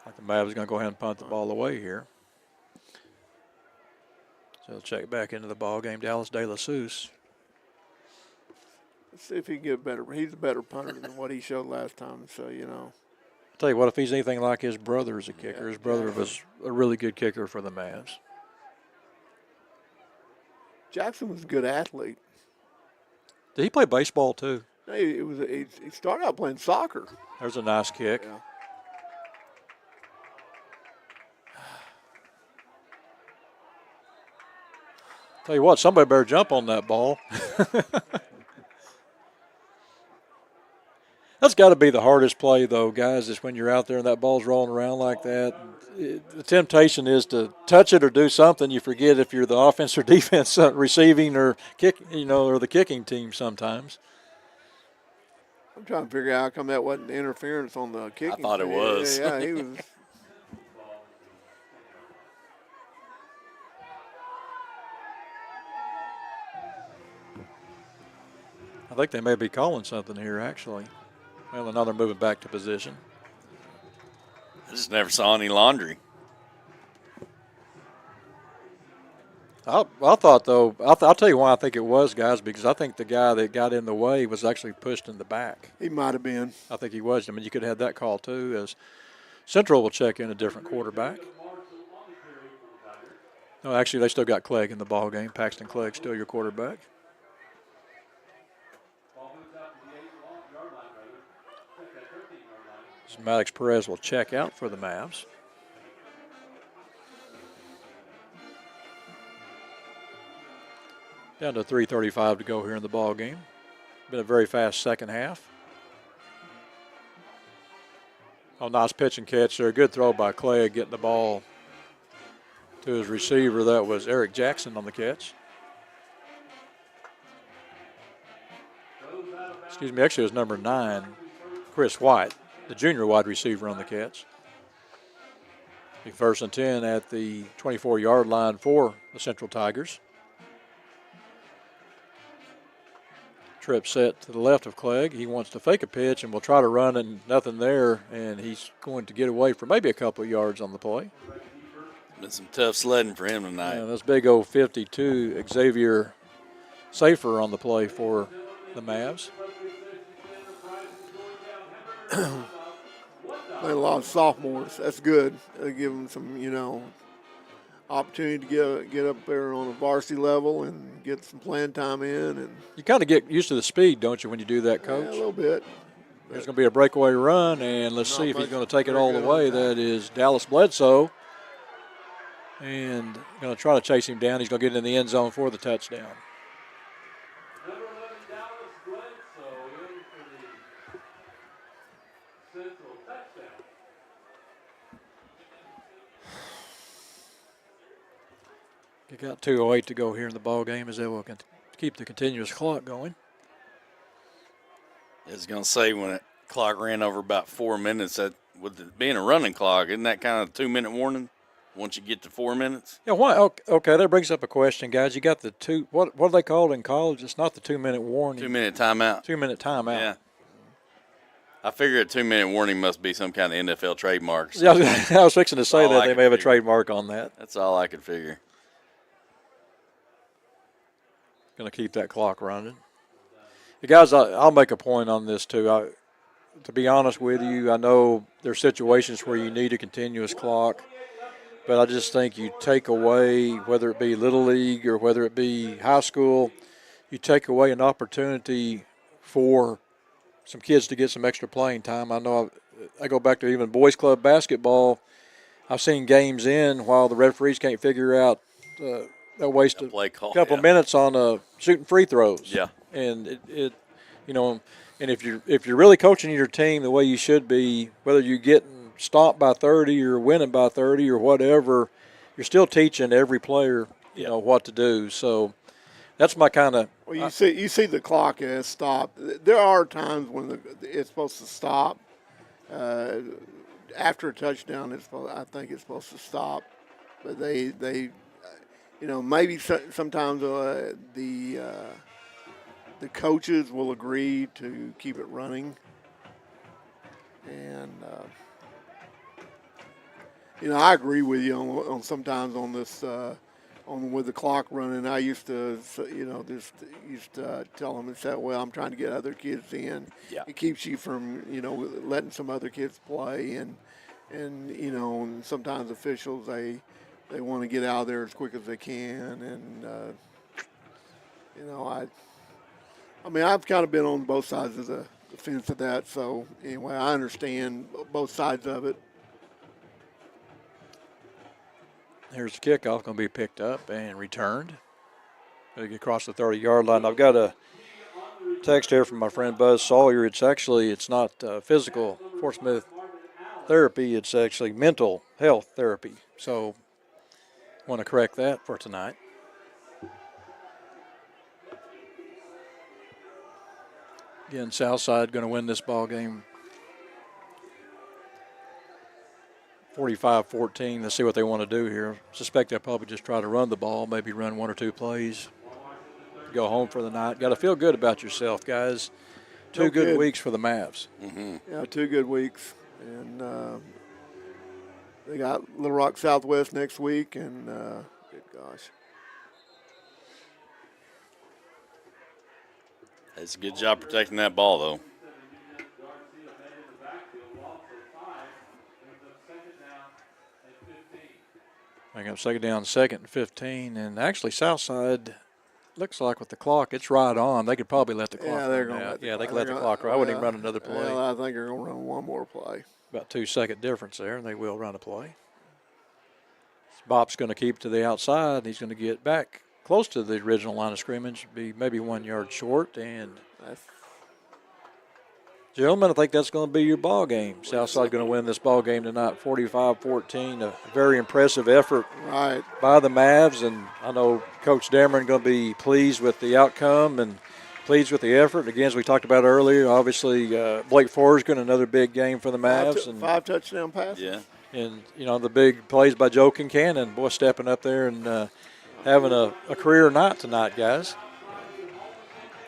I think the Mavs are going to go ahead and punt the ball away here. So they'll check back into the ball game. Dallas De La Souza. Let's see if he can get better. He's a better punter than what he showed last time. So, you know. I'll tell you what, if he's anything like his brother as a kicker, his brother was a really good kicker for the Mavs. Jackson was a good athlete. Did he play baseball too? He started out playing soccer. There's a nice kick. Yeah. Tell you what, somebody better jump on that ball. That's got to be the hardest play, though, guys, is when you're out there and that ball's rolling around like that. The temptation is to touch it or do something. You forget if you're the offense or defense receiving or kick, or the kicking team sometimes. I'm trying to figure out how come that wasn't interference on the kicking. I thought it was. Yeah, he was. I think they may be calling something here, actually. Well, now they're moving back to position. I just never saw any laundry. I thought, though, I'll tell you why I think it was, guys, because I think the guy that got in the way was actually pushed in the back. He might have been. I think he was. I mean, you could have had that call, too, as Central will check in a different quarterback. No, actually, they still got Clegg in the ball game. Paxton Clegg still your quarterback. Maddox Perez will check out for the Mavs. Down to 3:35 to go here in the ball game. Been a very fast second half. Oh, nice pitch and catch there. Good throw by Clegg, getting the ball to his receiver. That was Eric Jackson on the catch. Excuse me, actually it was number 9, Chris White, the junior wide receiver on the catch. Big 1st and 10 at the 24-yard line for the Central Tigers. Trip set to the left of Clegg. He wants to fake a pitch and will try to run, and nothing there, and he's going to get away for maybe a couple of yards on the play. Been some tough sledding for him tonight. And this big old 52, Xavier Safer on the play for the Mavs. Playing a lot of sophomores. That's good. Give them some, opportunity to get up there on a varsity level and get some playing time in. And you kind of get used to the speed, don't you, when you do that, Coach? Yeah, a little bit. There's going to be a breakaway run, and let's see if he's going to take it all the way. That is Dallas Bledsoe. And going to try to chase him down. He's going to get in the end zone for the touchdown. Number 11, Dallas Bledsoe, in for the Central touchdown. You got 2:08 to go here in the ball game as they will keep the continuous clock going. I was going to say when the clock ran over about 4 minutes, that with it being a running clock, isn't that kind of a 2-minute warning once you get to 4 minutes? Yeah, why? Okay, that brings up a question, guys. You got the what are they called in college? It's not the 2-minute warning. 2-minute timeout. 2-minute timeout. Yeah. I figure a 2-minute warning must be some kind of NFL trademark. Yeah, I was fixing to say that. They may have a trademark on that. That's all I could figure. Going to keep that clock running. Hey guys, I'll make a point on this too. To be honest with you, I know there's situations where you need a continuous clock, but I just think you take away, whether it be Little League or whether it be high school, you take away an opportunity for some kids to get some extra playing time. I know I go back to even boys club basketball. I've seen games in while the referees can't figure out they'll waste a couple minutes on shooting free throws. Yeah, and and if you're really coaching your team the way you should be, whether you're getting stopped by 30 or winning by 30 or whatever, you're still teaching every player what to do. So that's my kind of. Well, you see the clock has stopped. There are times when it's supposed to stop. After a touchdown, I think it's supposed to stop, but they maybe sometimes the the coaches will agree to keep it running. And, I agree with you on sometimes on this, on with the clock running. I used to, tell them and say, well, I'm trying to get other kids in. Yeah. It keeps you from, letting some other kids play. And sometimes officials, they want to get out of there as quick as they can. And, I've kind of been on both sides of the fence of that. So, anyway, I understand both sides of it. Here's the kickoff, going to be picked up and returned. Going to get across the 30-yard line. I've got a text here from my friend Buzz Sawyer. It's not physical Fort Smith therapy. It's actually mental health therapy. So, want to correct that for tonight. Again, Southside going to win this ball game 45-14. Let's see what they want to do here. Suspect they'll probably just try to run the ball, maybe run one or two plays, go home for the night. Got to feel good about yourself, guys. Two good weeks for the Mavs. Mm-hmm. Yeah, 2 good weeks. And they got Little Rock Southwest next week, and good gosh. It's a good job protecting that ball, though. I got second down, 2nd and 15, and actually Southside looks like with the clock, it's right on. They could probably let the clock run out. Yeah, they could let the clock run. I wouldn't even run another play. Well, I think they're going to run one more play. About 2-second difference there, and they will run a play. Bop's going to keep to the outside. He's going to get back close to the original line of scrimmage, be maybe 1 yard short. And gentlemen, I think that's going to be your ball game. Southside going to win this ball game tonight, 45-14. A very impressive effort by the Mavs, and I know Coach Dameron going to be pleased with the outcome and pleased with the effort. Again, as we talked about earlier, obviously Blake Forsgren, another big game for the Mavs. and 5 touchdown passes. Yeah. And, the big plays by Joe Kincannon, boy, stepping up there and having a career night tonight, guys.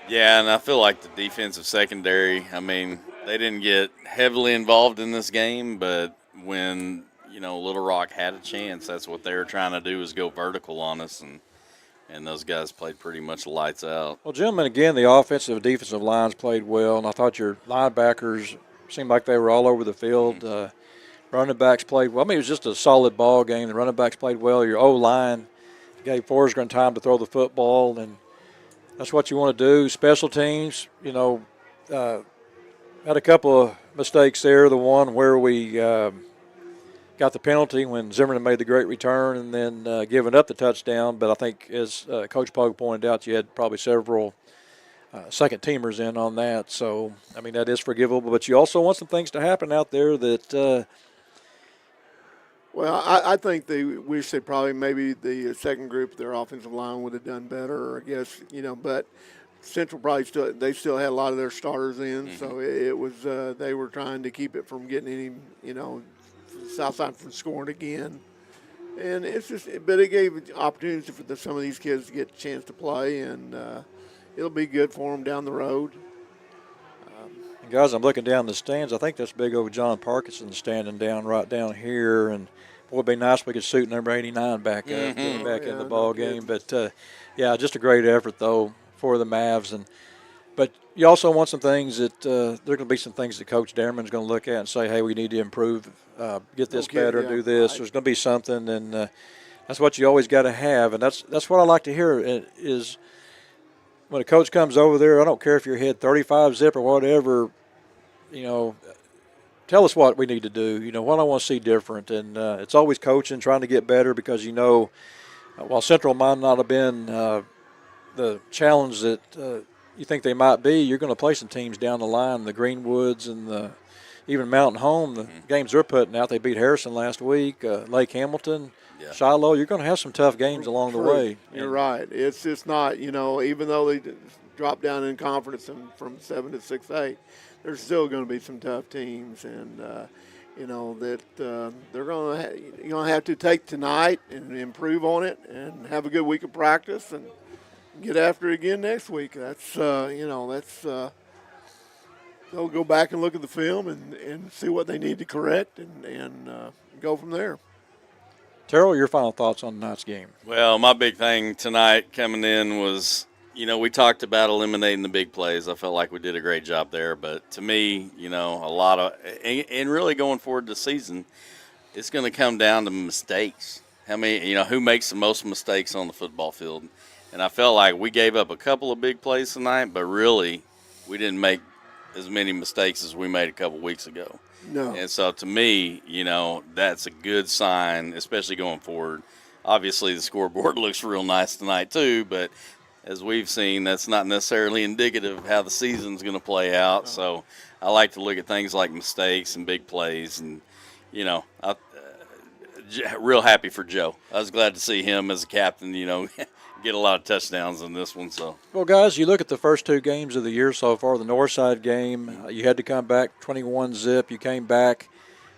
Yeah, and I feel like the defensive secondary, they didn't get heavily involved in this game, but when, Little Rock had a chance, that's what they were trying to do, is go vertical on us, and those guys played pretty much lights out. Well, gentlemen, again, the offensive and defensive lines played well, and I thought your linebackers seemed like they were all over the field. Running backs played well. It was just a solid ball game. The running backs played well. Your O-line gave Forsgren time to throw the football, and that's what you want to do. Special teams, had a couple of mistakes there. The one where we got the penalty when Zimmerman made the great return and then giving up the touchdown. But I think, as Coach Pogue pointed out, you had probably several second-teamers in on that. So, that is forgivable. But you also want some things to happen out there that well, I think they wish they probably maybe the second group, their offensive line would have done better, I guess, but Central probably still had a lot of their starters in, so it was they were trying to keep it from getting any, Southside from scoring again. And it's just, but it gave opportunities for some of these kids to get a chance to play, and it'll be good for them down the road. Guys, I'm looking down the stands. I think that's big old John Parkinson standing right down here. And, boy, it'd be nice if we could suit number 89 back up, get him back in the ball game. But, just a great effort, though, for the Mavs. But you also want some things that there are going to be some things that Coach Dameron's going to look at and say, hey, we need to improve, get this better, do this. There's going to be something, and that's what you always got to have. And that's what I like to hear is when a coach comes over there, I don't care if you're head 35 zip or whatever, tell us what we need to do, what I want to see different. And it's always coaching, trying to get better, because, while Central might not have been the challenge that you think they might be, you're going to play some teams down the line, the Greenwoods and even Mountain Home, the games they're putting out. They beat Harrison last week, Lake Hamilton. Yeah. Shiloh, you're going to have some tough games along the way. You're right. It's just not, even though they dropped down in conference from 7 to 6A, there's still going to be some tough teams, and that they're going to have to take tonight and improve on it, and have a good week of practice, and get after it again next week. That's they'll go back and look at the film and see what they need to correct and go from there. Terrell, your final thoughts on tonight's game? Well, my big thing tonight coming in was, we talked about eliminating the big plays. I felt like we did a great job there. But to me, a lot of – and really going forward this season, it's going to come down to mistakes. How many – who makes the most mistakes on the football field? And I felt like we gave up a couple of big plays tonight, but really we didn't make as many mistakes as we made a couple weeks ago. No. And so to me, that's a good sign, especially going forward. Obviously, the scoreboard looks real nice tonight too, but as we've seen, that's not necessarily indicative of how the season's going to play out. So I like to look at things like mistakes and big plays, and real happy for Joe. I was glad to see him as a captain, get a lot of touchdowns in this one. So, well, guys, you look at the first two games of the year so far. The Northside game, you had to come back 21-zip. You came back.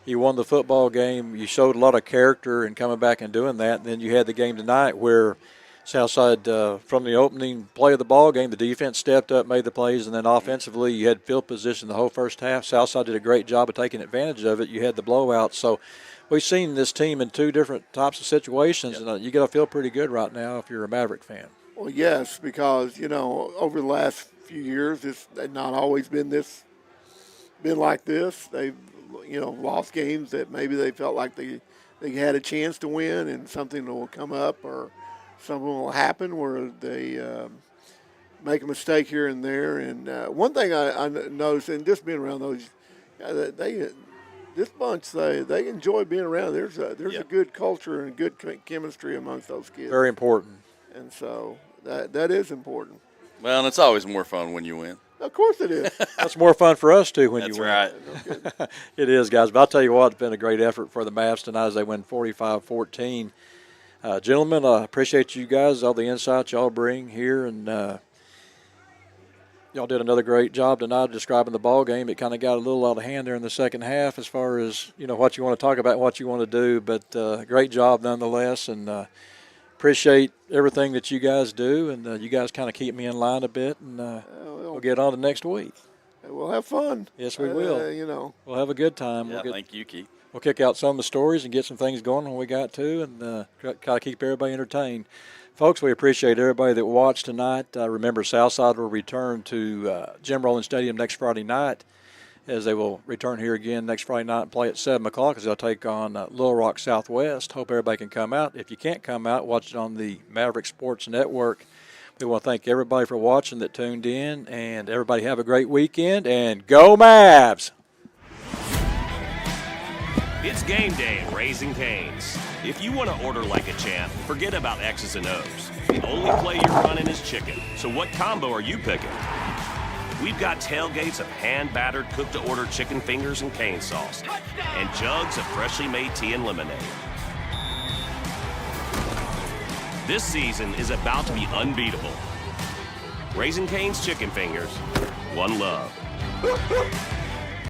You won the football game. You showed a lot of character in coming back and doing that. And then you had the game tonight where Southside, from the opening play of the ball game, the defense stepped up, made the plays, and then offensively you had field position the whole first half. Southside did a great job of taking advantage of it. You had the blowout. So we've seen this team in two different types of situations, and you got to feel pretty good right now if you're a Maverick fan. Well, yes, because, over the last few years, they've not always been like this. They've, lost games that maybe they felt like they had a chance to win, and something will come up or something will happen where they make a mistake here and there. And one thing I noticed, and just being around those, this bunch, they enjoy being around. There's a good culture and good chemistry amongst those kids. Very important. And so that is important. Well, and it's always more fun when you win. Of course it is. That's more fun for us, too, when you win. That's right. It is, guys. But I'll tell you what, it's been a great effort for the Mavs tonight as they win 45-14. Gentlemen, I appreciate you guys, all the insights y'all bring here, and y'all did another great job tonight describing the ball game. It kind of got a little out of hand there in the second half as far as, what you want to talk about and what you want to do, but great job nonetheless, and appreciate everything that you guys do, and you guys kind of keep me in line a bit, and we'll get on to next week. We'll have fun. Yes, we will. We'll have a good time. Yeah, thank you, Keith. We'll kick out some of the stories and get some things going when we got to, and try to keep everybody entertained. Folks, we appreciate everybody that watched tonight. Remember, Southside will return to Jim Rowland Stadium next Friday night, as they will return here again next Friday night and play at 7 o'clock as they'll take on Little Rock Southwest. Hope everybody can come out. If you can't come out, watch it on the Maverick Sports Network. We want to thank everybody for watching that tuned in, and everybody have a great weekend, and go Mavs! It's game day at Raising Cane's. If you want to order like a champ, forget about X's and O's. The only play you're running is chicken. So what combo are you picking? We've got tailgates of hand-battered, cooked-to-order chicken fingers and cane sauce, and jugs of freshly made tea and lemonade. This season is about to be unbeatable. Raising Cane's Chicken Fingers, one love.